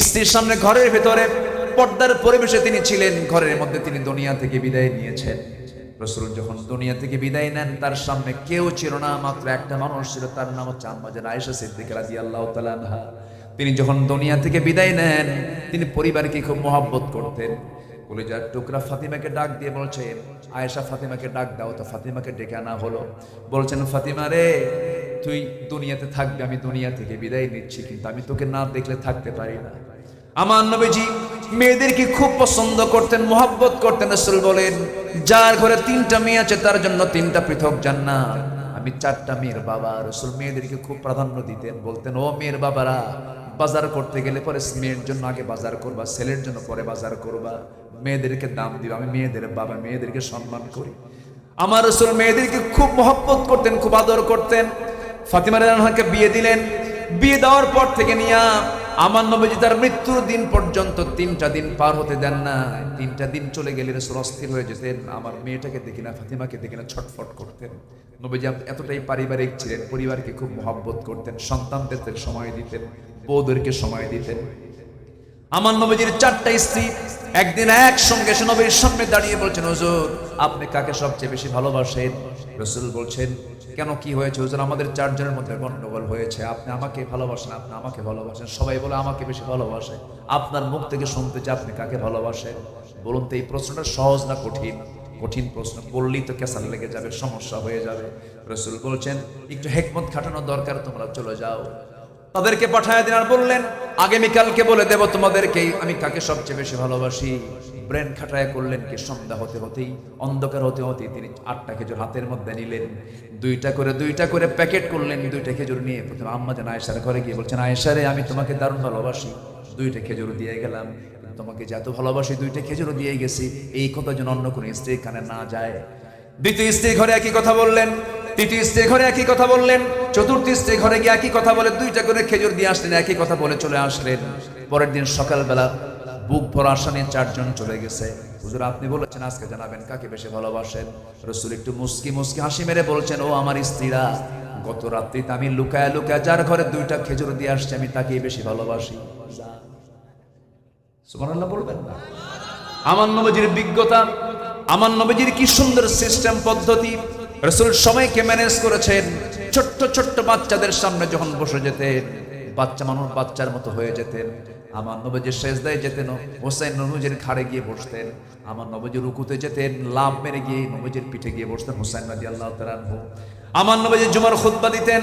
স্ত্রীর সামনে, ঘরের ভেতরে পর্দার পরিবেশে তিনি ছিলেন। ঘরের মধ্যে তিনি দুনিয়া থেকে বিদায় নিয়েছেন। রাসূল যখন দুনিয়া থেকে বিদায় নেন, তার সামনে কেউ ছিল না, মাত্র একটা মানুষ ছিল, তার নাম হচ্ছে আম্মা জান আয়েশা সিদ্দিকা রাদিয়াল্লাহু তাআলা আনহা। তিনি যখন দুনিয়া থেকে বিদায় নেন, তিনি পরিবারকে খুব মহব্বত করতেন। কলিজার টুকরা ফাতিমাকে ডাক দিয়ে বলছেন, আয়েশা ফাতিমাকে ডাক দাও। তো ফাতিমাকে ডেকে আনা হলো। বলছেন, ফাতিমা রে, তুই দুনিয়াতে থাকবি, আমি দুনিয়া থেকে বিদায় নিচ্ছি, কিন্তু আমি তোকে না দেখলে থাকতে পারি না। আমার নবীজি মেয়েদেরকে খুব পছন্দ করতেন, মহব্বত করতেন। রাসূল বলেন, যার ঘরে 3টা মেয়ে আছে তার জন্য 3টা পৃথক জান্নাত। আমি 4টা মেয়ের বাবা। রাসূল মেয়েদেরকে খুব প্রাধান্য দিতেন, বলতেন, ও মেয়ের বাবারা, বাজার করতে গেলে পরে মেয়ের জন্য আগে বাজার করবা, ছেলের জন্য পরে বাজার করবা, মেয়েদেরকে দাম দিবা। আমি মেয়েদের বাবা, মেয়েদেরকে সম্মান করি। আমার রাসূল মেয়েদেরকে খুব মহব্বত করতেন, খুব আদর করতেন। ফাতিমা রাদিয়াল্লাহু আনহাকে বিয়ে দিলেন। বিয়ে দেওয়ার পর থেকে নিয়া আমার নবীজি তার মৃত্যুর দিন পর্যন্ত 3টা দিন পার হতে দেন না। 3টা দিন চলে গেলে রাসূল অস্থির হয়ে যেতেন, আমার মেয়েটাকে দেখি না, ফাতিমাকে দেখি না, ছটফট করতেন। নবীজি এতটাই পারিবারিক ছিলেন, পরিবারকে খুব মহব্বত করতেন, সন্তানদের সময় দিতেন, বউদেরকে সময় দিতেন। আমার নবীজির 4টা স্ত্রী একদিন একসঙ্গে এসে নবীর সামনে দাঁড়িয়ে বলছেন, হুজুর, আপনি কাকে সবচেয়ে বেশি ভালোবাসেন? রাসূল বলছেন, কেন, কি হয়েছে হুজুর? আমাদের 4 জনের মধ্যে গন্ডগোল হয়েছে, আপনি আমাকে ভালোবাসেন, আপনি আমাকে ভালোবাসেন, সবাই বলে আমাকে বেশি ভালোবাসে। আপনার মুখ থেকে শুনতে চাই আপনি কাকে ভালোবাসেন। বলুন তো, এই প্রশ্নটা সহজ না কঠিন? কঠিন প্রশ্ন, বললেই তো কেসাল লেগে যাবে, সমস্যা হয়ে যাবে। রাসূল বলছেন, একটু হিকমত খাটানো দরকার, তোমরা চলে যাও। তাদেরকে পাঠায় দিন আর বললেন, আগামীকালকে বলে দেব তোমাদেরকে আমি কাকে সবচেয়ে বেশি ভালোবাসি। ব্রেন খাটায় করলেন কি, সন্ধ্যা হতে হতেই, অন্ধকার হতে হতেই তিনি 8টা খেজুর হাতের মধ্যে নিলেন। 2টা করে প্যাকেট করলেন। 2টা খেজুর নিয়ে প্রথমে আম্মা জান আয়েশার ঘরে গিয়ে বলছেন, আয়েশা রে, আমি তোমাকে দারুণ ভালোবাসি, 2টা খেজুর দিয়ে গেলাম, তোমাকে যে এত ভালোবাসি 2টা খেজুরও দিয়ে গেছি, এই কথা যেন অন্য কোনো স্ত্রীর কানে না যায়। দ্বিতীয় স্ত্রীর ঘরে একই কথা বললেন, তৃতীয় স্ত্রীর ঘরে একই কথা বললেন, চতুর্থ স্ত্রীর ঘরে গিয়ে একই কথা বলে 2টা করে খেজুর দিয়ে আসলেন, একই কথা বলে চলে আসলেন। পরের দিন সকালবেলা বুক ভরা আশা নিয়ে 4 জন চলে গেছে। হুজুর আপনি বলেছেন আজকে জানাবেন কাকে বেশি ভালোবাসেন। রাসূল একটু মুস্কি মুস্কি হাসি মেরে বলছেন, ও আমার স্ত্রীরা, গত রাত্রিতে আমি লুকায় লুকায় যার ঘরে 2টা খেজুর দিয়ে আসছি আমি তাকেই বেশি ভালোবাসি। সুবহানাল্লাহ বলবেন না? আমার নবীজির বিজ্ঞতা, আমার নবীজির কি সুন্দর সিস্টেম পদ্ধতি। রাসূল সময়কে ম্যানেজ করেছেন। ছোট্ট ছোট্ট বাচ্চাদের সামনে যখন বসে যেতেন, বাচ্চা মানুষ বাচ্চার মতো হয়ে যেতেন। আমার নবীজি সেজদায় যেতেন, হোসেন নবীজির ঘাড়ে গিয়ে বসতেন। আমার নবীজি রুকুতে যেতেন, লাভ মেরে গিয়ে নবীজির পিঠে গিয়ে বসতেন হোসেন রাদিয়াল্লাহু তাআলা আনহু। আমার নবীজি জুমার খুতবা দিতেন,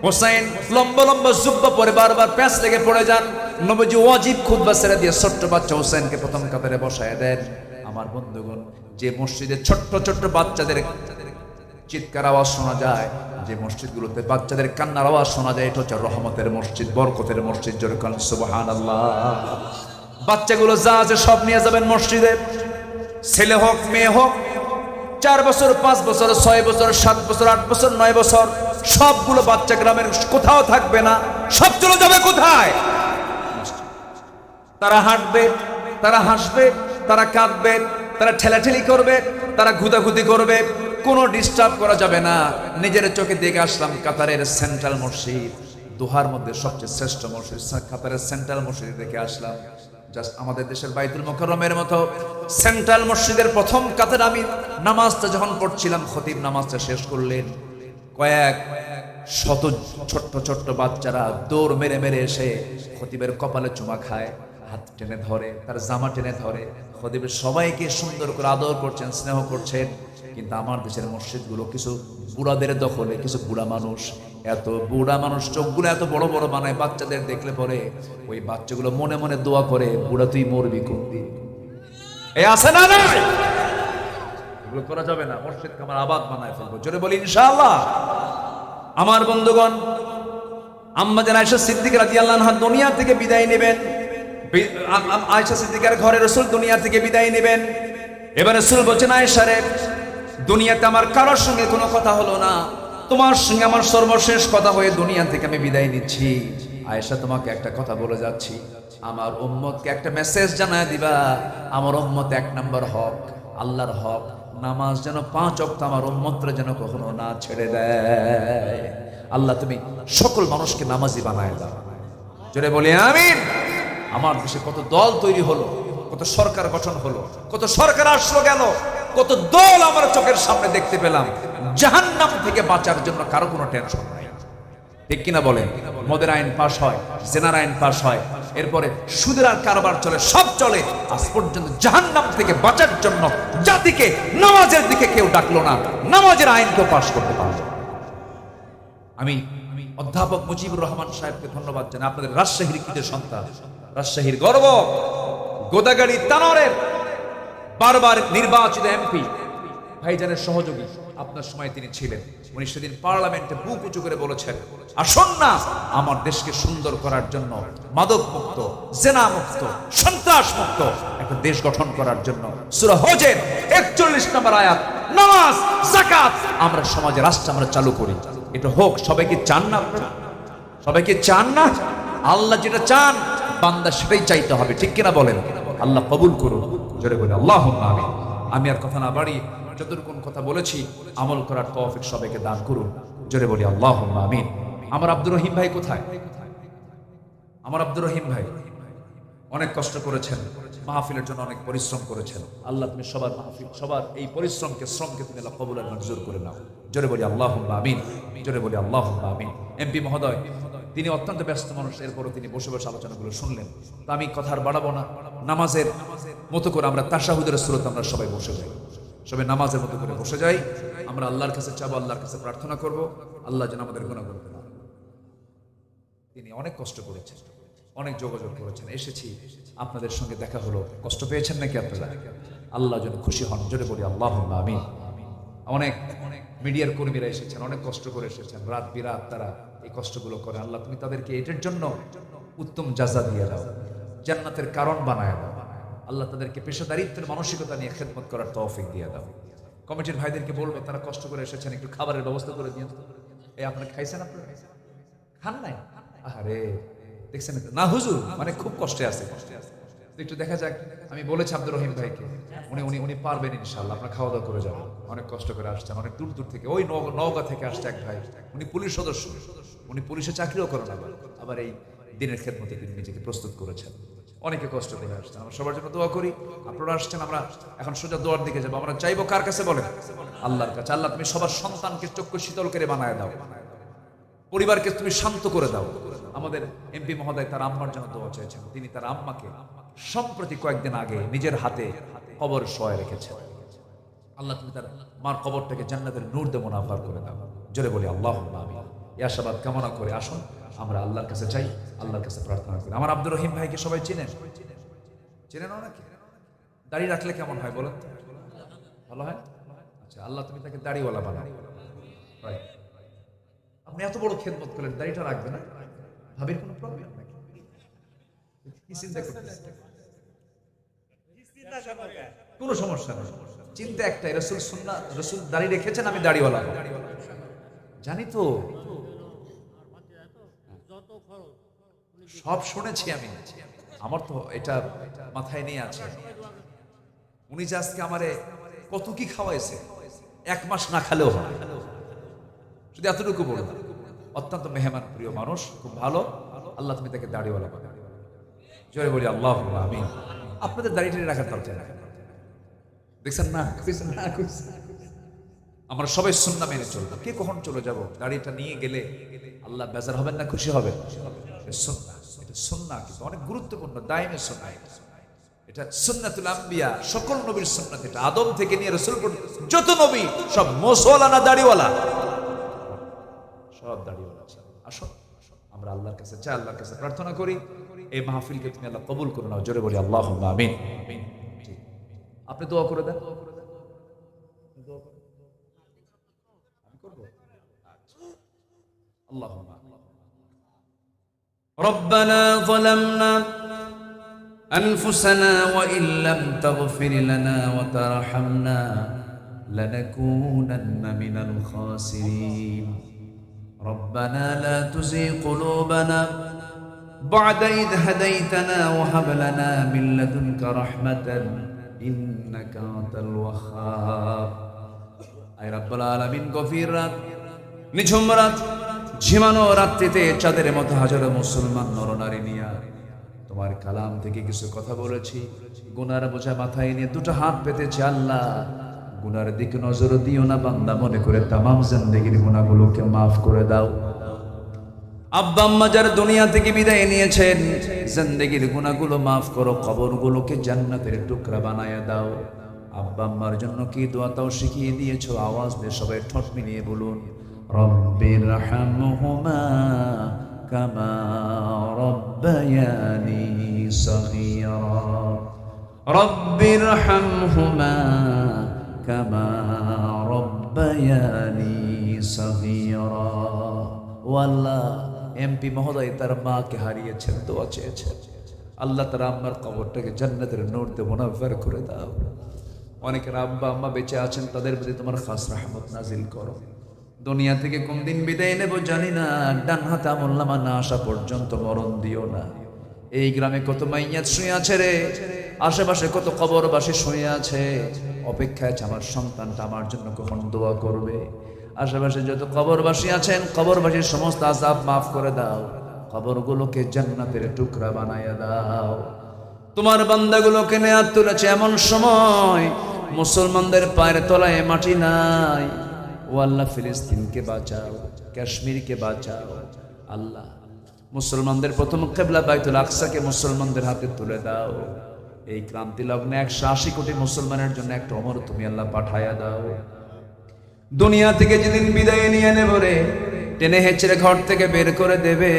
হোসেন লম্বা লম্বা জুব্বা পরে বারবার প্যাঁচ লেগে পড়ে যান। নবীজি ওয়াজিব খুতবা ছেড়ে দিয়ে ছোট্ট বাচ্চা হোসেনকে প্রথম কাতারে বসায় দেন। আমার বন্ধুগণ, যে মসজিদে ছোট্ট ছোট্ট বাচ্চাদের চিৎকার আওয়াজ শোনা যায়, যে মসজিদগুলোতে বাচ্চাদের কান্নার আওয়াজ শোনা যায়, এটা হচ্ছে রহমতের মসজিদ, বরকতের মসজিদ। জোরে বলেন সুবহানাল্লাহ। বাচ্চাগুলো যা আছে সব নিয়ে যাবেন মসজিদে, ছেলে হোক মেয়ে হোক, 4 বছর 5 বছর 6 বছর 7 বছর 8 বছর 9 বছর, সবগুলো বাচ্চা গ্রামের কোথাও থাকবে না, সব চলে যাবে কোথায়? তারা হাঁটবে, তারা হাসবে, তারা কাঁদবে, তারা ঠেলাঠেলি করবে, তারা ঘুদাঘুদি করবে, কোনো ডিস্টার্ব করা যাবে না। নিজের চোখে দেখে আসলাম কাতারের সেন্ট্রাল মসজিদ, দোহার মধ্যে সবচেয়ে শ্রেষ্ঠ মসজিদ কাতারের সেন্ট্রাল মসজিদ দেখে আসলাম। জাস্ট আমাদের দেশের বাইতুল মুকাররমের মতো সেন্ট্রাল মসজিদের প্রথম কাতারে আমি নামাজটা যখন পড়ছিলাম, খতিব নামাজটা শেষ করলেন, কয়েক শত ছোট্ট ছোট্ট বাচ্চারা দৌড় মেরে মেরে এসে খতিবের কপালে চুমা খায়, হাত টেনে ধরে, তার জামা টেনে ধরে। খতিবের সবাইকে সুন্দর করে আদর করছেন, স্নেহ করছেন। কিন্তু আমার দেশের মসজিদগুলো কিছু বুড়াদের দখলে, কিছু বুড়া মানুষ, এত বুড়া মানুষ চোখগুলো এত বড় বড় বানায়, বাচ্চাদের দেখলে পরে ওই বাচ্চাগুলো মনে মনে দোয়া করে, বুড়া তুই মরবি কোনদিন। এই আছে না নাই? এগুলো করা যাবে না। মসজিদকে আমার আবাদ বানায় ফেলবো, জোরে বলি ইনশাআল্লাহ। আমার বন্ধুগণ, আম্মা জান আয়েশা সিদ্দিকা রাদিয়াল্লাহু আনহা দুনিয়া থেকে বিদায় নেবেন। আয়েশা সিদ্দিকার ঘরে রাসূল দুনিয়া থেকে বিদায় নেবেন। এবার রাসূল বলছেন, আয়েশা রে, দুনিয়াতে আমার কারোর সঙ্গে কোনো কথা হলো না, তোমার সঙ্গে আমার সর্বশেষ কথা হয়ে দুনিয়া থেকে আমি বিদায় নিচ্ছি। আয়েশা, তোমাকে একটা কথা বলে যাচ্ছি, আমার উম্মতকে একটা মেসেজ জানায় দিবা। আমার উম্মত 1 নম্বর হক, আল্লাহর হক, নামাজ যেন 5 ওয়াক্ত আমার উম্মতরা যেন কখনো না ছেড়ে দেয়। আল্লাহ তুমি সকল মানুষকে নামাজি বানায় দাও, জোরে বলি আমিন। আমার দেশে কত দল তৈরি হলো, কত সরকার গঠন হলো, কত সরকার আসলো গেল, কত দল আমার চোখের সামনে দেখতে পেলাম। জাহান্নাম থেকে বাঁচার জন্য কারো কোনো টেনশন নাই, ঠিক কিনা বলেন? মদের আইন পাশ হয়, জেনার আইন পাশ হয়, এরপরে সুদের আর কারবার চলে, সব চলে। আজ পর্যন্ত জাহান্নাম থেকে বাঁচার জন্য জাতিকে নামাজের দিকে কেউ ডাকলো না, নামাজের আইন কেউ পাশ করতে পারলো। আমি অধ্যাপক মুজিবুর রহমান সাহেবকে ধন্যবাদ জানাই। আপনাদের রাজশাহীর কৃতের সন্তান, রাজশাহীর গর্ব, গোদাগাড়ি তানোরের বারবার নির্বাচিত এমপি, ভাইজানের সহযোগী, আপনার সময় তিনি ছিলেন। উনি সেদিন পার্লামেন্টে বুক উঁচু করে বলেছেন, আসুন না আমার দেশকে সুন্দর করার জন্য, মাদক মুক্ত, জেনা মুক্ত, সন্ত্রাস মুক্ত একটা দেশ গঠন করার জন্য সূরা হজের 41 নম্বর আয়াত, নামাজ, যাকাত আমরা সমাজে, রাষ্ট্রে আমরা চালু করি। এটা হোক। সবাই কি চান না? আপনারা সবাই কি চান না? আল্লাহ যেটা চান বান্দা সেটাই চাইতে হবে, ঠিক কিনা বলেন? আল্লাহ কবুল করুন, জোরে বলে আল্লাহুম্মা আমিন। আমি আর কথা না বাড়ি, যতটুকু কথা বলেছি আমল করার তৌফিক সবাইকে দান করুন, জোরে বলি আল্লাহুম্মা আমিন। আমার আব্দুর রহিম ভাই কোথায়? আমার আব্দুর রহিম ভাই অনেক কষ্ট করেছেন, মাহফিলের জন্য অনেক পরিশ্রম করেছেন। আল্লাহ তুমি সবার মাহফিল, সবার এই পরিশ্রমকে, শ্রমকে তুমি আল্লাহ কবুল আর মঞ্জুর করে নাও, জোরে বলি আল্লাহুম্মা আমিন, জোরে বলি আল্লাহুম্মা আমিন। এমপি মহোদয় তিনি অত্যন্ত ব্যস্ত মানুষ, এরপরও তিনি বসে বসে আলোচনাগুলো শুনলেন। তো আমি কথা আর বাড়াবো না, নামাজের মতো করে আমরা তাশাহুদের সুরতে আমরা সবাই বসে যাই, সবাই নামাজের মতো করে বসে যাই। আমরা আল্লাহর কাছে চাবো, আল্লাহর কাছে প্রার্থনা করব, আল্লাহ যেন আমাদের গুনাহ করতে না। তিনি অনেক কষ্ট করেছেন, অনেক যোগাযোগ করেছেন, এসেছি, আপনাদের সঙ্গে দেখা হলো। কষ্ট পেয়েছেন নাকি আপনারা? আল্লাহ যেন খুশি হন, জোরে বলি আল্লাহুম্মা আমিন। অনেক মিডিয়ার কর্মীরা এসেছেন, অনেক কষ্ট করে এসেছেন, রাত বিরাত তারা এই কষ্টগুলো করে। আল্লাহ তুমি তাদেরকে এটার জন্য উত্তম জাযা দিয়ে দাও, জান্নাতের কারণ বানায় দাও। আল্লাহ তাদেরকে পেশাদারিত্বের মানসিকতা নিয়ে খেদমত করার তৌফিক দিয়ে দাও। কমিটির ভাইদেরকে বলবো, তারা কষ্ট করে এসেছেন, একটু খাবারের ব্যবস্থা করে দিন। এই আপনারা খাইছেন? আপনারা খান নাই? আরে দেখছেন না হুজুর, মানে খুব কষ্টে আছে। একটু দেখা যাক। আমি বলেছি আব্দুর রহিম ভাইকে, উনি উনি উনি পারবেন ইনশাআল্লাহ। আপনারা খাওয়া দাওয়া করে যাবেন, অনেক কষ্ট করে আসছেন, অনেক দূর দূর থেকে। ওই নওগাঁ থেকে আসছে এক ভাই, উনি পুলিশ সদস্য, উনি পুলিশে চাকরিও করেন, আবার এই দিনের খেদমতে তিনি নিজেকে প্রস্তুত করেছেন। অনেকে কষ্ট করে আসছেন, আমরা সবার জন্য দোয়া করি। আপনারা আসছেন, আমরা এখন সোজা দোয়ার দিকে যাবো। আমরা চাইবো কার কাছে বলেন? আল্লাহর কাছে। আল্লাহ তুমি সবার সন্তানকে চক্ষু শীতল করে বানায় দাও, পরিবারকে তুমি শান্ত করে দাও। আমাদের এমপি মহোদয় তার আম্মার জন্য দোয়া চেয়েছেন, তিনি তার আম্মাকে সম্প্রতি কয়েকদিন আগে নিজের হাতে কবর শোয়া রেখেছেন। আল্লাহ তুমি তার মার কবরটাকে জান্নাতের নূর দিয়ে মুনাফার করে দাও। জোরে বলি আল্লাহুম্মা আমিন। এই আশাবাদ কামনা করে আসুন আমরা আল্লাহর কাছে চাই, আল্লাহর কাছে প্রার্থনা করি। আমার আব্দুর রহিম ভাইকে সবাই চিনেন? চিনেন নাকি? দাড়ি রাখলে কেমন হয় বলেন? ভালো হয়? আচ্ছা, আল্লাহ তুমি তাকে দাড়িওয়ালা বানাও। আপনি এত বড় খেদমত করলেন, দাড়িটা রাখবে না? ভাবির কোনো প্রবলেম নাকি? কি চিন্তা করতেছেন? কোনো সমস্যা নেই, চিন্তা একটাই, রাসূল সুন্নাহ, রাসূল দাড়ি রেখেছেন, আমি দাড়িওয়ালা জানি তো, সব শুনেছি আমি, আমার তো এটা মাথায় নিয়ে আছে। উনি যে আজকে আমারে কত কি খাওয়াইছে, 1 মাস না খেলেও হয়। শুধু এতটুকু বলুন, অত্যন্ত মেহমান প্রিয় মানুষ, খুব ভালো। আল্লাহ তুমি তাকে দাড়িওয়ালা বানাও। জোরে বলি আল্লাহুম্মা আমিন। আপনাদের দাড়িটা রাখার দরকার নেই, দেখছেন না? আমরা সবাই সুন্নাহ মেনে চলবো। কে কখন চলে যাব? দাড়িটা নিয়ে গেলে আল্লাহ বেজার হবেন না খুশি হবেন? সুন্নাহ, এটা সুন্নাহ কিন্তু অনেক গুরুত্বপূর্ণ, দায়মে সুন্নাহ। এটা সুন্নাতুল আম্বিয়া, সকল নবীর সুন্নাত। এটা আদম থেকে নিয়ে রাসূল পর্যন্ত যত নবী সব মোছওয়ালা না দাড়িওয়ালা? সব দাড়িওয়ালা। আসো আমরা আল্লাহর কাছে চাই, আল্লাহর কাছে প্রার্থনা করি এই মাহফিলকে তুমি আল্লাহ কবুল করে নাও। জোরে বলি আল্লাহুম্মা আমিন। আপনি দোয়া করে দেন। আমি করব? আল্লাহুম্মা ربنا ظلمنا أنفسنا وإن لم تغفر لنا وترحمنا لنكونن من الخاسرين ربنا لا تزغ قلوبنا بعد إذ هديتنا وهب لنا من لدنك رحمة إنك أنت الوهاب أي رب العالمين গভীর রাত, নিঝুম রাত, ঝিমানো রাত্রিতে চাঁদের মতো হাজারো মুসলমান নরনারী নিয়ে তোমার কালাম থেকে কিছু কথা বলেছি। গুনার বোঝা মাথায় নিয়ে দুটো হাত পেতেছি। আল্লাহ গুনার দিকে নজর দিও না, বান্দা মনে করে তামাম জিন্দেগির গুনাহগুলোকে মাফ করে দাও। আব্বা আম্মা যারা দুনিয়া থেকে বিদায় নিয়েছেন, জিন্দেগির গুনাহগুলো মাফ করো, কবরগুলোকে জান্নাতের টুকরা বানায়া দাও। আব্বা আম্মার জন্য কি দোয়া তাও শিখিয়ে দিয়েছো, আওয়াজ দিয়ে সবাই ঠোঁট মিলিয়ে বলুন, রব্বিরহামহুমা কামা রব্বায়ানি সগীরা রব্বিরহামহুমা কামা রব্বায়ানি সগীরা। ও আল্লাহ, এমপি মহোদয় তার মাকে হারিয়েছেন, দোয়া চেয়েছেন, আল্লাহ তার আম্মার কবরটাকে জান্নাতের নূর দিয়ে মুনাফফার করে দাও। অনেকের আব্বা আম্মা বেঁচে আছেন, তাদের প্রতি তোমার খাস রহমত নাজিল করো। দুনিয়া থেকে কোন দিন বিদায় নেব জানি না, ডান হাতে আমলনামা না আসা পর্যন্ত মরণ দিও না। এই গ্রামে কত মাইয়াত শুয়ে আছে রে, আশেপাশে কত কবরবাসী শুয়ে আছে, অপেক্ষায় আছে আমার সন্তানটা আমার জন্য কখন দোয়া করবে। আশেপাশে যত কবরবাসী আছেন, কবরবাসীর সমস্ত আযাব মাফ করে দাও, কবরগুলোকে জান্নাতের টুকরা বানায়া দাও। তোমার বান্দাগুলোকে নেয়াত তুলেছে এমন সময় মুসলমানদের পায়ের তলায় মাটি নাই। ও আল্লাহ, ফিলিস্তিনকে বাঁচাও, কাশ্মীরকে বাঁচাও। আল্লাহ, মুসলমানদের প্রথম কিবলা বাইতুল আকসাকে মুসলমানদের হাতে তুলে দাও। এই ক্রান্তি লগ্নে 180 কোটি মুসলমানের জন্য একটা ওমর তুমি আল্লাহ পাঠায়া দাও। দুনিয়া থেকে যেদিন বিদায় নিয়ে নেব রে, টেনে হেঁচড়ে ঘর থেকে বের করে দেবে,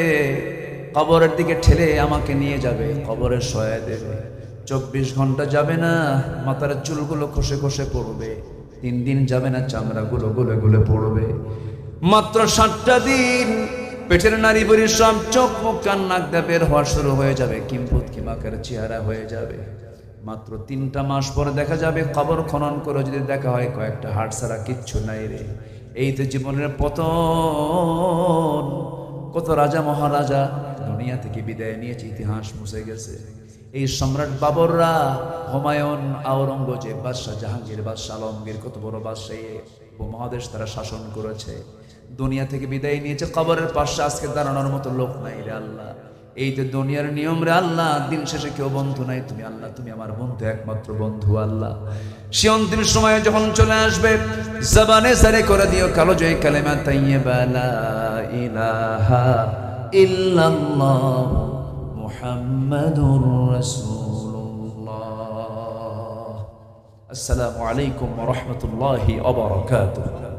কবরের দিকে ঠেলে আমাকে নিয়ে যাবে, কবরে শোয়া দেবে। 24 ঘন্টা যাবে না, মাথার চুলগুলো খসে খসে পড়বে। 3 দিন যাবে না, চামড়াগুলো গলে গলে পড়বে। মাত্র 7টা দিন পেটের নারী বুড়ি সব চোখ মুখ কান নাক দিয়ে বের হওয়া শুরু হয়ে যাবে, কিম্পুত কিমাকার চেহারা হয়ে যাবে। মাত্র 3টা মাস পরে দেখা যাবে, কবর খনন করে যদি দেখা হয় কয়েকটা হাড় ছাড়া কিচ্ছু নাই রে। এই তো জীবনের পতন। কত রাজা মহারাজা দুনিয়া থেকে বিদায় নিয়েছে, ইতিহাস মুছে গেছে। এই সম্রাট বাবররা, হুমায়ুন, আওরঙ্গজেব, বাদশাহ জাহাঙ্গীর, বাদশাহ আলমগীর, কত বড় বাদশাহ, উপমহাদেশ তারা শাসন করেছে, দুনিয়া থেকে বিদায় নিয়েছে। কবরের পাশে আজকে দাঁড়ানোর মতো লোক নাই রে আল্লাহ। এই যে দুনিয়ার নিয়ম রে আল্লাহ, দিন শেষে কেউ বন্ধু নাই, তুমি আল্লাহ, তুমি আমার বন্ধু, একমাত্র বন্ধু আল্লাহ। সে অন্তিম সময়ে যখন চলে আসবে, জবানে জারি করে দিও কালো জয় কালেমা তাইয়্যিবা লা ইলাহা ইল্লাল্লাহ মুহাম্মাদুর রাসূলুল্লাহ। আসসালামু আলাইকুম ওয়া রাহমাতুল্লাহি ওয়া বারাকাতুহু।